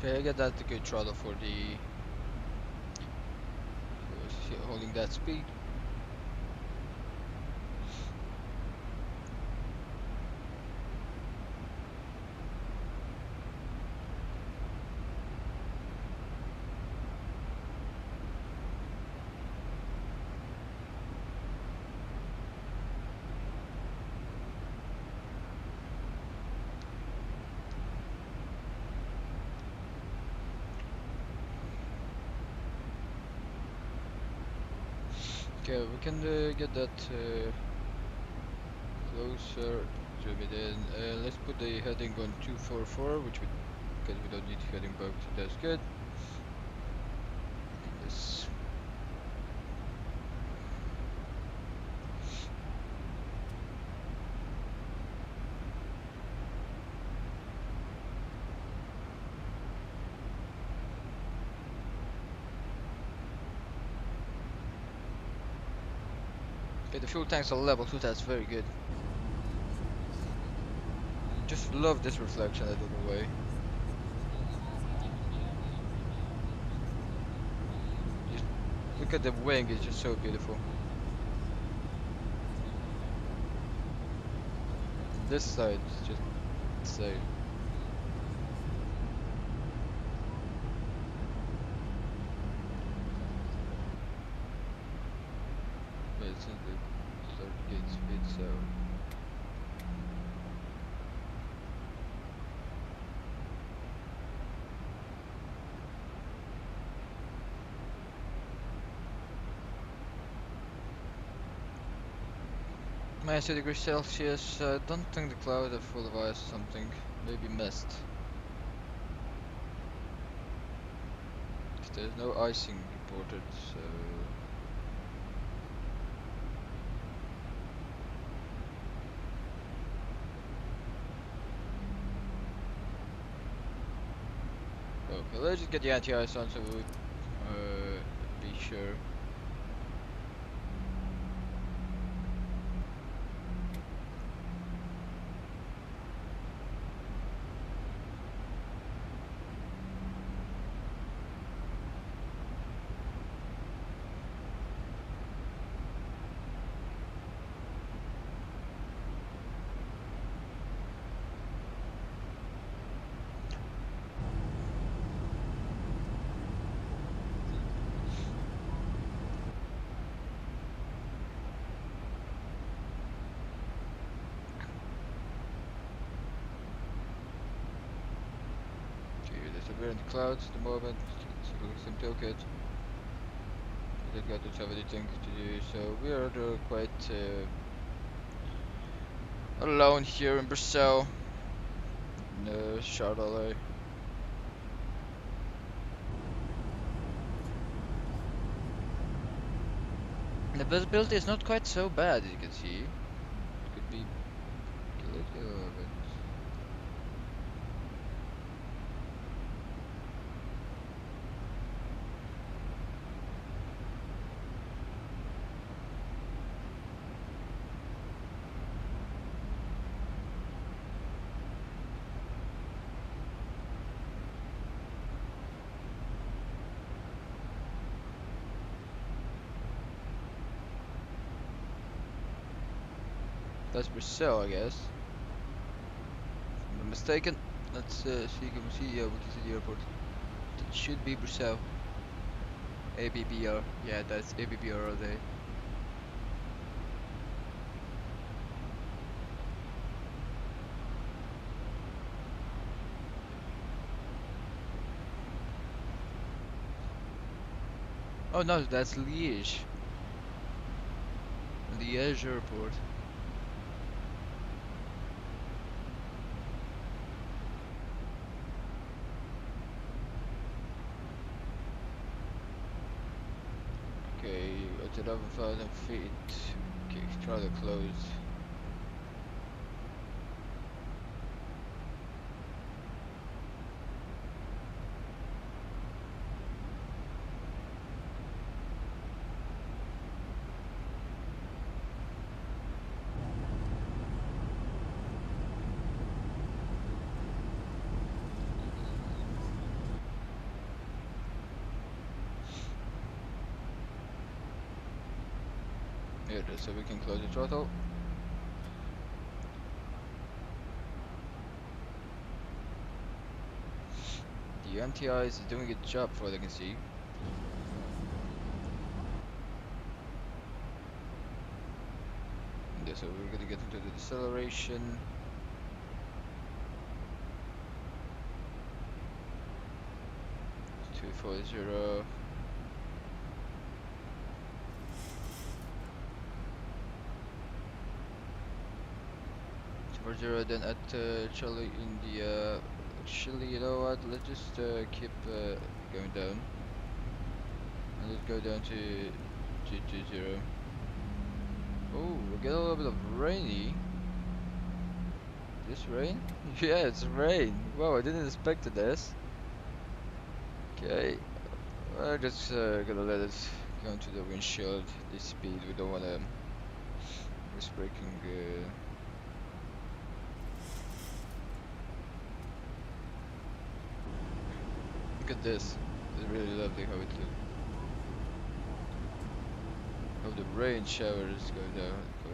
S1: Okay, I get that a good throttle for the holding that speed. Okay, we can get that closer to it. Then let's put the heading on 244, because we don't need heading box. That's good. Yes. Okay, the fuel tanks are level 2. That's very good. Just love this reflection out of the way. Just look at the wing, it's just so beautiful. This side is just insane. It's in the 38 speed, so -2 degrees Celsius. Don't think the clouds are full of ice or something. Maybe mist. There's no icing reported, so okay, let's just get the anti-ice on so we be sure. We're in the clouds at the moment. Let's look at some toolkit. I don't have anything to do, so we are quite alone here in Brussels, in Charlotte. The visibility is not quite so bad, as you can see. It could be a little bit. That's Brazil, I guess. If I'm not mistaken. Let's see. We can see the airport. It should be Brazil. ABBR. Yeah, that's ABBR all day. Oh no, that's Liège. Liège airport. Okay, at 11,000 feet. Okay, try to close. Here it is, so we can close the throttle. The MTI is doing its job for what I can see. Okay, so we're gonna get into the deceleration. Two 240. 240, then at Charlie India. Actually, you know what? Let's just keep going down. And let's go down to 220. Oh, we get a little bit of rainy. This rain? Yeah, it's rain. Wow, I didn't expect this. Okay, we're just gonna let it go into the windshield. This speed, we don't wanna risk braking. Look at this. It's really lovely how it looks. How the rain showers go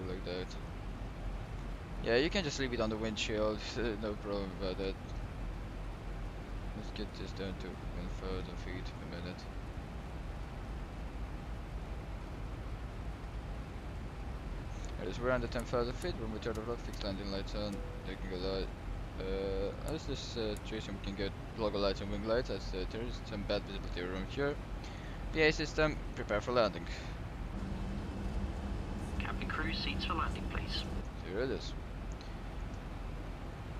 S1: like that. Yeah, you can just leave it on the windshield. No problem about that. Let's get this down to 1,000 feet per minute. Alright, so we're under 10,000 feet. We're with the rock, fixed landing lights on. Taking a light. As this situation, we can get logo lights and wing lights, as there is some bad visibility around here. PA system, prepare for landing.
S6: Cabin crew, seats for landing, please.
S1: Here it is.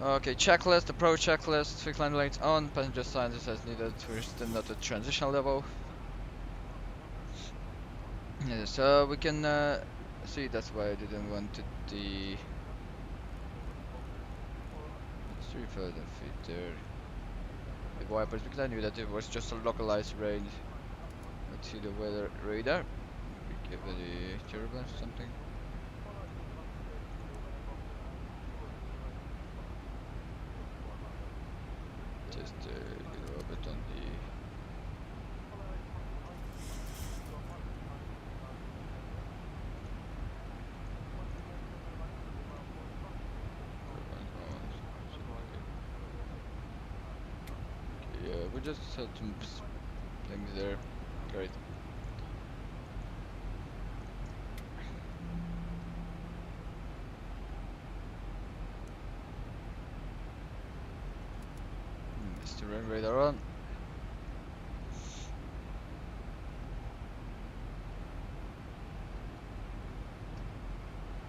S1: Okay, checklist, approach checklist, fixed landing lights on, passenger signs as needed, we're still not at transition level. Yeah, so we can see, that's why I didn't want the 3,000 feet there. The wipers, because I knew that it was just a localized rain. Let's see the weather radar. We give it a turbulence or something. Just get a little bit on the yeah, we just had some things there. Great. Mr. Rain radar on.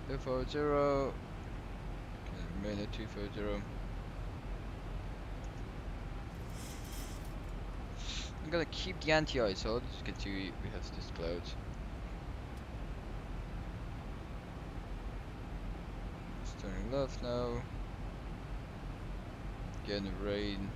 S1: Two 40. Remain at 240. I'm gonna keep the anti-eye, so let's get to we have this cloud. It's turning left now. Again, rain.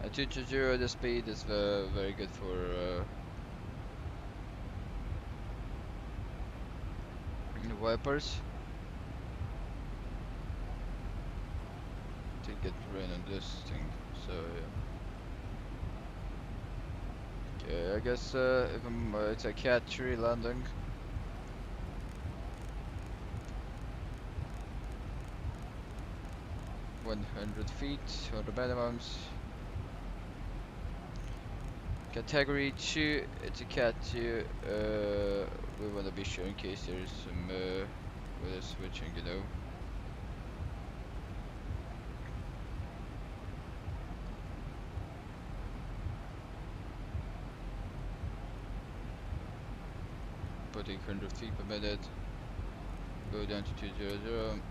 S1: At 220, the speed is very good for the wipers. To get rain on this thing, so yeah. Okay, I guess if it's a Cat 3 landing. $100 feet for the minimums. Category 2, it's a Cat 2. We want to be sure in case there's some weather switching, you know. Putting 100 feet per minute. Go down to 200.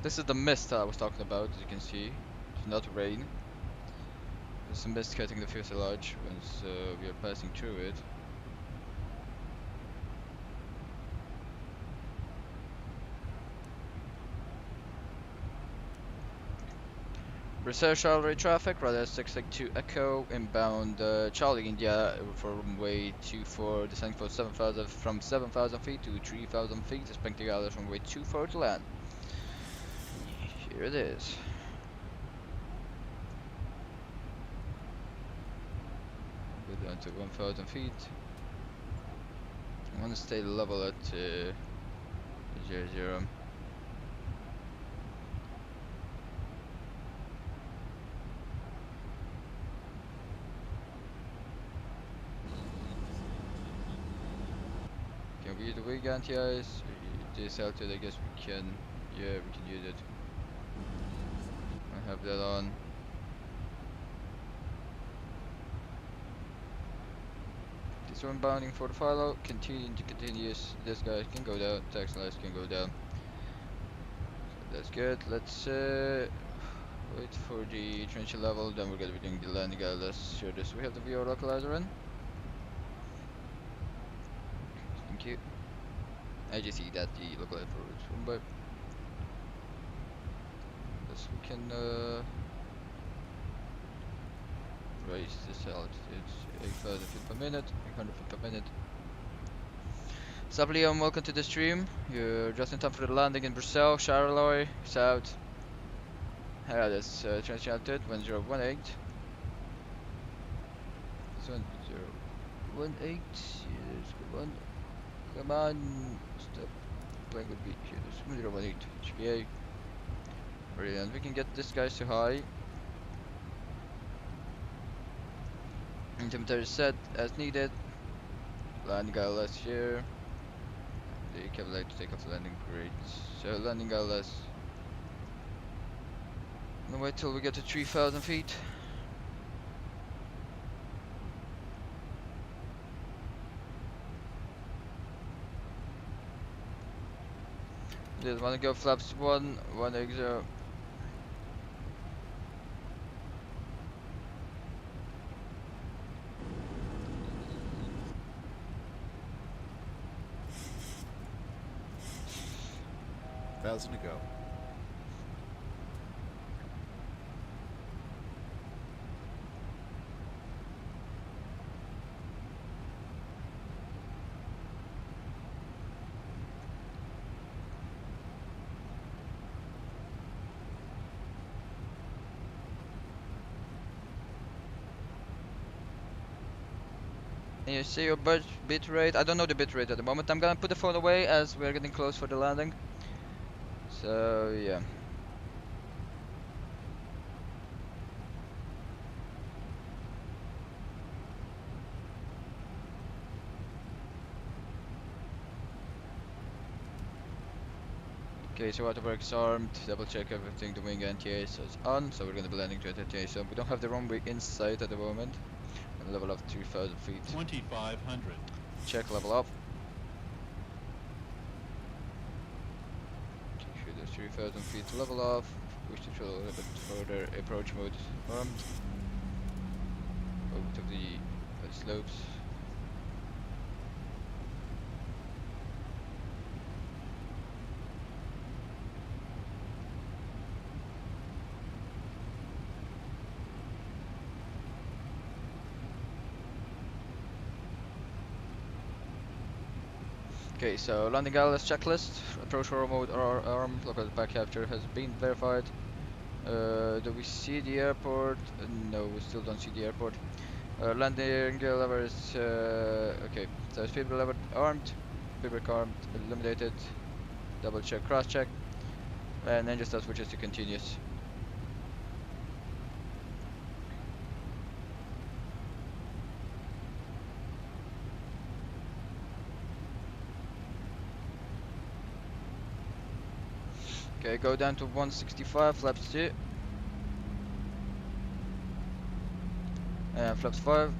S1: This is the mist I was talking about, as you can see. It's not rain. There's some mist cutting the fuselage once we are passing through it. Brazil Charlie traffic, radar 662 Echo, inbound Charlie India for runway 24, descending for 7,000 from 7,000 feet to 3,000 feet, expecting others from runway 24 to land. Here it is. Go down to 1,000 feet. I want to stay level at 0. Can we use the wing anti-ice? This altitude, I guess we can. Yeah, we can use it. I have that on. This one bounding for the follow. Continue to continuous. This guy can go down. Tax lights can go down. So that's good. Let's wait for the trench level. Then we're gonna be doing the landing guide. Let's share this. We have the VR localizer in. Thank you. I just see that the localizer is from by. Yes, we can raise this altitude. 8,000 feet per minute, 800 feet per minute. Sup Liam, welcome to the stream. You're just in time for the landing in Brazil, Charleroi, South. That's trench altitude 1018. 1018. Yes, come on. Come on. Stop playing with me. Here's 1018. HPA. Brilliant. We can get this guy so high. Altimeter is set as needed. Landing ILS here. The cabin light to take off the landing, great. So landing ILS. I'm gonna wait till we get to 3,000 feet. Just wanna go flaps 180.
S12: To go.
S1: And you see your bit rate. I don't know the bit rate at the moment. I'm gonna put the phone away as we're getting close for the landing. So yeah. Okay, so waterworks armed. Double check everything. The wing anti-air is on, so we're gonna be landing to anti-air. So we don't have the runway in sight at the moment. And level up 3,000 feet.
S12: 2,500.
S1: Check level up. 3,000 feet to level off, push the throttle a little bit further, approach mode armed, over to the slopes. Okay, so landing ILS checklist, approach forward mode arm, local back capture has been verified. Do we see the airport? No, we still don't see the airport. Landing lever is, okay, so speed lever armed, speedbrake armed, illuminated, double check, cross check, and then just switches to continuous. Okay, go down to 165, flaps 2. And flaps 5.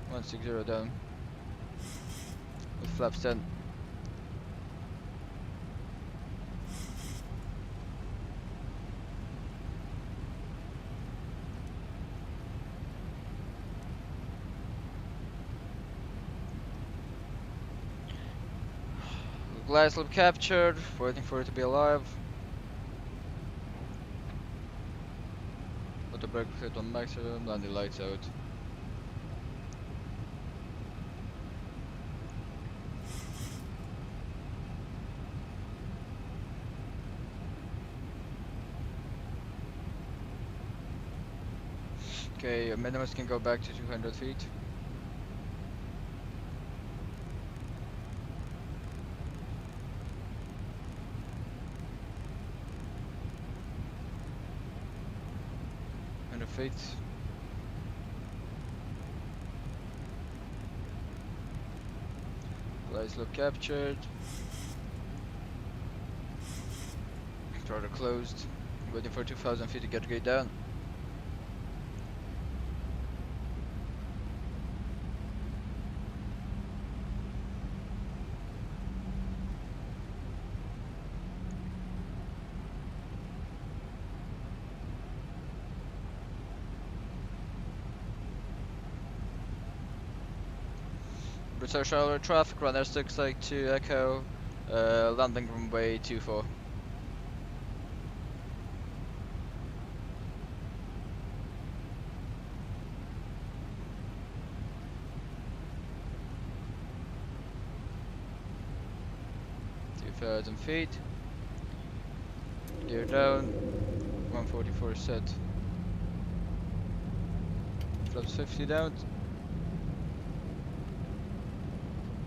S1: 160 down. With flaps 10. Glide slope captured, waiting for it to be alive. Auto brake fit on maximum, landing lights out. Okay, minimus can go back to 200 feet. Feet. Flight slope captured. Throttle closed. Waiting for 2,000 feet to get gate down. British Charlotte traffic, runner 682 Echo, landing runway 24. Feet. Gear down. 144 set. Flaps 50 down.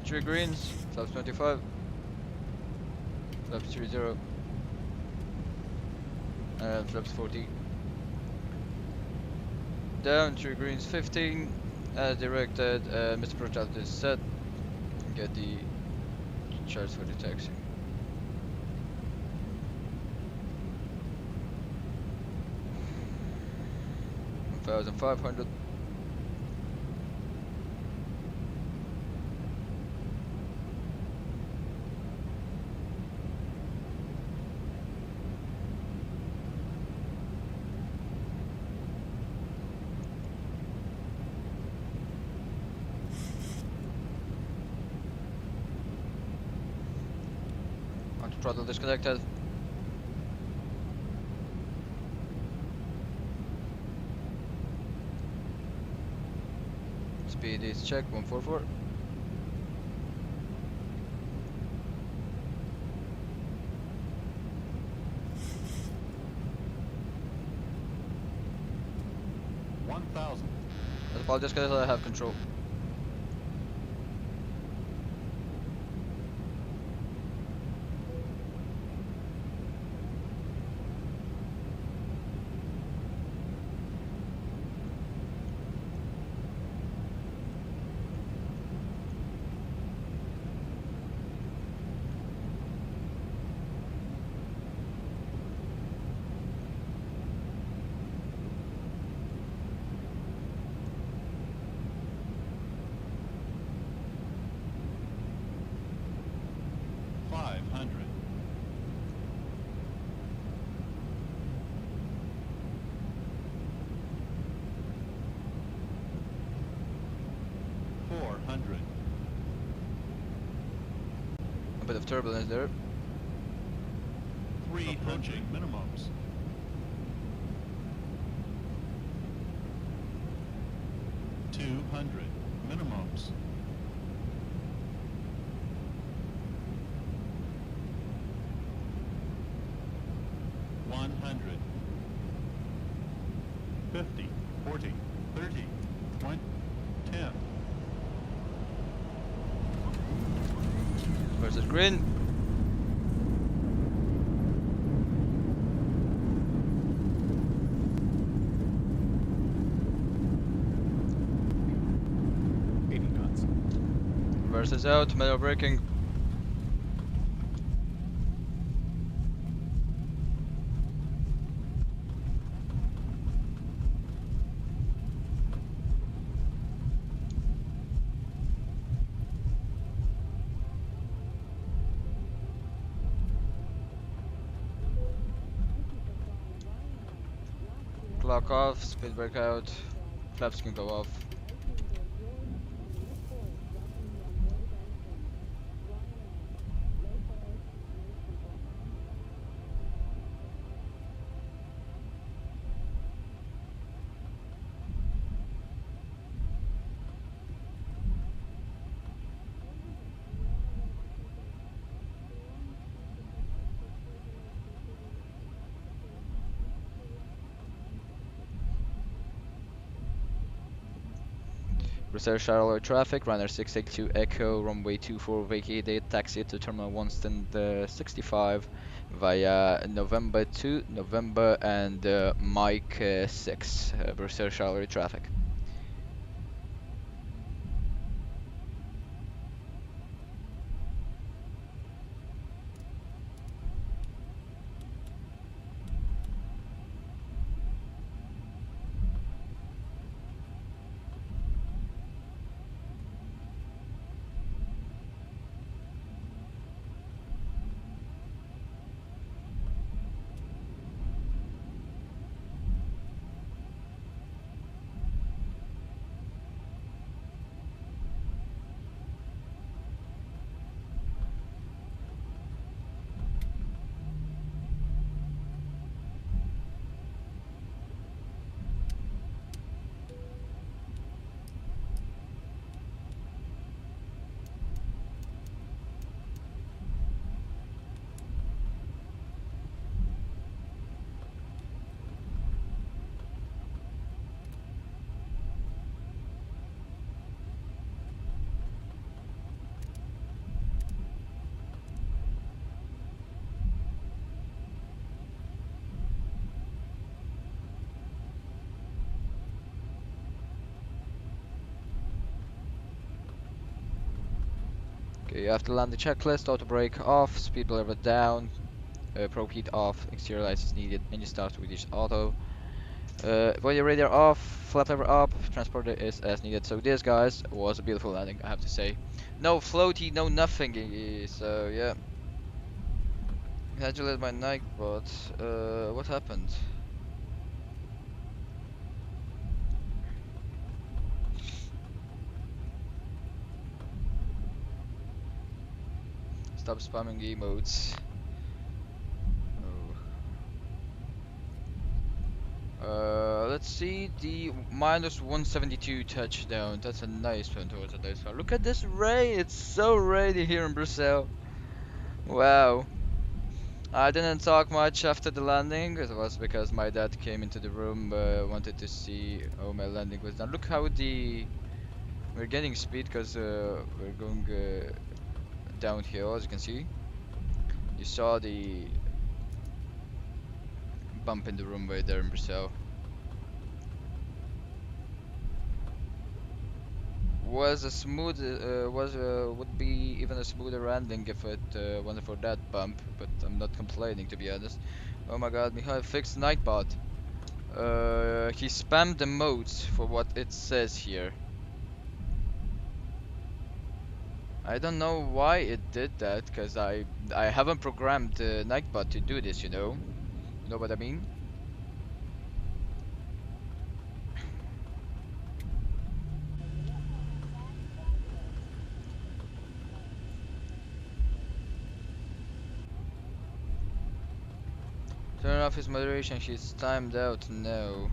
S1: 3 greens. Flaps 25. Flaps 30. And flaps 40. Down 3 greens 15. As directed. Mr. Project is set. Get the charge for the taxi. 1,500. Auto throttle disconnected. Speed is check 144. I apologize guys, I have control. A bit of turbulence there.
S12: 3 approaching minimums. 200 minimums. 100. 50, 40, 30, 20, 10.
S1: Versus green. Versus out, manual braking. Clock off, speed brake out, flaps can go off. Brussels Charlotte traffic, runner 682 Echo, runway 24 vacated, taxi to terminal 1 stand 65 via November 2, November and Mike 6, Brussels Charlotte traffic. Okay, after land the checklist, auto brake off, speed level down, probe heat off, exterior lights is needed, engine start with each auto. Body radar off, flap lever up, transporter is as needed. So this, guys, was a beautiful landing, I have to say. No floaty, no nothing, so yeah. Congratulate my Nightbot. What happened? Stop spamming emotes. Let's see the -172 touchdown. That's a nice one towards a nice one. Look at this rain. It's so rainy here in Brussels. Wow. I didn't talk much after the landing. It was because my dad came into the room, wanted to see how my landing was done. Look how we're getting speed because we're going downhill, as you can see. You saw the bump in the runway there in Brussels. Was a smooth, would be even a smoother landing if it wasn't for that bump, but I'm not complaining, to be honest. Oh my god, Mikhail fixed Nightbot. He spammed the modes for what it says here. I don't know why it did that, cause I haven't programmed Nightbot to do this, you know. You know what I mean? Turn off his moderation, she's timed out now.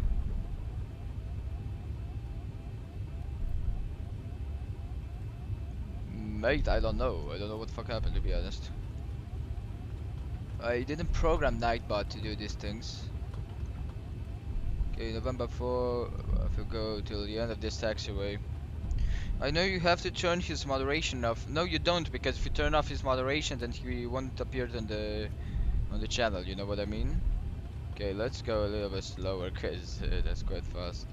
S1: Mate, I don't know. I don't know what the fuck happened, to be honest. I didn't program Nightbot to do these things. Okay, November 4, if you go till the end of this taxiway. I know you have to turn his moderation off. No, you don't, because if you turn off his moderation, then he won't appear on the channel, you know what I mean? Okay, let's go a little bit slower, cause that's quite fast.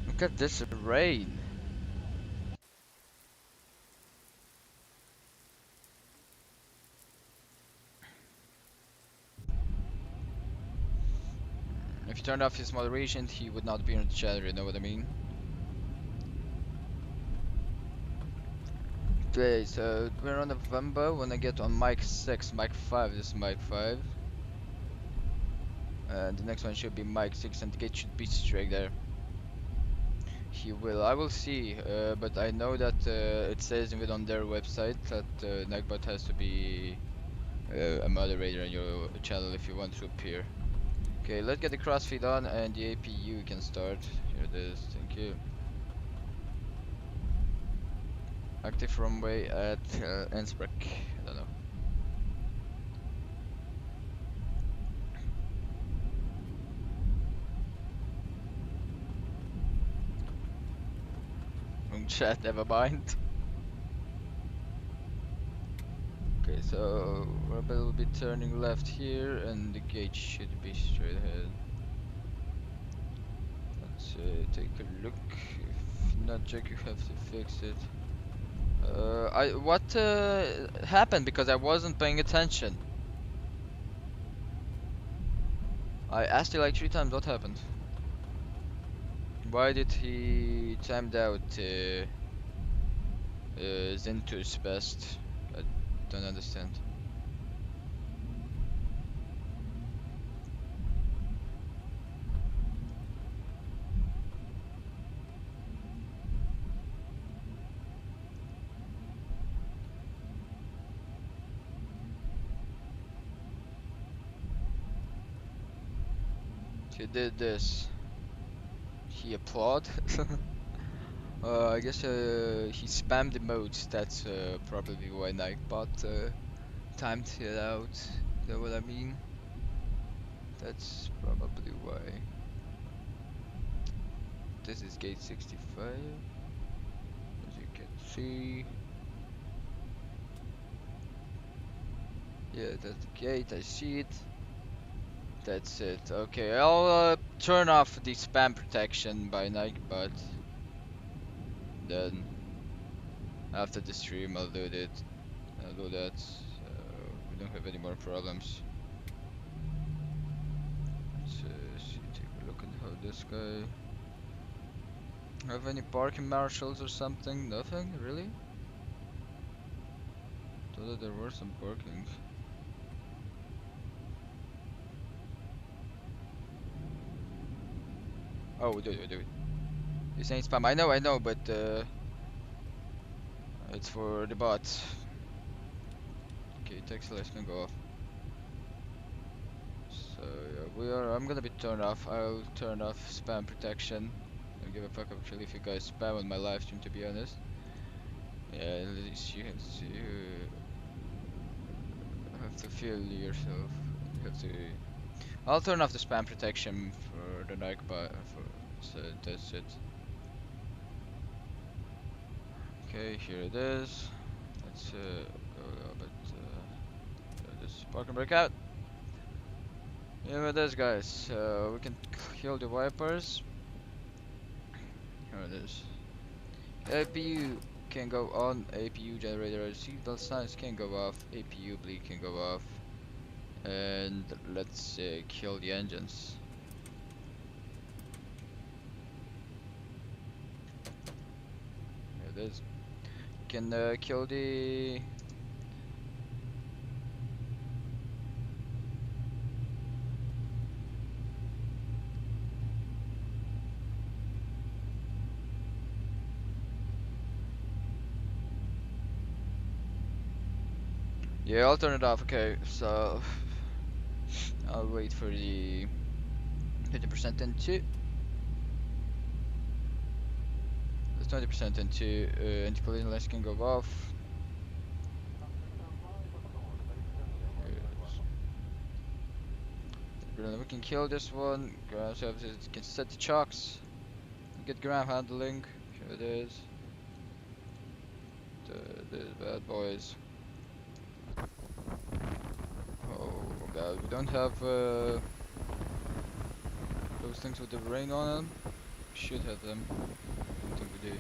S1: Look at this rain. If you turned off his moderation, he would not appear in the channel, you know what I mean? Okay, so we're on November. When I get on mic 6, mic 5, this is mic 5. And the next one should be mic 6 and the gate should be straight there. I will see, but I know that it says even on their website that Nightbot has to be a moderator on your channel if you want to appear. Okay, let's get the crossfeed on and the APU can start. Here it is, thank you. Active runway at Innsbruck, I don't know. in chat, never mind. Okay, so Rebel will be turning left here, and the gate should be straight ahead. Let's take a look. If not, Jack, you have to fix it. What happened? Because I wasn't paying attention. I asked you like 3 times what happened. Why did he timed out Zentu's best? I don't understand. He did this. He applaud. I guess he spammed the modes. That's probably why Nightbot timed it out. You know what I mean? That's probably why. This is gate 65, as you can see. Yeah, that's the gate. I see it. That's it. Okay, I'll turn off the spam protection by Nightbot. Then after the stream, I'll do it. I'll do that. We don't have any more problems. Let's see, take a look at how this guy. Have any parking marshals or something? Nothing, really? Thought that there were some parking. Oh, we do it. You're saying spam? I know, but it's for the bot. Okay, text list can go off. So yeah, I'm gonna be turned off. I'll turn off spam protection. Don't give a fuck actually if you guys spam on my live stream, to be honest. Yeah, at least you have to feel yourself. You have to. I'll turn off the spam protection for the Nightbot. So that's it. Okay, here it is. Let's go a little bit. Just park and break out. Here it is, guys. We can kill the wipers. Here it is. APU can go on. APU generator seatbelt signs can go off. APU bleed can go off. And let's kill the engines. Here it is. Can kill the yeah, I'll turn it off. Okay, so I'll wait for the 50% into. There's 20% into anti-collision lights can go off. We can kill this one. Ground services can set the chocks. Get ground handling. Here it is. The bad boys. Oh god, we don't have those things with the rain on them. We should have them. I don't think we do.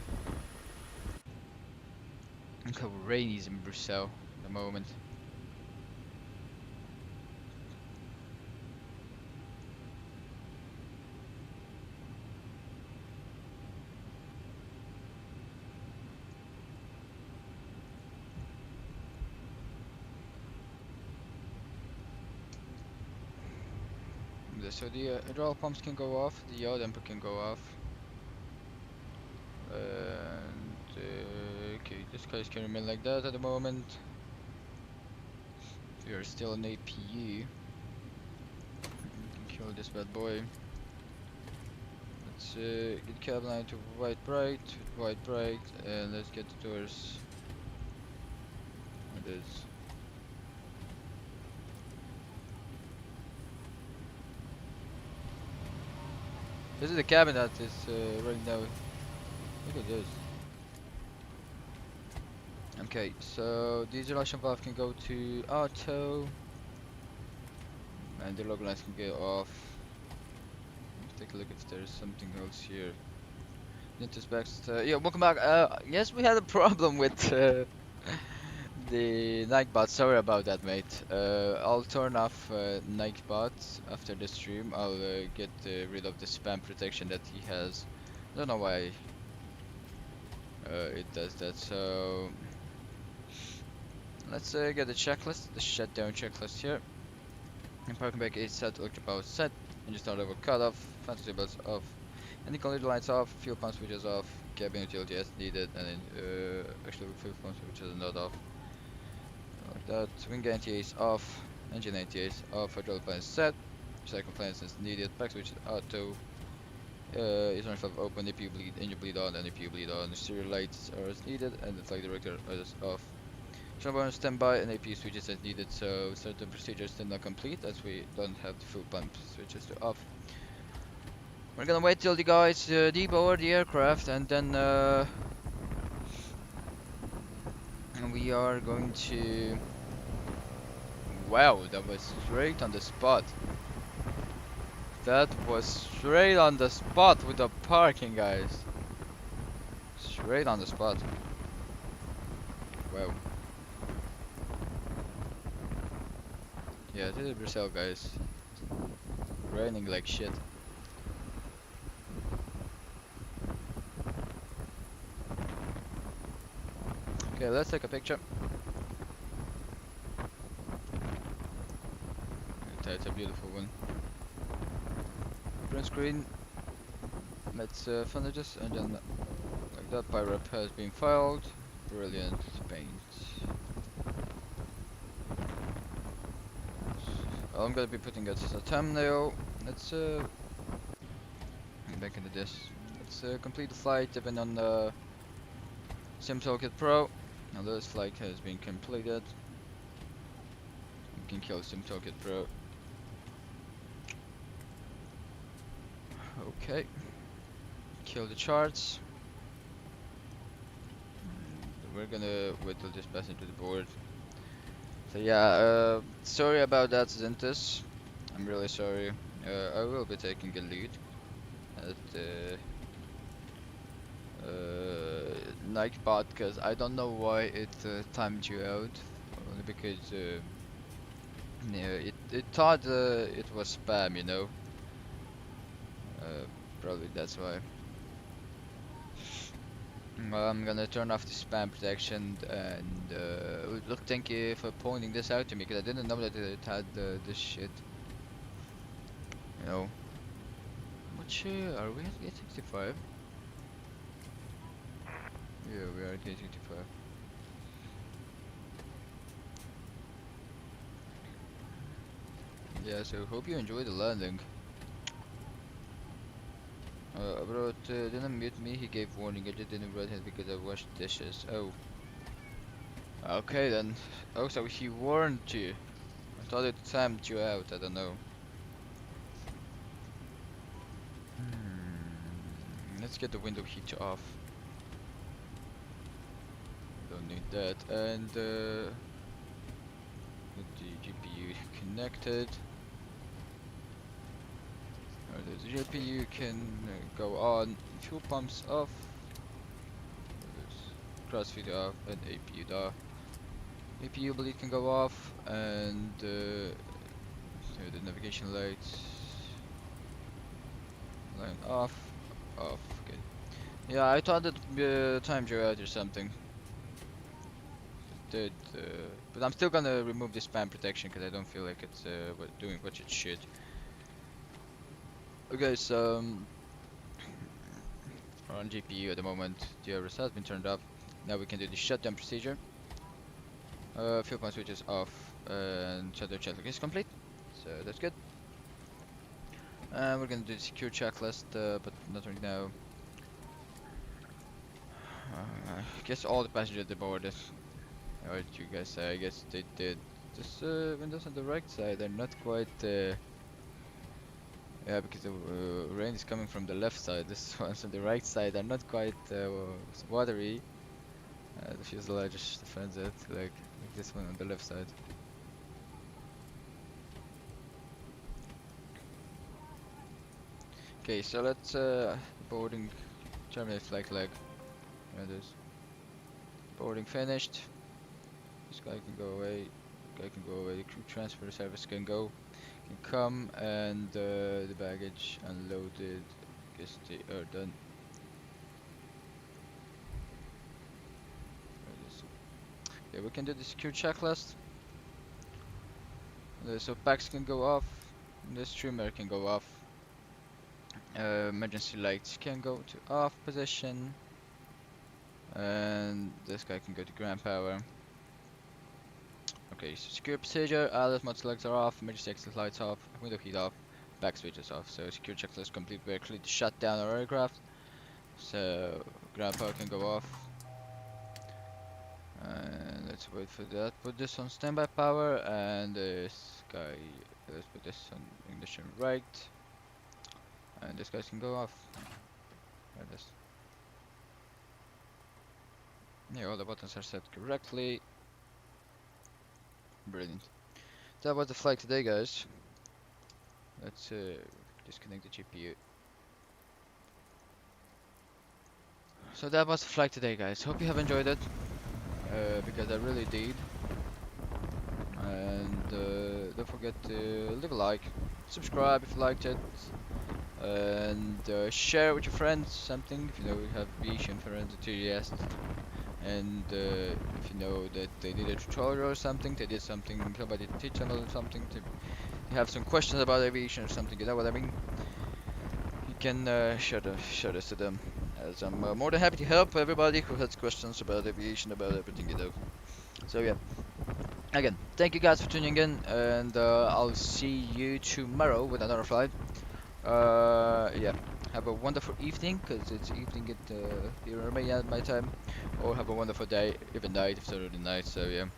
S1: Look how rainy it is in Brussels at the moment. So the hydraulic pumps can go off, the yaw damper can go off. And okay, this guys can remain like that at the moment. We are still an APU. We can kill this bad boy. Let's get cab line to white bright, and let's get the doors. It is. This is the cabin that is right now. Look at this. Okay, so the isolation valve can go to auto, and the log lines can go off. Let's take a look if there's something else here. Yeah, welcome back. Yes, we had a problem with the Nightbot. Sorry about that, mate. I'll turn off Nightbot after the stream. I'll get rid of the spam protection that he has. I don't know why it does that. So let's get the checklist, the shutdown checklist here. And parking brake is set, electric power set, engine start level cut off, fantasy belts off, any collider lights off, fuel pump switches off, cabin utility as needed, and then actually fuel pump switches are not off. Like that. Wing anti-ace off, engine anti-ace off, hydraulic plan is set, cycle plans as needed, pack switch auto, is on valve open, APU bleed, engine bleed on, and APU bleed on, serial lights are as needed, and the flight director is off. Turbo on standby and APU switches as needed, so certain procedures still not complete as we don't have the fuel pump switches to off. We're gonna wait till the guys deboard the aircraft, and then we are going to... Wow, that was straight on the spot. That was straight on the spot with the parking, guys. Straight on the spot. Wow. Yeah, this is Brazil, guys. Raining like shit. Okay, let's take a picture. That's a beautiful one. Print screen. Let's finish this, and then like that, vRYR has been filed. Brilliant paint. I'm gonna be putting it as a thumbnail. Let's back into this. Let's complete the flight even on the SimToolkit Pro. Now this flight has been completed. We can kill SimToolkit Pro. Okay. Kill the charts. We're gonna wait till this passes to the board. So yeah, sorry about that, Zentus. I'm really sorry. I will be taking a lead at Nightbot, because I don't know why it timed you out. Only because yeah, it thought it was spam, you know. Probably that's why. Well, I'm gonna turn off the spam protection, and look, thank you for pointing this out to me, because I didn't know that it had this shit. You know. Which are we at gate 65? Yeah, we are at gate 65. Yeah, so hope you enjoy the landing. Bro, didn't mute me, he gave warning, I just didn't write it because I washed dishes. Oh. Okay then. Oh, so he warned you. I thought it timed you out, I don't know. Let's get the window heat off. Don't need that. And with the GPU connected. The GPU can go on, fuel pumps off, crossfeed off, and APU off. APU bleed can go off, and so the navigation lights line off, good. Yeah, I thought that timed you out or something. It did, but I'm still gonna remove the spam protection because I don't feel like it's doing what it should. Okay, so we're on GPU at the moment. The RS has been turned off. Now we can do the shutdown procedure. Fuel pump switch is off, and shutdown checklist is complete. So that's good. We're gonna do the secure checklist, but not right now. I guess all the passengers deboarded. What did you guys say? I guess they did. Just windows on the right side are not quite. Yeah, because the rain is coming from the left side. This one's on the right side are not quite watery. The fuselage just defends it, like this one on the left side. Okay, so let's boarding terminate flight leg. There it is. Boarding finished. This guy can go away. Guy can go away. The crew transfer service can go. Can come, and the baggage unloaded. Guess they are done. Okay, we can do the secure checklist. So packs can go off. The streamer can go off. Emergency lights can go to off position. And this guy can go to ground power. Okay, so secure procedure, addons mod selects are off, emergency exit lights off, window heat off, back switches off. So secure checklist complete, we're clear to shut down our aircraft. So ground power can go off. And let's wait for that. Put this on standby power, and this guy, let's put this on ignition right. And this guy can go off. There it is. Yeah, all the buttons are set correctly. Brilliant. That was the flight today, guys. Let's disconnect the GPU. So that was the flight today, guys. Hope you have enjoyed it, because I really did. And don't forget to leave a like, subscribe if you liked it, and share with your friends something if you know you have vision friends enthusiasts. And if you know that they did a tutorial or something, they did something, somebody teach them or something, you have some questions about aviation or something, you know what I mean? You can share this to them, as I'm more than happy to help everybody who has questions about aviation, about everything, you know. So yeah, again, thank you guys for tuning in, and I'll see you tomorrow with another flight. Yeah. Have a wonderful evening, because it's evening at here at my time, or have a wonderful day, even night if it's already night. So yeah,